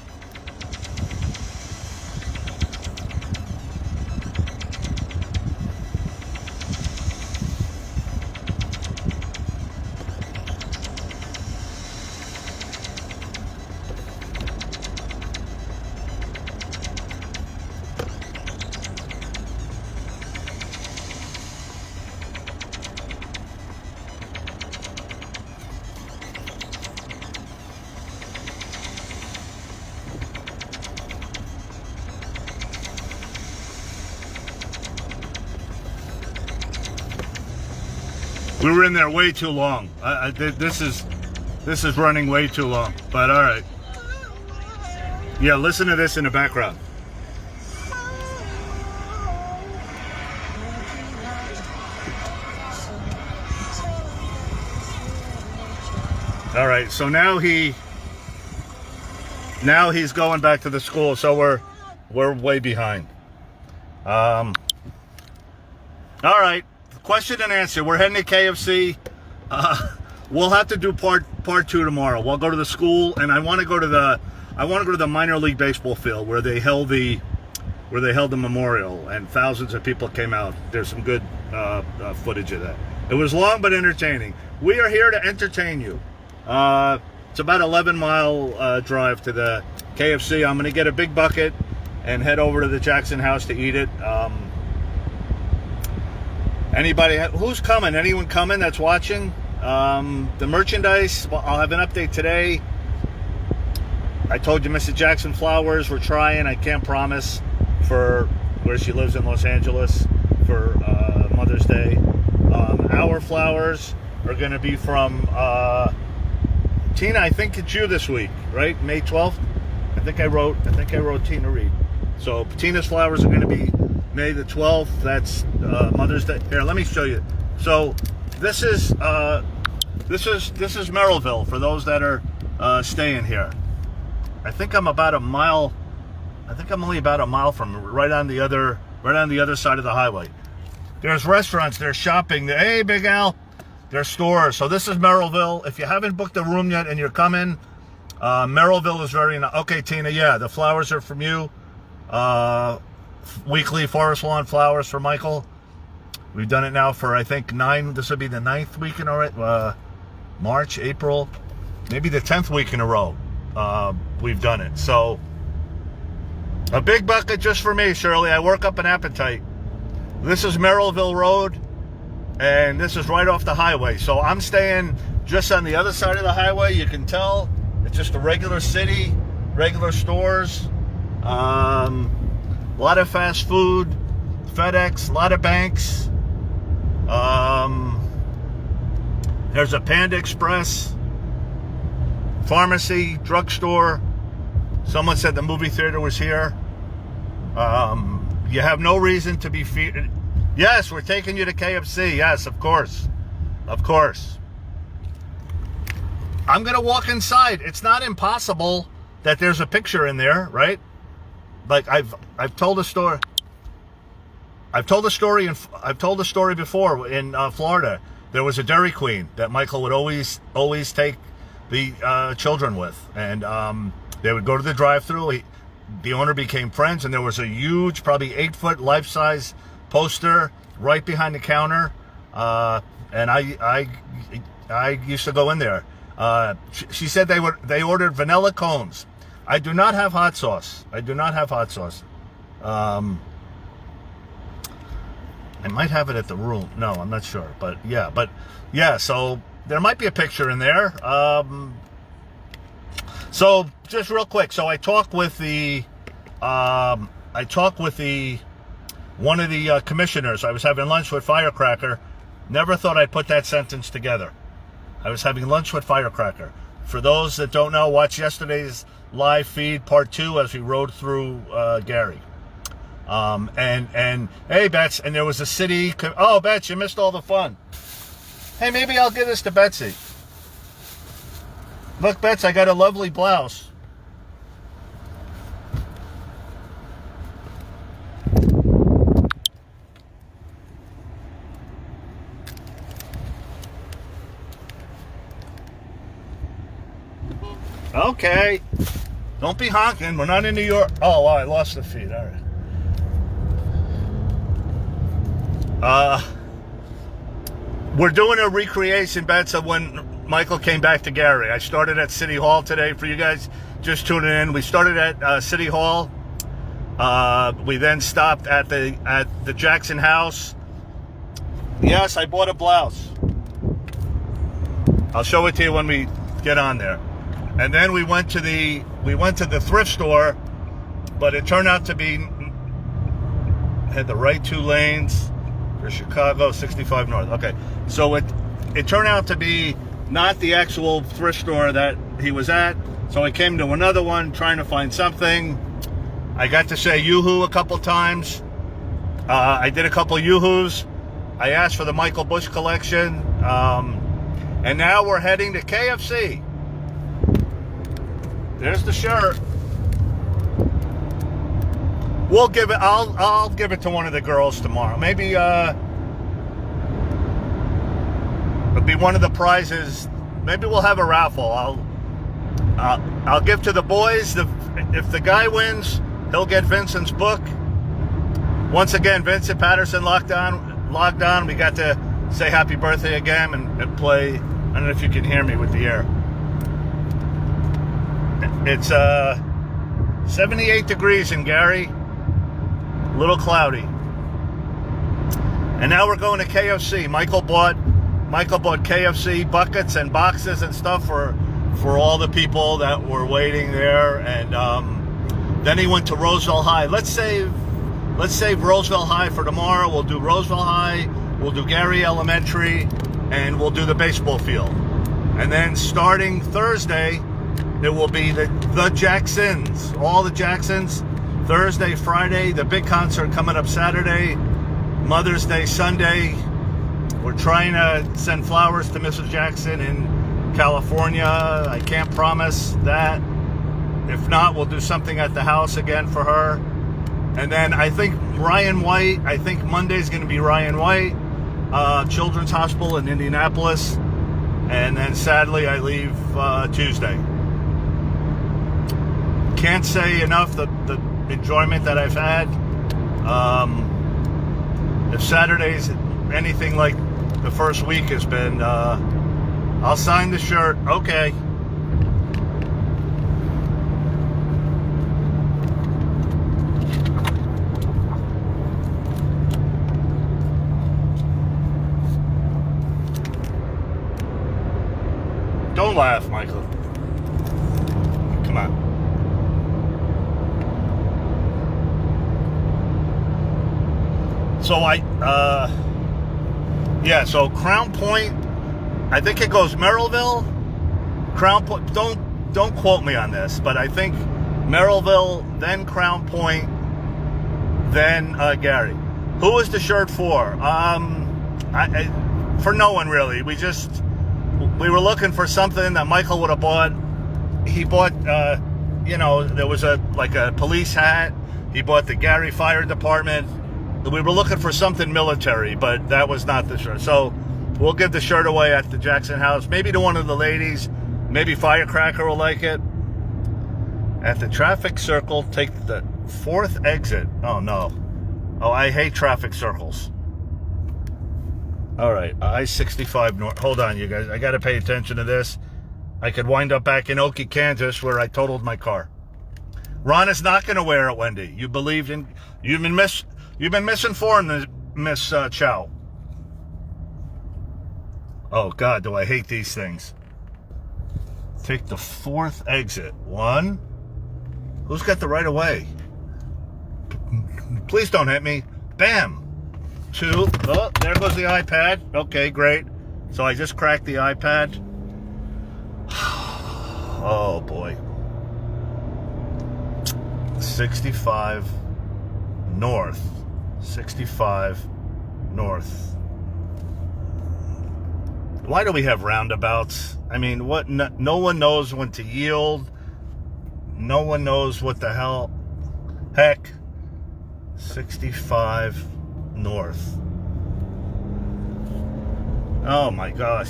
We were in there way too long. This is running way too long. But all right. Yeah, listen to this in the background. All right. So now he's going back to the school. So we're way behind. All right. Question and answer. We're heading to KFC. We'll have to do part 2 tomorrow. We'll go to the school, and I want to go to the minor league baseball field where they held the memorial, and thousands of people came out. There's some good footage of that. It was long but entertaining. We are here to entertain you. It's about 11-mile drive to the KFC. I'm going to get a big bucket and head over to the Jackson house to eat it. Anybody who's coming? Anyone coming that's watching? The merchandise, well, I'll have an update today. I told you Mrs. Jackson Flowers, we're trying. I can't promise for where she lives in Los Angeles for Mother's Day. Our flowers are going to be from Tina. I think it's you this week, right? May 12th. I think I wrote Tina Reed. So Tina's flowers are going to be May the 12th. That's Mother's Day. Here, let me show you. So this is Merrillville for those that are staying here. I think I'm about a mile. I think I'm only about a mile from right on the other side of the highway. There's restaurants. There's shopping. Hey, Big Al. There's stores. So this is Merrillville. If you haven't booked a room yet and you're coming, Merrillville is very nice. Okay, Tina. Yeah, the flowers are from you. Weekly forest lawn flowers for Michael. We've done it now for I think 9. This will be the 9th week in a row. March, April, maybe the 10th week in a row. We've done it. So a big bucket just for me, Shirley. I work up an appetite. This is Merrillville Road, and this is right off the highway. So I'm staying just on the other side of the highway. You can tell it's just a regular city, regular stores. A lot of fast food, FedEx, a lot of banks. There's a Panda Express, pharmacy, drugstore. Someone said the movie theater was here. You have no reason to be feared. Yes, we're taking you to KFC. Yes, of course. Of course. I'm going to walk inside. It's not impossible that there's a picture in there, right? Like I've told a story. I've told a story before in Florida. There was a Dairy Queen that Michael would always take the children with, and they would go to the drive-thru. The owner became friends, and there was a huge, probably 8-foot life-size poster right behind the counter. And I used to go in there. She said they ordered vanilla cones. I do not have hot sauce. I might have it at the room. No, I'm not sure. But yeah, so there might be a picture in there. So just real quick. So I talked with one of the commissioners. I was having lunch with Firecracker. Never thought I'd put that sentence together. I was having lunch with Firecracker. For those that don't know, watch yesterday's live feed, part 2, as we rode through Gary. And hey, Bets, and there was a city. Oh, Bets, you missed all the fun. Hey, maybe I'll give this to Betsy. Look, Bets, I got a lovely blouse. Okay. Don't be honking. We're not in New York. Oh, I lost the feed. All right. We're doing a recreation, Bets, of when Michael came back to Gary. I started at City Hall today for you guys just tuning in. We started at City Hall. We then stopped at the Jackson house. Yes, I bought a blouse. I'll show it to you when we get on there. And then we went to the thrift store, but it turned out to be had the right 2 lanes for Chicago 65 North. Okay, so it turned out to be not the actual thrift store that he was at. So I came to another one trying to find something. I got to say yoo-hoo a couple times. I did a couple yoo-hoos. I asked for the Michael Bush collection, and now we're heading to KFC. There's the shirt. We'll give it. I'll give it to one of the girls tomorrow. Maybe it'll be one of the prizes. Maybe we'll have a raffle. I'll give to the boys. If the guy wins, he'll get Vincent's book. Once again, Vincent Patterson logged on. We got to say happy birthday again and play. I don't know if you can hear me with the air. It's 78 degrees in Gary. A little cloudy. And now we're going to KFC. Michael bought KFC buckets and boxes and stuff for all the people that were waiting there. And then he went to Roseville High. Let's save Roseville High for tomorrow. We'll do Roseville High. We'll do Gary Elementary, and we'll do the baseball field. And then starting Thursday, it will be the Jacksons, all the Jacksons. Thursday, Friday, the big concert coming up Saturday, Mother's Day Sunday. We're trying to send flowers to Mrs. Jackson in California. I can't promise that. If not, we'll do something at the house again for her. And then I think Monday's going to be Ryan White, Children's Hospital in Indianapolis. And then sadly, I leave Tuesday. Can't say enough the enjoyment that I've had. If Saturday's anything like the first week has been, I'll sign the shirt. Okay. Don't laugh, Michael. Come on. So so Crown Point, I think it goes Merrillville, Crown Point, don't quote me on this, but I think Merrillville, then Crown Point, then Gary. Who is the shirt for? For no one really. We were looking for something that Michael would have bought. He bought, there was a police hat. He bought the Gary Fire Department. We were looking for something military, but that was not the shirt. So we'll give the shirt away at the Jackson house. Maybe to one of the ladies. Maybe Firecracker will like it. At the traffic circle, take the 4th exit. Oh, no. Oh, I hate traffic circles. All right, I-65 North. Hold on, you guys. I got to pay attention to this. I could wind up back in Okie, Kansas, where I totaled my car. Ron is not going to wear it, Wendy. You believed in... You've been misinformed, Miss Chow. Oh, God, do I hate these things. Take the 4th exit. 1. Who's got the right of way? Please don't hit me. Bam. 2. Oh, there goes the iPad. Okay, great. So I just cracked the iPad. Oh, boy. 65 North. 65 North. Why do we have roundabouts? I mean, what? No one knows when to yield. No one knows what the hell. Heck. 65 north. Oh my gosh.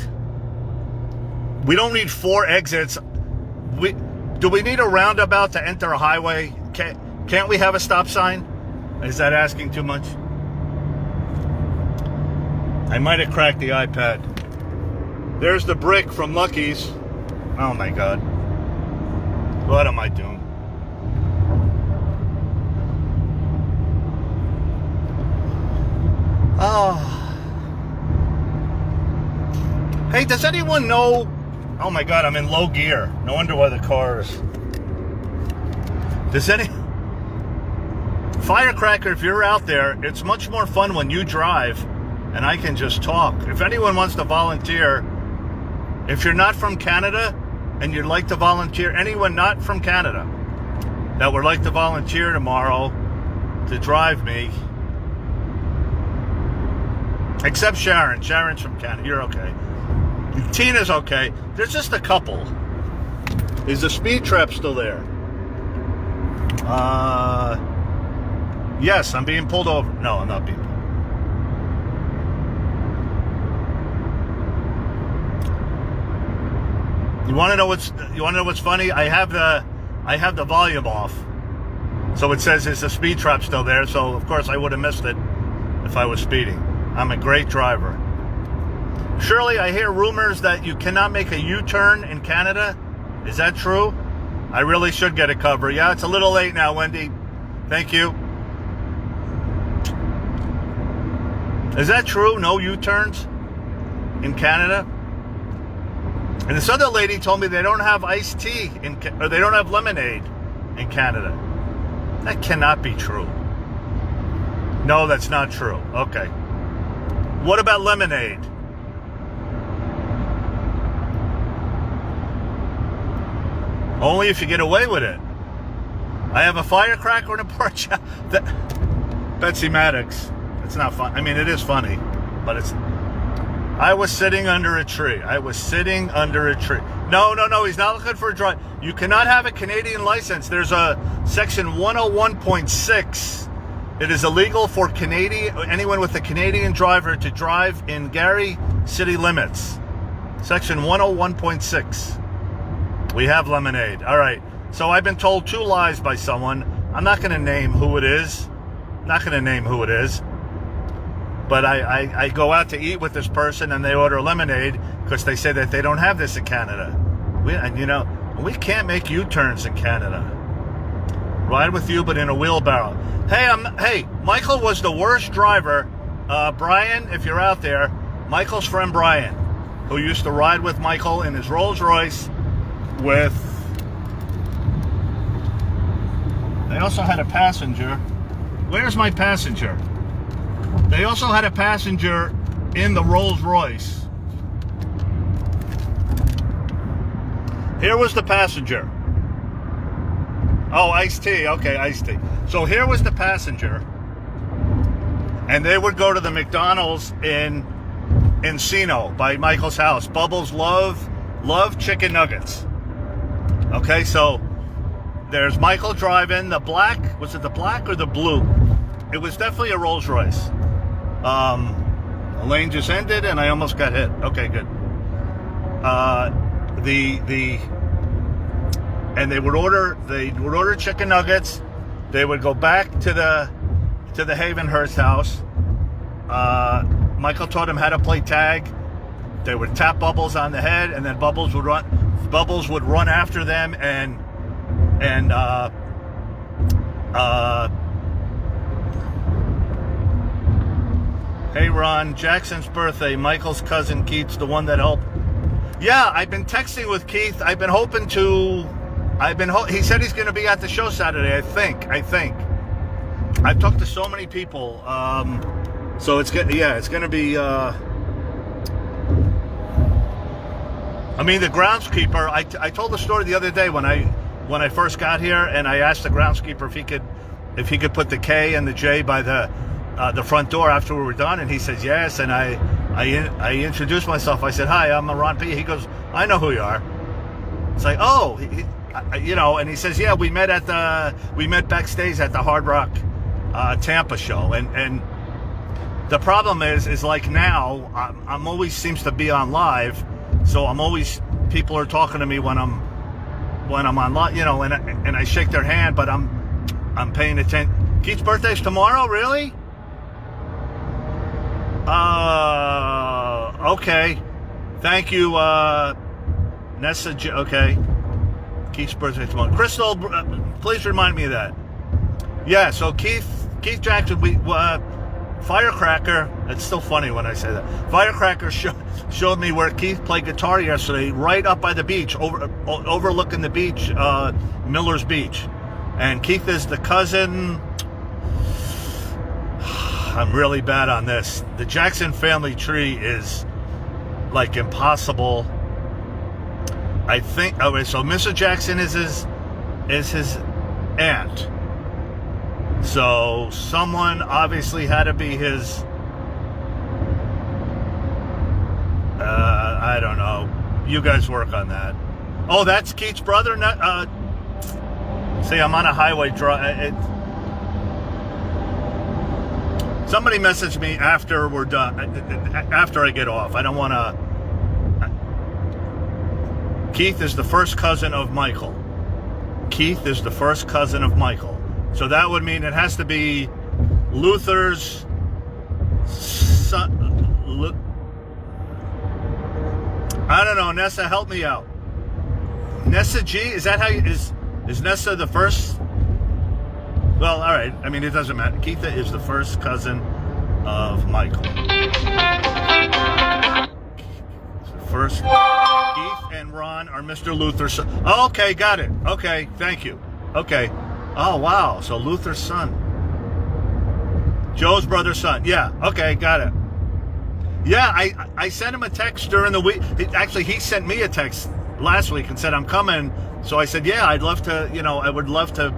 We don't need 4 exits. Do we need a roundabout to enter a highway? Can't we have a stop sign? Is that asking too much? I might have cracked the iPad. There's the brick from Lucky's. Oh my God. What am I doing? Oh. Hey, does anyone know? Oh my God, I'm in low gear. No wonder why the car is. Does any Firecracker, if you're out there, it's much more fun when you drive and I can just talk. If anyone wants to volunteer, if you're not from Canada and you'd like to volunteer, anyone not from Canada that would like to volunteer tomorrow to drive me, except Sharon. Sharon's from Canada. You're okay. Tina's okay. There's just a couple. Is the speed trap still there? Yes, I'm being pulled over. No, I'm not being pulled. You want to know what's funny? I have the volume off. So it says, is the speed trap still there? So of course I would have missed it if I was speeding. I'm a great driver. Shirley, I hear rumors that you cannot make a U-turn in Canada. Is that true? I really should get it covered. Yeah, it's a little late now, Wendy. Thank you. Is that true? No U-turns in Canada? And this other lady told me they don't have iced tea or they don't have lemonade in Canada. That cannot be true. No, that's not true. Okay. What about lemonade? Only if you get away with it. I have a firecracker and a pork chop. Betsy Maddox. It's not fun. I mean, it is funny, but it's... I was sitting under a tree. No, he's not looking for a drive. You cannot have a Canadian license. There's a section 101.6. It is illegal for anyone with a Canadian driver to drive in Gary city limits. Section 101.6. We have lemonade. All right. So I've been told 2 lies by someone. I'm not going to name who it is. But I go out to eat with this person and they order lemonade because they say that they don't have this in Canada. We can't make U-turns in Canada. Ride with you, but in a wheelbarrow. Hey, Michael was the worst driver. Brian, if you're out there, Michael's friend Brian, who used to ride with Michael in his Rolls Royce with... They also had a passenger. Where's my passenger? They also had a passenger in the Rolls Royce. Here was the passenger. Oh, iced tea. Okay, iced tea. So here was the passenger. And they would go to the McDonald's in Encino by Michael's house. Bubbles love chicken nuggets. Okay, so there's Michael driving the black. Was it the black or the blue? It was definitely a Rolls Royce. The lane just ended and I almost got hit. Okay, good. And they would order chicken nuggets. They would go back to the Havenhurst house. Michael taught him how to play tag. They would tap Bubbles on the head, and then Bubbles would run after them and hey Ron, Jackson's birthday. Michael's cousin Keith's the one that helped. Yeah, I've been texting with Keith. I've been hoping to. He said he's going to be at the show Saturday. I think. I've talked to so many people. So it's going to be. I mean, the groundskeeper. I told the story the other day when I first got here, and I asked the groundskeeper if he could put the K and the J by the front door after we were done, and he says yes. And I introduced myself. I said, "Hi, I'm Ron P." He goes, "I know who you are." It's like, oh, you know, and he says, "Yeah, we met backstage at the Hard Rock Tampa show." And the problem is like now I'm always seems to be on live, so people are talking to me when I'm on live, you know, and I shake their hand, but I'm paying attention. Keith's birthday's tomorrow, really? Okay. Thank you, Nessa. Okay. Keith's birthday tomorrow. Crystal, please remind me of that. Yeah, so Keith Jackson, Firecracker, it's still funny when I say that. Firecracker showed me where Keith played guitar yesterday, right up by the beach, overlooking the beach, Miller's Beach. And Keith is the cousin. I'm really bad on this. The Jackson family tree is like impossible. I think. Okay, so Mr. Jackson is his aunt. So someone obviously had to be his. I don't know. You guys work on that. Oh, that's Keith's brother. See, I'm on a highway drive. Somebody messaged me after we're done, after I get off. I don't want to... Keith is the first cousin of Michael. Keith is the first cousin of Michael. So that would mean it has to be Luther's son. I don't know. Nessa, help me out. Nessa G? Is that how you... Is Nessa the first... Well, all right. I mean, it doesn't matter. Keith is the first cousin of Michael. First, Keith and Ron are Mr. Luther's son. Oh, okay, got it. Okay, thank you. Okay. Oh, wow. So Luther's son. Joe's brother's son. Yeah, okay, got it. Yeah, I sent him a text during the week. Actually, he sent me a text last week and said, I'm coming. So I said, yeah, I'd love to, I would love to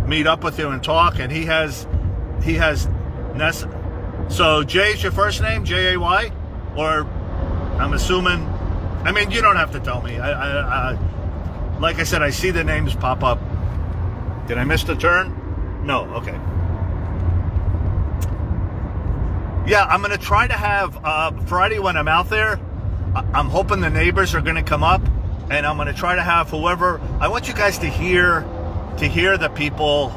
meet up with you and talk. And he has Nessa. So Jay's your first name, Jay? Or I'm assuming, I mean, you don't have to tell me. I like I said, I see the names pop up. Did I miss the turn? No, okay. Yeah, I'm going to try to have Friday when I'm out there. I'm hoping the neighbors are going to come up, and I'm going to try to have whoever. I want you guys to hear the people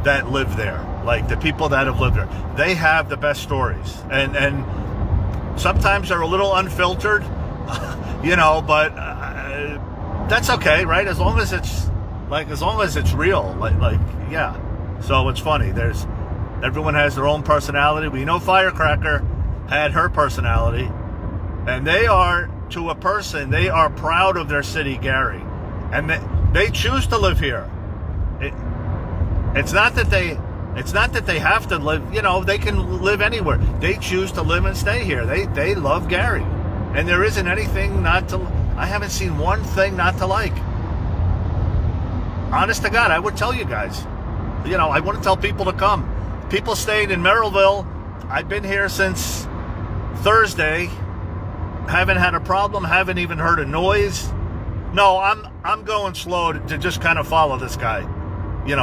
that live there, like the people that have lived there. They have the best stories, and sometimes they're a little unfiltered, but that's okay, right? As long as it's real, yeah. So it's funny. Everyone has their own personality. We know Firecracker had her personality, and they are, to a person, they are proud of their city, Gary, and they choose to live here. It's not that they have to live. They can live anywhere. They choose to live and stay here. They love Gary, and there isn't anything not to. I haven't seen one thing not to like. Honest to God, I would tell you guys. I wouldn't tell people to come. People staying in Merrillville. I've been here since Thursday. Haven't had a problem. Haven't even heard a noise. No, I'm going slow to just kind of follow this guy.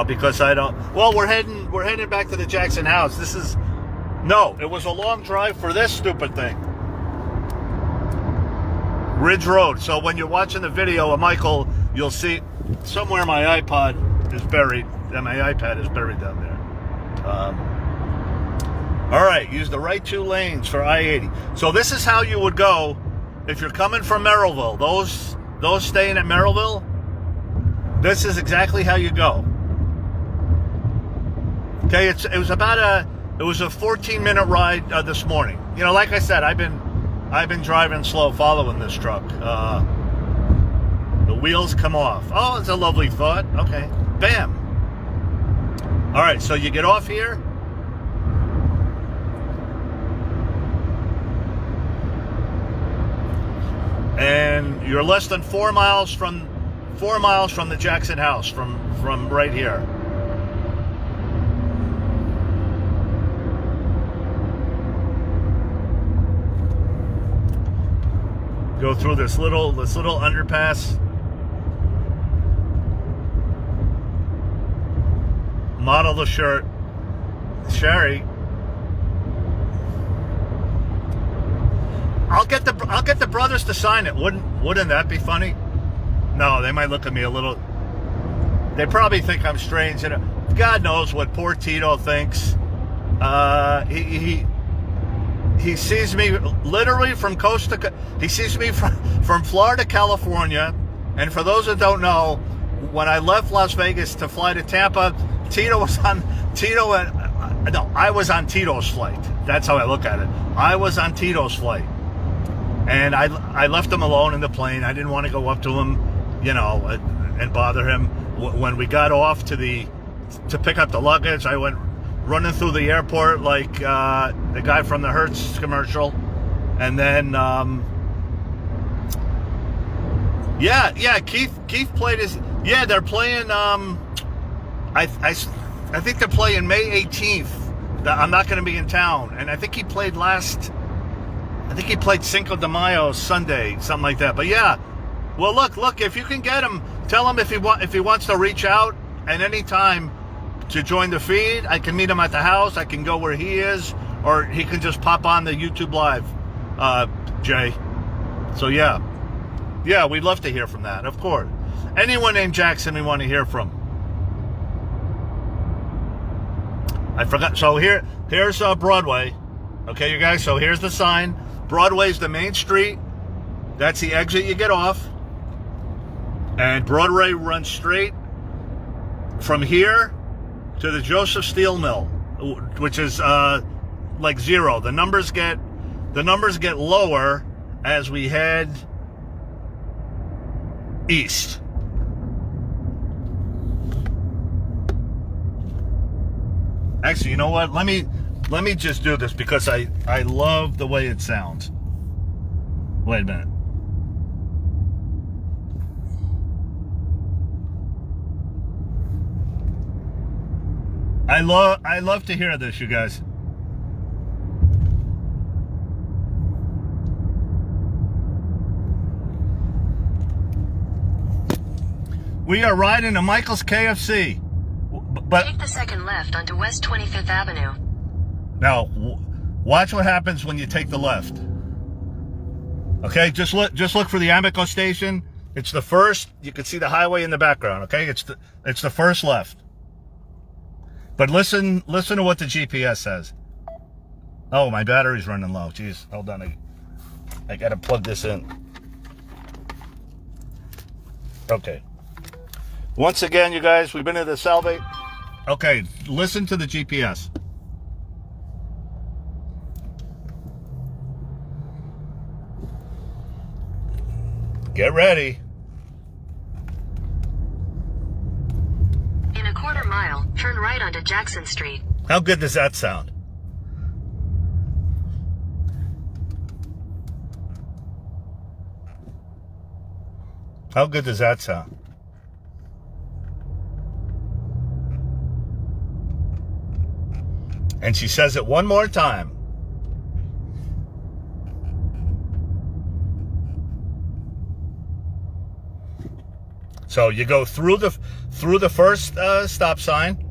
Because I don't. Well, we're heading back to the Jackson house. It was a long drive for this stupid thing. Ridge Road. So when you're watching the video of Michael, you'll see somewhere my iPad is buried down there. All right, use the right two lanes for I-80. So this is how you would go if you're coming from Merrillville. Those staying at Merrillville, this is exactly how you go. Okay, it was a 14-minute ride this morning. Like I said, I've been driving slow, following this truck. The wheels come off. Oh, it's a lovely thought. Okay, bam. All right, so you get off here. And you're less than 4 miles from the Jackson house from right here. Go through this little underpass. Model the shirt. Sherry. I'll get the brothers to sign it. Wouldn't that be funny? No, they might look at me a little. They probably think I'm strange. And God knows what poor Tito thinks. He sees me literally from coast to. He sees me from Florida, California, and for those that don't know, when I left Las Vegas to fly to Tampa, I was on Tito's flight. That's how I look at it. I was on Tito's flight, and I left him alone in the plane. I didn't want to go up to him, and bother him. When we got off to pick up the luggage, I went running through the airport like the guy from the Hertz commercial, and then Keith played his. Yeah, they're playing. I think they're playing May 18th. I'm not going to be in town, and I think he played Cinco de Mayo Sunday, something like that. But yeah, well, look, if you can get him, tell him if he wants to reach out at any time to join the feed. I can meet him at the house. I can go where he is, or he can just pop on the YouTube Live, Jay. So yeah, we'd love to hear from that, of course. Anyone named Jackson we want to hear from. I forgot. So here's Broadway. Okay, you guys. So here's the sign. Broadway's the main street. That's the exit you get off. And Broadway runs straight from here to the Joseph Steel Mill, which is like zero. The numbers get lower as we head east. Actually, you know what? Let me just do this because I love the way it sounds. Wait a minute. I love to hear this, you guys. We are riding to Michael's KFC. But take the second left onto West 25th Avenue. Now, watch what happens when you take the left. Okay, just look for the Amico station. It's the first. You can see the highway in the background. Okay, it's the first left. But listen to what the GPS says. Oh, my battery's running low. Jeez, hold on. I gotta plug this in. Okay. Once again, you guys, we've been to the Salvate. Okay, listen to the GPS. Get ready. In a quarter mile, turn right onto Jackson Street. How good does that sound? How good does that sound? And she says it one more time. So you go through the first stop sign.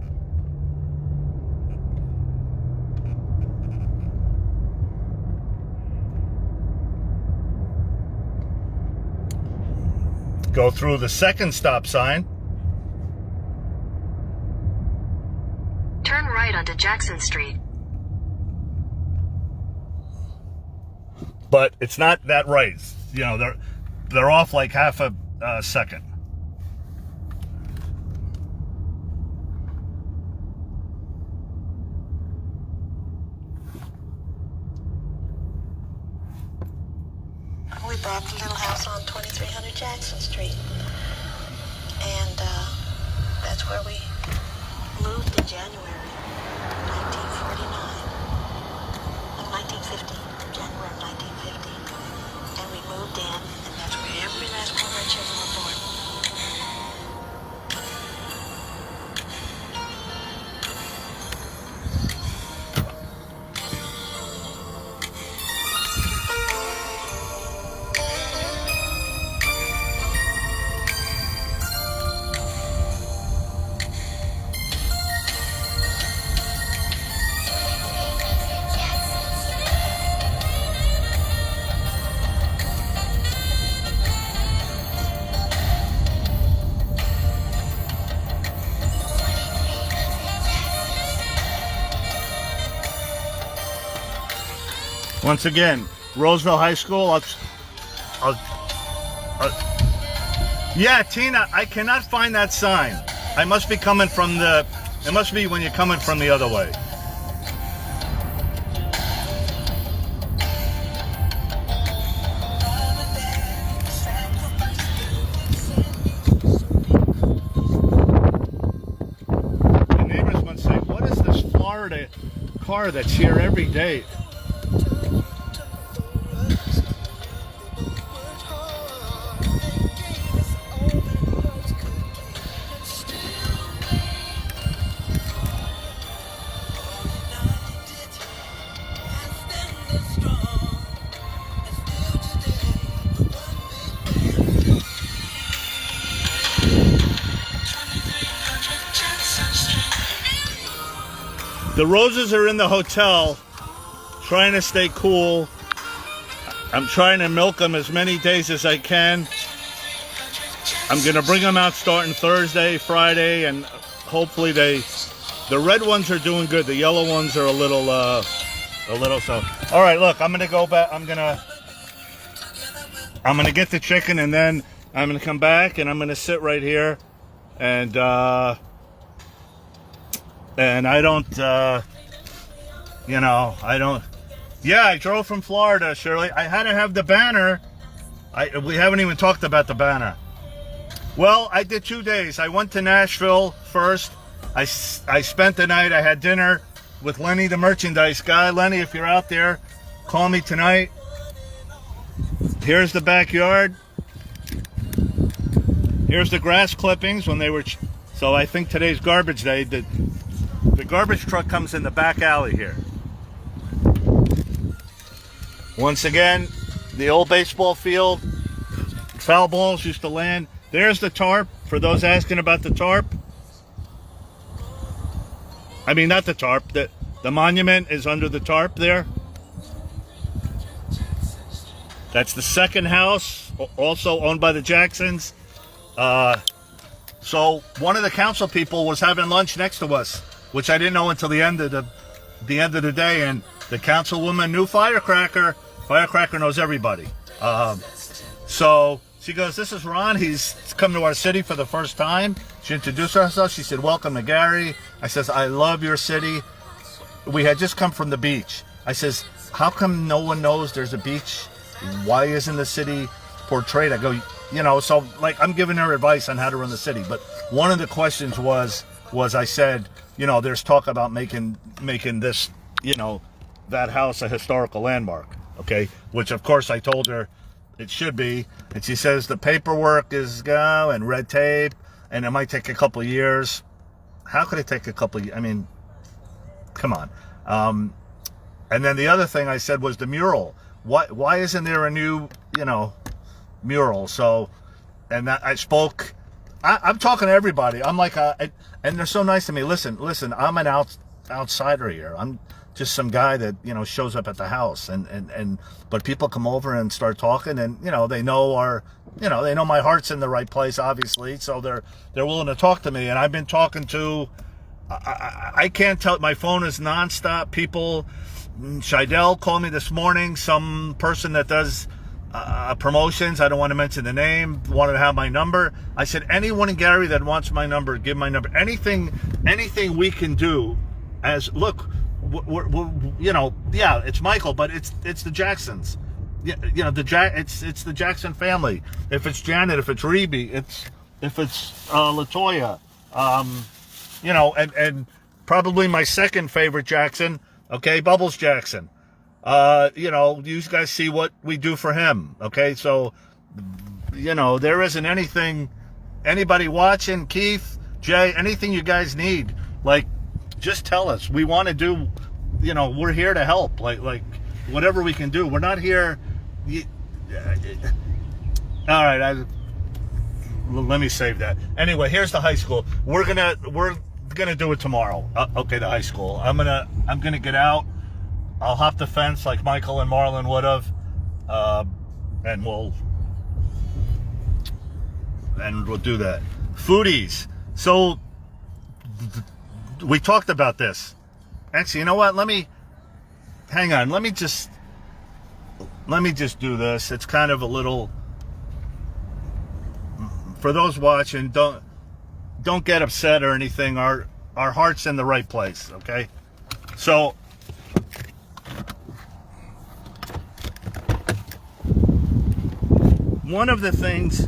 Go through the second stop sign. Turn right onto Jackson Street. But it's not that right. You know, they're off like half a second. We bought the little house on 2300 Jackson Street. And that's where we moved in January 1949. No, 1950. January 1950. And we moved in, and that's where every last one of our children were born. Once again, Roseville High School. Yeah, Tina, I cannot find that sign. I must be coming from the... It must be when you're coming from the other way. The neighbors must say, what is this Florida car that's here every day? The Roses are in the hotel, trying to stay cool. I'm trying to milk them as many days as I can. I'm going to bring them out starting Thursday, Friday, and hopefully the red ones are doing good. The yellow ones are a little so. All right, look, I'm going to go back. I'm going to get the chicken, and then I'm going to come back, and I'm going to sit right here, and I don't, I don't. Yeah, I drove from Florida, Shirley. I had to have the banner. We haven't even talked about the banner. Well, I did 2 days. I went to Nashville first. I spent the night. I had dinner with Lenny, the merchandise guy. Lenny, if you're out there, call me tonight. Here's the backyard. Here's the grass clippings when they were... So I think today's garbage day. The garbage truck comes in the back alley here. Once again, the old baseball field. Foul balls used to land. There's the tarp, for those asking about the tarp. I mean, not the tarp. The monument is under the tarp there. That's the second house, also owned by the Jacksons. So one of the council people was having lunch next to us, which I didn't know until the end of the day. And the councilwoman knew Firecracker. Firecracker knows everybody. So she goes, "This is Ron. He's come to our city for the first time." She introduced herself. She said, "Welcome to Gary." I says, "I love your city." We had just come from the beach. I says, "How come no one knows there's a beach? Why isn't the city portrayed?" I go, so like I'm giving her advice on how to run the city. But one of the questions was I said, there's talk about making this, that house a historical landmark. Okay, which of course I told her it should be, and she says the paperwork is and red tape, and it might take a couple of years. How could it take a couple of years? I mean, come on. And then the other thing I said was the mural. Why isn't there a new, mural? So, and that I spoke. I'm talking to everybody. I'm like, and they're so nice to me. Listen. I'm an outsider here. I'm just some guy that shows up at the house, but people come over and start talking, and they know they know my heart's in the right place, obviously. So they're willing to talk to me, and I've been talking to. I can't tell. My phone is nonstop. People. Scheidel called me this morning. Some person that does promotions. I don't want to mention the name. Wanted to have my number. I said, anyone in Gary that wants my number, give my number. Anything we can do. As look. It's Michael, but it's the Jacksons. It's the Jackson family. If it's Janet, if it's Rebe, if it's Latoya, and probably my second favorite Jackson. Okay, Bubbles Jackson. You guys see what we do for him. Okay, so there isn't anybody watching, Keith, Jay, anything you guys need, like. Just tell us. We want to do, we're here to help. Like whatever we can do. We're not here. All right. Let me save that. Anyway, here's the high school. We're gonna do it tomorrow. Okay, the high school. I'm gonna get out. I'll hop the fence like Michael and Marlon would have, and we'll do that. Foodies. So. We talked about this. Actually, you know what? Hang on. Let me just let me just do this. It's kind of a little, for those watching, don't get upset or anything. Our heart's in the right place, okay? So one of the things,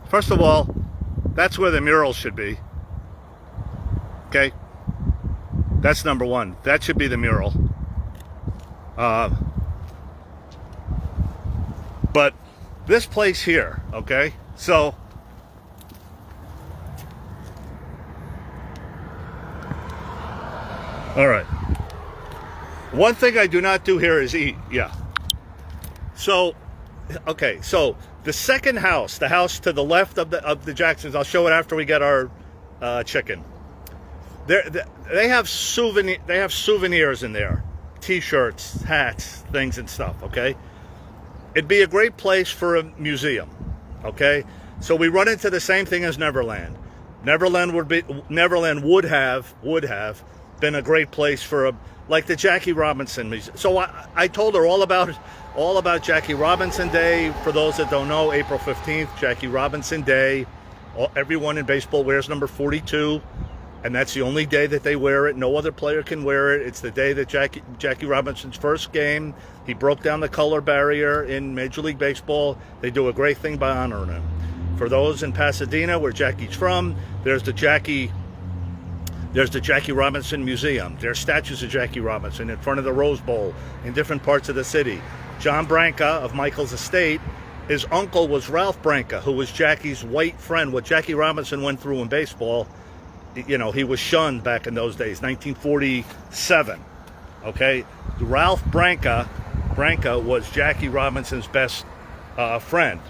first of all, that's where the mural should be. Okay? That's number one. That should be the mural. But this place here, okay? So, all right. One thing I do not do here is eat. Yeah. So, okay. So the second house, the house to the left of the Jacksons, I'll show it after we get our chicken. They have souvenirs in there, T-shirts, hats, things and stuff. Okay. It'd be a great place for a museum. Okay. So we run into the same thing as Neverland. Neverland would have been a great place for like the Jackie Robinson Museum. So I told her all about Jackie Robinson Day. For those that don't know, April 15th, Jackie Robinson Day. Everyone in baseball wears number 42, and that's the only day that they wear it. No other player can wear it. It's the day that Jackie Robinson's first game, he broke down the color barrier in Major League Baseball. They do a great thing by honoring him. For those in Pasadena, where Jackie's from, there's the Jackie Robinson Museum. There's statues of Jackie Robinson in front of the Rose Bowl in different parts of the city. John Branca of Michael's estate, his uncle was Ralph Branca, who was Jackie's white friend. What Jackie Robinson went through in baseball, you know, he was shunned back in those days, 1947. Okay, Ralph Branca was Jackie Robinson's best friend.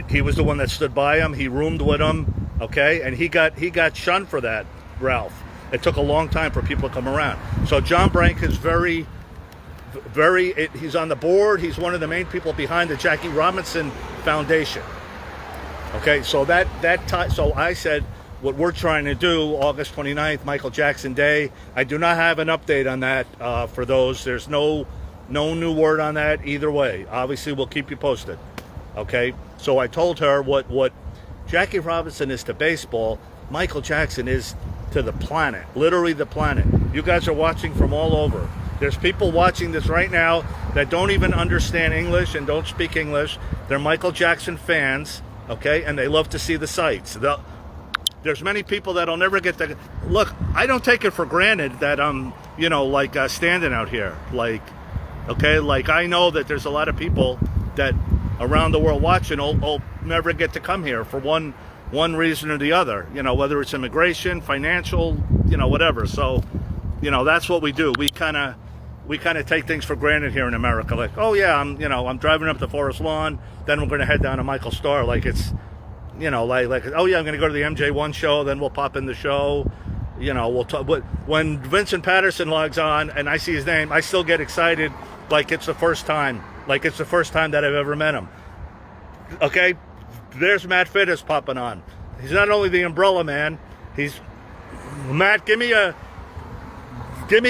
He was the one that stood by him. He roomed with him. Okay, and he got shunned for that, Ralph. It took a long time for people to come around. So John Branca is he's on the board. He's one of the main people behind the Jackie Robinson Foundation. Okay, so so I said, what we're trying to do, August 29th, Michael Jackson Day. I do not have an update on that for those. There's no new word on that either way. Obviously, we'll keep you posted. Okay, so I told her what Jackie Robinson is to baseball, Michael Jackson is to the planet, literally the planet. You guys are watching from all over. There's people watching this right now that don't even understand English and don't speak English. They're Michael Jackson fans, okay, and they love to see the sights. There's many people that'll never get to look. I don't take it for granted that I'm, standing out here, okay, I know that there's a lot of people that around the world watching will never get to come here for one reason or the other, whether it's immigration, financial, whatever. So, that's what we do. We kind of take things for granted here in America. Like, oh yeah, I'm driving up the Forest Lawn, then we're going to head down to Michael's Star. Like it's, like, oh yeah, I'm going to go to the MJ1 show, then we'll pop in the show. We'll talk. But when Vincent Patterson logs on and I see his name, I still get excited like it's the first time. Like it's the first time that I've ever met him. Okay, there's Matt Fittis popping on. He's not only the Umbrella Man. He's Matt. Give me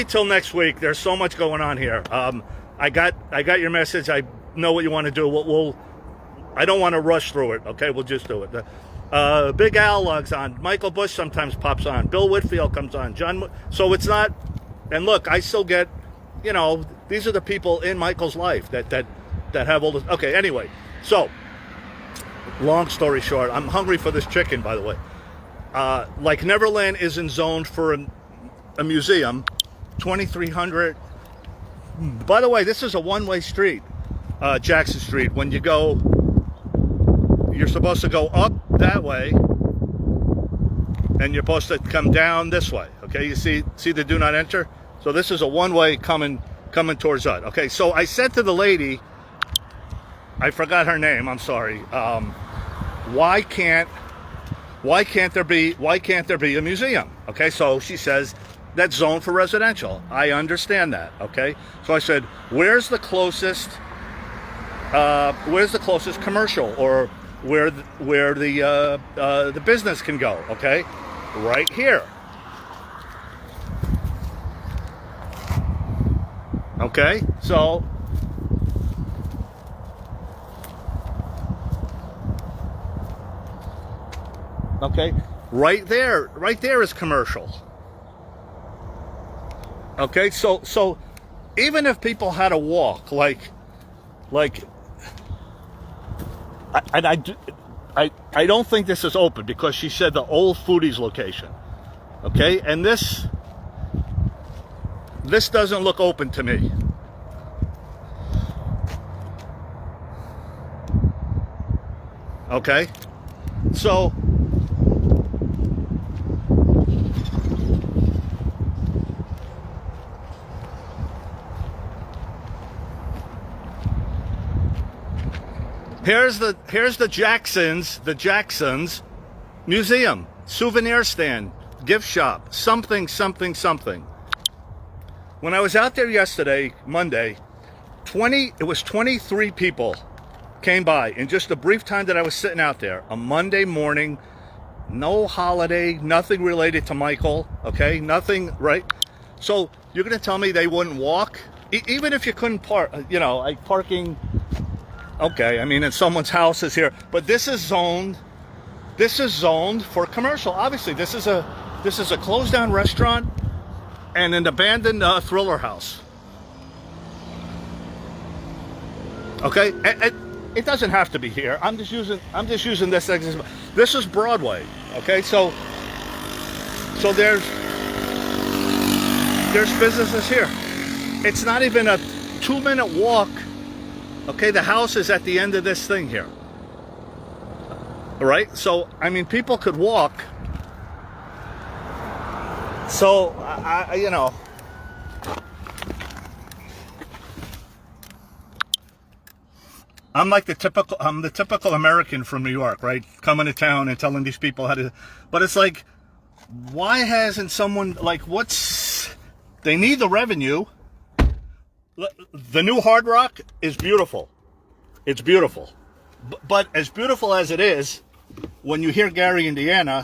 till next week. There's so much going on here. I got your message. I know what you want to do. I don't want to rush through it. Okay, we'll just do it. Big Al logs on. Michael Bush sometimes pops on. Bill Whitfield comes on. So it's not. And look, I still get. These are the people in Michael's life that have all this. Okay, anyway, so long story short, I'm hungry for this chicken, by the way. Like Neverland isn't zoned for a museum, 2300. By the way, this is a one-way street, Jackson Street. When you go, you're supposed to go up that way, and you're supposed to come down this way. Okay, you see the do not enter. So this is a one-way coming towards us. Okay, so I said to the lady, I forgot her name. I'm sorry. Why can't there be a museum? Okay, so she says that's zoned for residential. I understand that. Okay, so I said, where's the closest commercial or where the business can go? Okay, right here. Okay, so okay, right there is commercial. Okay, so even if people had to walk, like I don't think this is open because she said the old foodies location. Okay, and this doesn't look open to me. Okay, so here's the Jacksons museum, souvenir stand, gift shop, something. When I was out there yesterday, Monday, it was 23 people came by in just a brief time that I was sitting out there. A Monday morning, no holiday, nothing related to Michael, okay? Nothing, right? So you're going to tell me they wouldn't walk? Even if you couldn't park, like parking, okay, I mean, in someone's house is here, but this is zoned for commercial. Obviously, this is a closed down restaurant and an abandoned thriller house. Okay, it doesn't have to be here. I'm just using this example. This is Broadway. Okay, so there's businesses here. It's not even a 2-minute walk. Okay, the house is at the end of this thing here. All right, so I mean, people could walk. So I'm the typical American from New York, right? Coming to town and telling these people how to, but it's like, why hasn't someone, like, they need the revenue. The new Hard Rock is beautiful. It's beautiful. But as beautiful as it is, when you hear Gary, Indiana,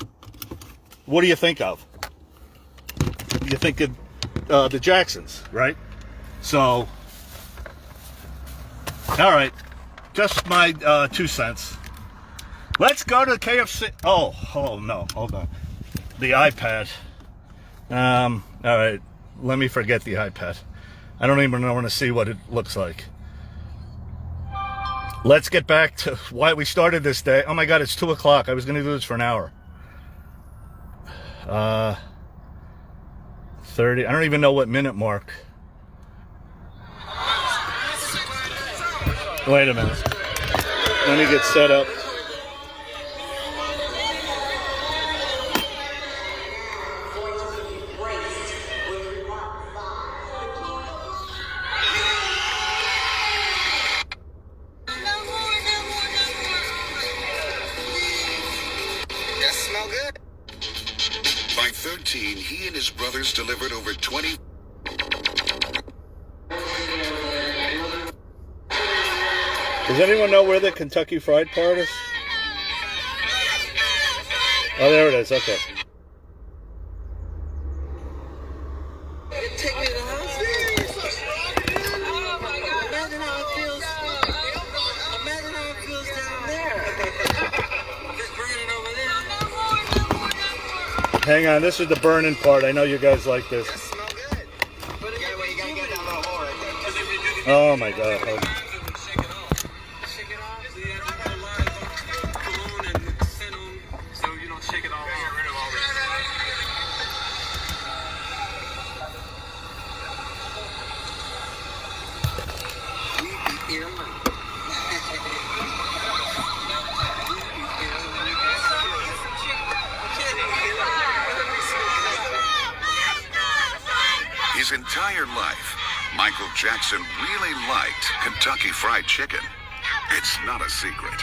what do you think of? You think of the Jacksons, right? So, all right. Just my 2 cents. Let's go to KFC. Oh no, hold on. The iPad. All right, let me forget the iPad. I don't even want to see what it looks like. Let's get back to why we started this day. Oh my God, it's 2 o'clock. I was going to do this for an hour. 30. I don't even know what minute mark. Wait a minute. Let me get set up. That smell good. By 13, he and his brothers delivered over 20. Does anyone know where the Kentucky Fried part is? Oh, there it is. Okay. Take me to the house. Oh my God. Imagine how it feels. Imagine how it feels down there. Just burning over there. Hang on. This is the burning part. I know you guys like this. That smell good. But you gotta get that little hole right there. Oh my God. His entire life, Michael Jackson really liked Kentucky Fried Chicken. It's not a secret.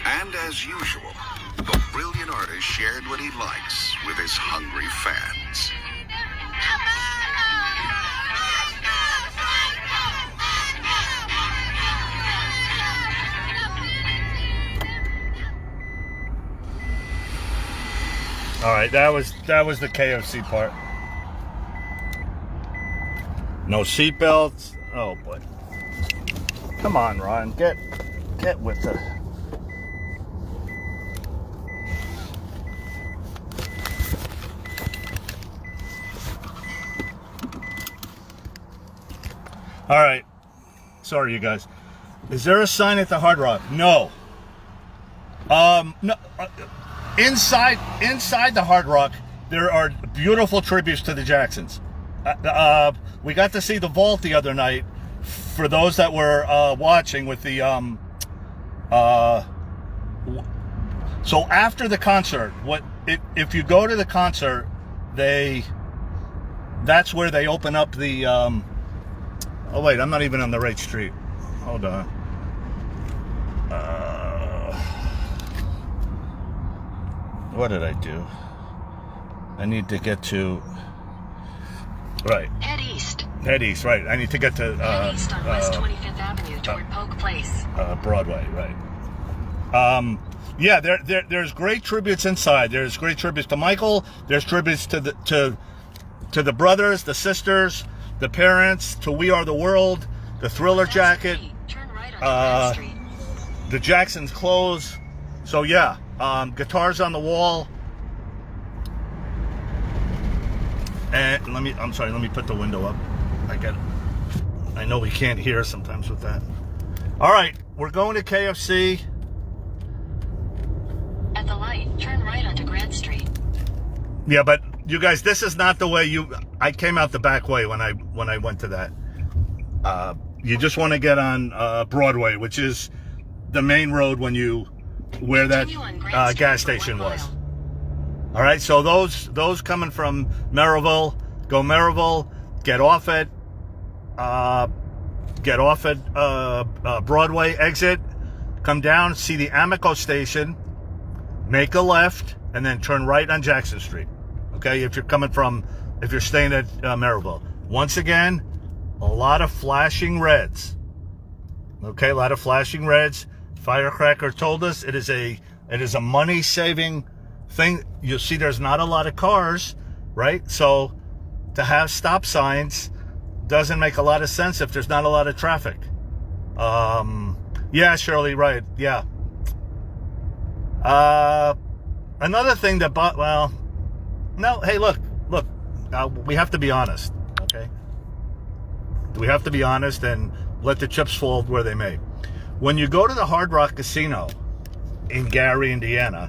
And as usual, the brilliant artist shared what he likes with his hungry fans. All right, that was the KFC part. No seatbelts. Oh boy. Come on, Ron. Get with the. All right. Sorry, you guys. Is there a sign at the Hard Rock? No. No. Inside the Hard Rock, there are beautiful tributes to the Jacksons. We got to see the vault the other night. For those that were watching with the so after the concert, if you go to the concert, that's where they open up the oh wait, I'm not even on the right street. Hold on. What did I do? I need to get to right. Head east. Head east, right. I need to get to Head east on West 25th Avenue toward Polk Place. Broadway, right. Yeah, there's great tributes inside. There's great tributes to Michael. There's tributes to the brothers, the sisters, the parents, to We Are the World, the Thriller jacket, Turn right on Grand Street. the Jacksons clothes. So yeah, guitars on the wall. And let me put the window up. I know we can't hear sometimes with that. All right, we're going to KFC. At the light, turn right onto Grand Street. Yeah, but you guys, this is not the way I came out the back way when I went to that. You just want to get on Broadway, which is the main road where that gas station was. All right, so those coming from Maryville, go Maryville, get off at Broadway exit, come down, see the Amico station, make a left, and then turn right on Jackson Street. Okay, if you're staying at Maryville. Once again, a lot of flashing reds. Okay, a lot of flashing reds. Firecracker told us it is a money-saving thing. You'll see there's not a lot of cars, right? So to have stop signs doesn't make a lot of sense if there's not a lot of traffic. Yeah, Shirley, right. Yeah. Another thing hey, look, we have to be honest, okay? We have to be honest and let the chips fall where they may. When you go to the Hard Rock Casino in Gary, Indiana,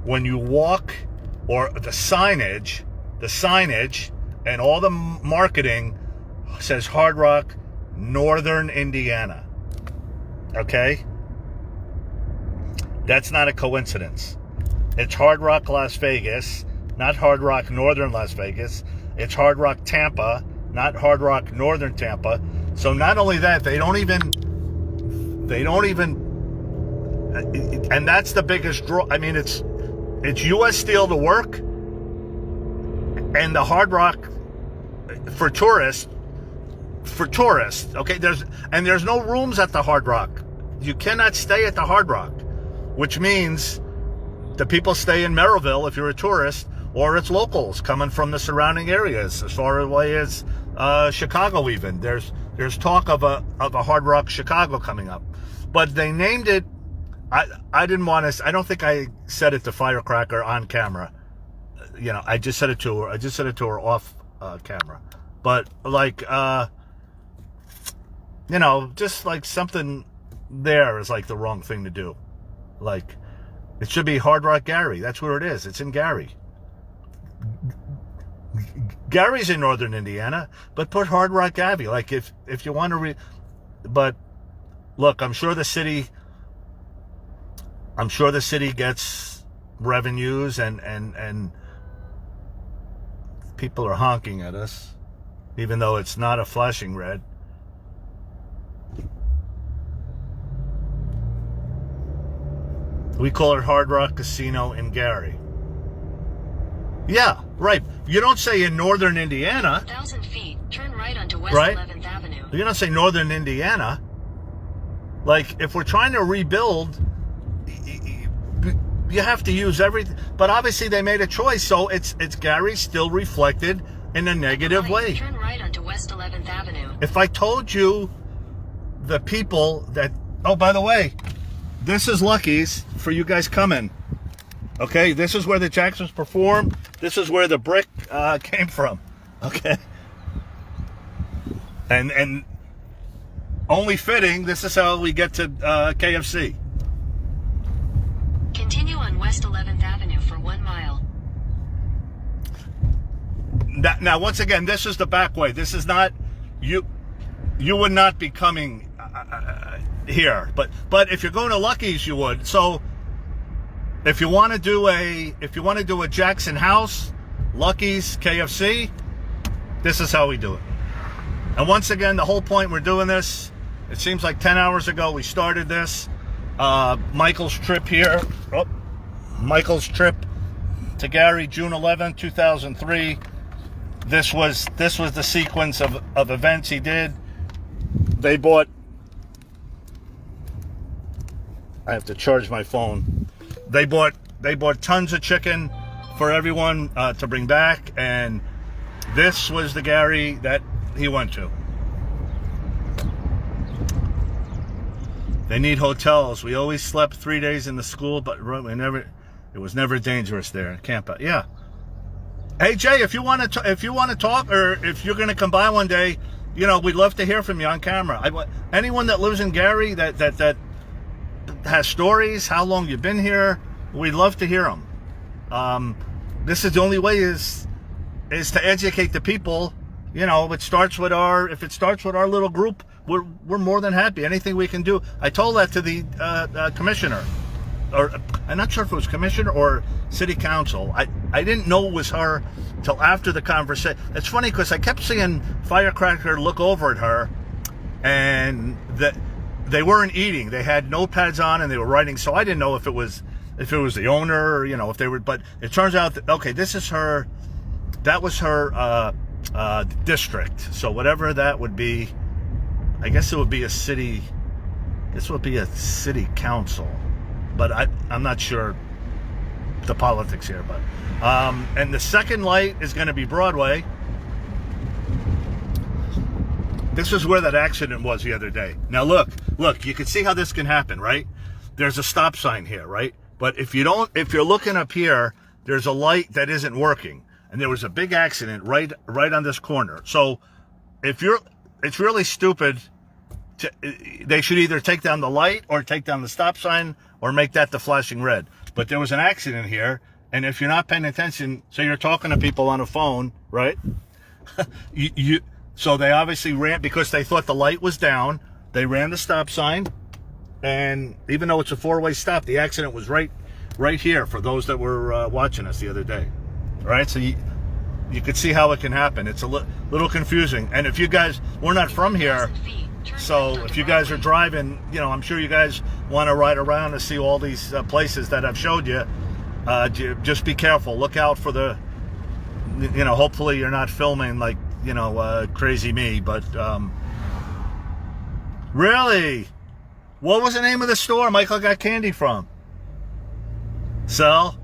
when you walk, or the signage, and all the marketing says Hard Rock, Northern Indiana. Okay? That's not a coincidence. It's Hard Rock Las Vegas, not Hard Rock Northern Las Vegas. It's Hard Rock Tampa, not Hard Rock Northern Tampa. So not only that, they don't even, and that's the biggest draw. I mean, it's U.S. Steel to work, and the Hard Rock for tourists. Okay, there's no rooms at the Hard Rock. You cannot stay at the Hard Rock, which means the people stay in Maryville if you're a tourist, or it's locals coming from the surrounding areas, as far away as Chicago. Even there's talk of a Hard Rock Chicago coming up, but they named it. I didn't want to. I don't think I said it to Firecracker on camera. You know, I just said it to her off camera. But like, just like something there is like the wrong thing to do. Like, it should be Hard Rock Gary. That's where it is. It's in Gary. Gary's in Northern Indiana, but put Hard Rock Gary. Like, if you want to but look, I'm sure the city gets revenues and people are honking at us, even though it's not a flashing red. We call it Hard Rock Casino in Gary. Yeah, right. You don't say in Northern Indiana. 1,000 feet, turn right onto West Right? 11th Avenue. You don't say Northern Indiana. Like, if we're trying to rebuild, you have to use everything. But obviously they made a choice, so it's Gary still reflected in a negative way. Turn right onto West 11th Avenue. If I told you the people that... Oh, by the way, this is Lucky's for you guys coming. Okay, this is where the Jacksons perform. This is where the brick came from. Okay. And only fitting, this is how we get to KFC. Continue on West 11th Avenue for 1 mile. Now, once again, this is the back way. This is not... You would not be coming here. But if you're going to Lucky's, you would. So if you want to do a Jackson House, Lucky's, KFC, this is how we do it. And once again, the whole point we're doing this, it seems like 10 hours ago we started this. Michael's trip here. Oh, Michael's trip to Gary, June 11, 2003. This was the sequence of events he did. They bought... I have to charge my phone. They bought tons of chicken for everyone to bring back, and this was the Gary that he went to. They need hotels. We always slept 3 days in the school, but it was never dangerous there. Camp out. Yeah. Hey Jay, if you want to talk, or if you're going to come by one day, we'd love to hear from you on camera. Anyone that lives in Gary that has stories, how long you've been here, we'd love to hear them. This is the only way is to educate the people. If it starts with our little group, we're more than happy. Anything we can do. I told that to the commissioner, or I'm not sure if it was commissioner or city council. I didn't know it was her till after the conversation. It's funny because I kept seeing Firecracker look over at her, and they weren't eating. They had notepads on and they were writing. So I didn't know if it was the owner, or, if they were. But it turns out that okay, this is her. That was her district. So whatever that would be, I guess it would be a city. This would be a city council, but I'm not sure the politics here. But and the second light is going to be Broadway. This is where that accident was the other day. Now look, you can see how this can happen, right? There's a stop sign here, right? But if you're looking up here, there's a light that isn't working. And there was a big accident right on this corner. So it's really stupid. They should either take down the light or take down the stop sign or make that the flashing red. But there was an accident here. And if you're not paying attention, so you're talking to people on a phone, right? So they obviously ran because they thought the light was down. They ran the stop sign. And even though it's a four-way stop, the accident was right here for those that were watching us the other day. All right, so you could see how it can happen. It's a little confusing. And if you guys, we're not from here, so if you guys are driving, I'm sure you guys want to ride around and see all these places that I've showed you. Just be careful. Look out for the, hopefully you're not filming like, crazy me. But really, what was the name of the store Michael got candy from? Sell?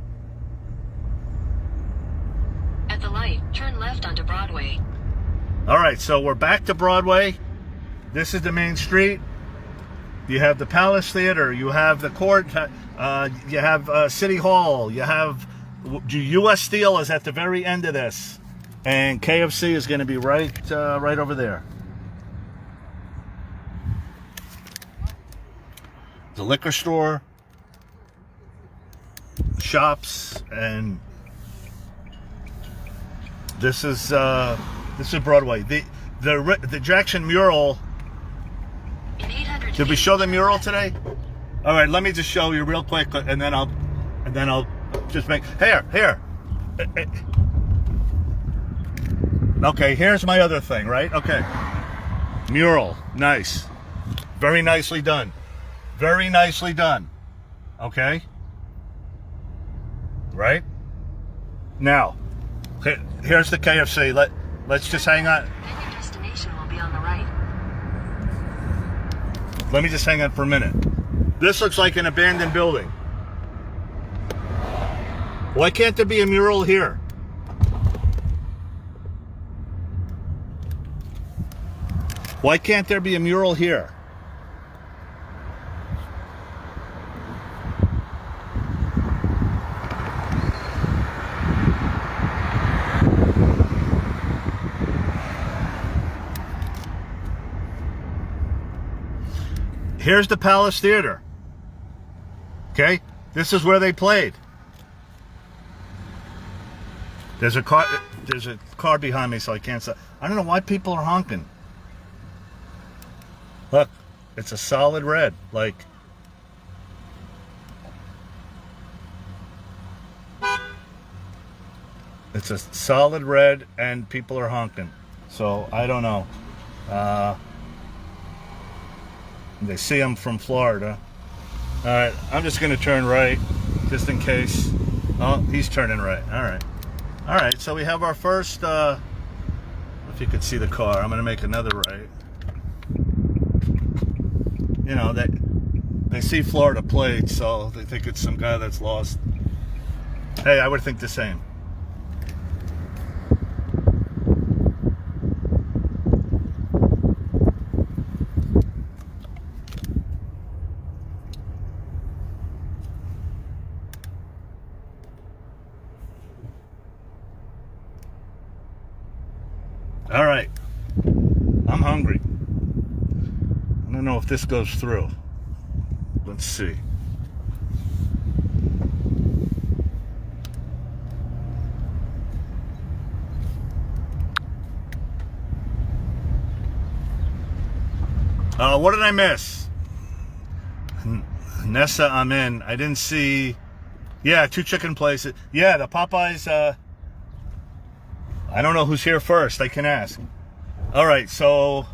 At the light, turn left onto Broadway. All right, so we're back to Broadway. This is the main street. You have the Palace Theater. You have the court. You have City Hall. You have U.S. Steel is at the very end of this, and KFC is going to be right over there. The liquor store, shops, and this is Broadway. The Jackson mural. Did we show the mural today? All right, let me just show you real quick, and then I'll just make here. Okay, here's my other thing, right? Okay, mural, nice, very nicely done, very nicely done. Okay, right now, here's the KFC. Let's just hang on. Your destination will be on the right. Let me just hang on for a minute. This looks like an abandoned building. Why can't there be a mural here? Why can't there be a mural here? Here's the Palace Theater. Okay? This is where they played. There's a car behind me, so I can't say. I don't know why people are honking. Look, it's a solid red. Like, it's a solid red, and people are honking. So I don't know. They see I'm from Florida. All right, I'm just gonna turn right, just in case. Oh, he's turning right. All right. So we have our first. If you could see the car, I'm gonna make another right. You know, they see Florida plates, so they think it's some guy that's lost. Hey, I would think the same. All right, I'm hungry. I don't know if this goes through. Let's see. What did I miss? Nessa, I'm in. I didn't see. Yeah, 2 chicken places. Yeah, the Popeyes. I don't know who's here first. I can ask. All right, so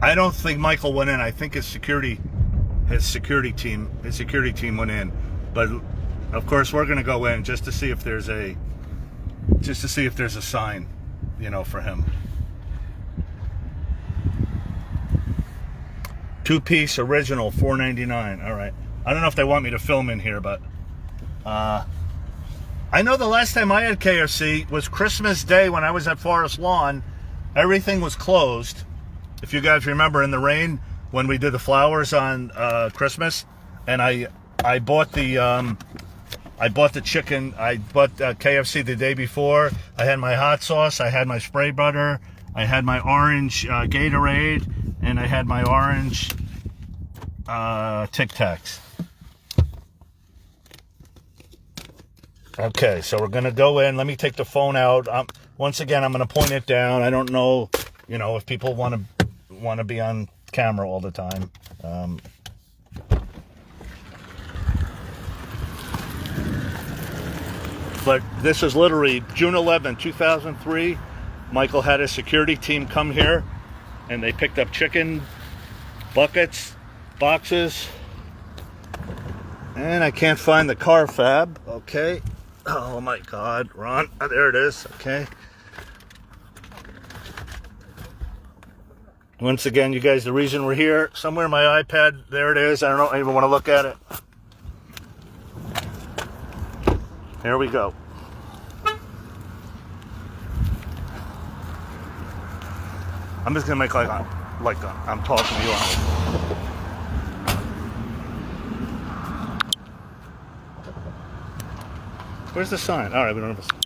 I don't think Michael went in. I think his security team went in. But of course, we're gonna go in just to see if there's a sign, you know, for him. 2-piece original, $4.99. All right. I don't know if they want me to film in here, but I know the last time I had KFC was Christmas Day when I was at Forest Lawn. Everything was closed. If you guys remember, in the rain when we did the flowers on Christmas, and I bought the chicken. I bought KFC the day before. I had my hot sauce. I had my spray butter. I had my orange Gatorade, and I had my orange Tic Tacs. Okay, so we're gonna go in. Let me take the phone out. Once again, I'm gonna point it down. I don't know, you know, if people want to be on camera all the time. But this is literally June 11, 2003. Michael had his security team come here, and they picked up chicken buckets, boxes, and I can't find the car fab. Okay. Oh my God, Ron. Oh, there it is. Okay. Once again, you guys, the reason we're here, somewhere in my iPad, there it is. I don't even want to look at it. Here we go. I'm just gonna make like I'm talking to you. Where's the sign? All right, we don't have a sign.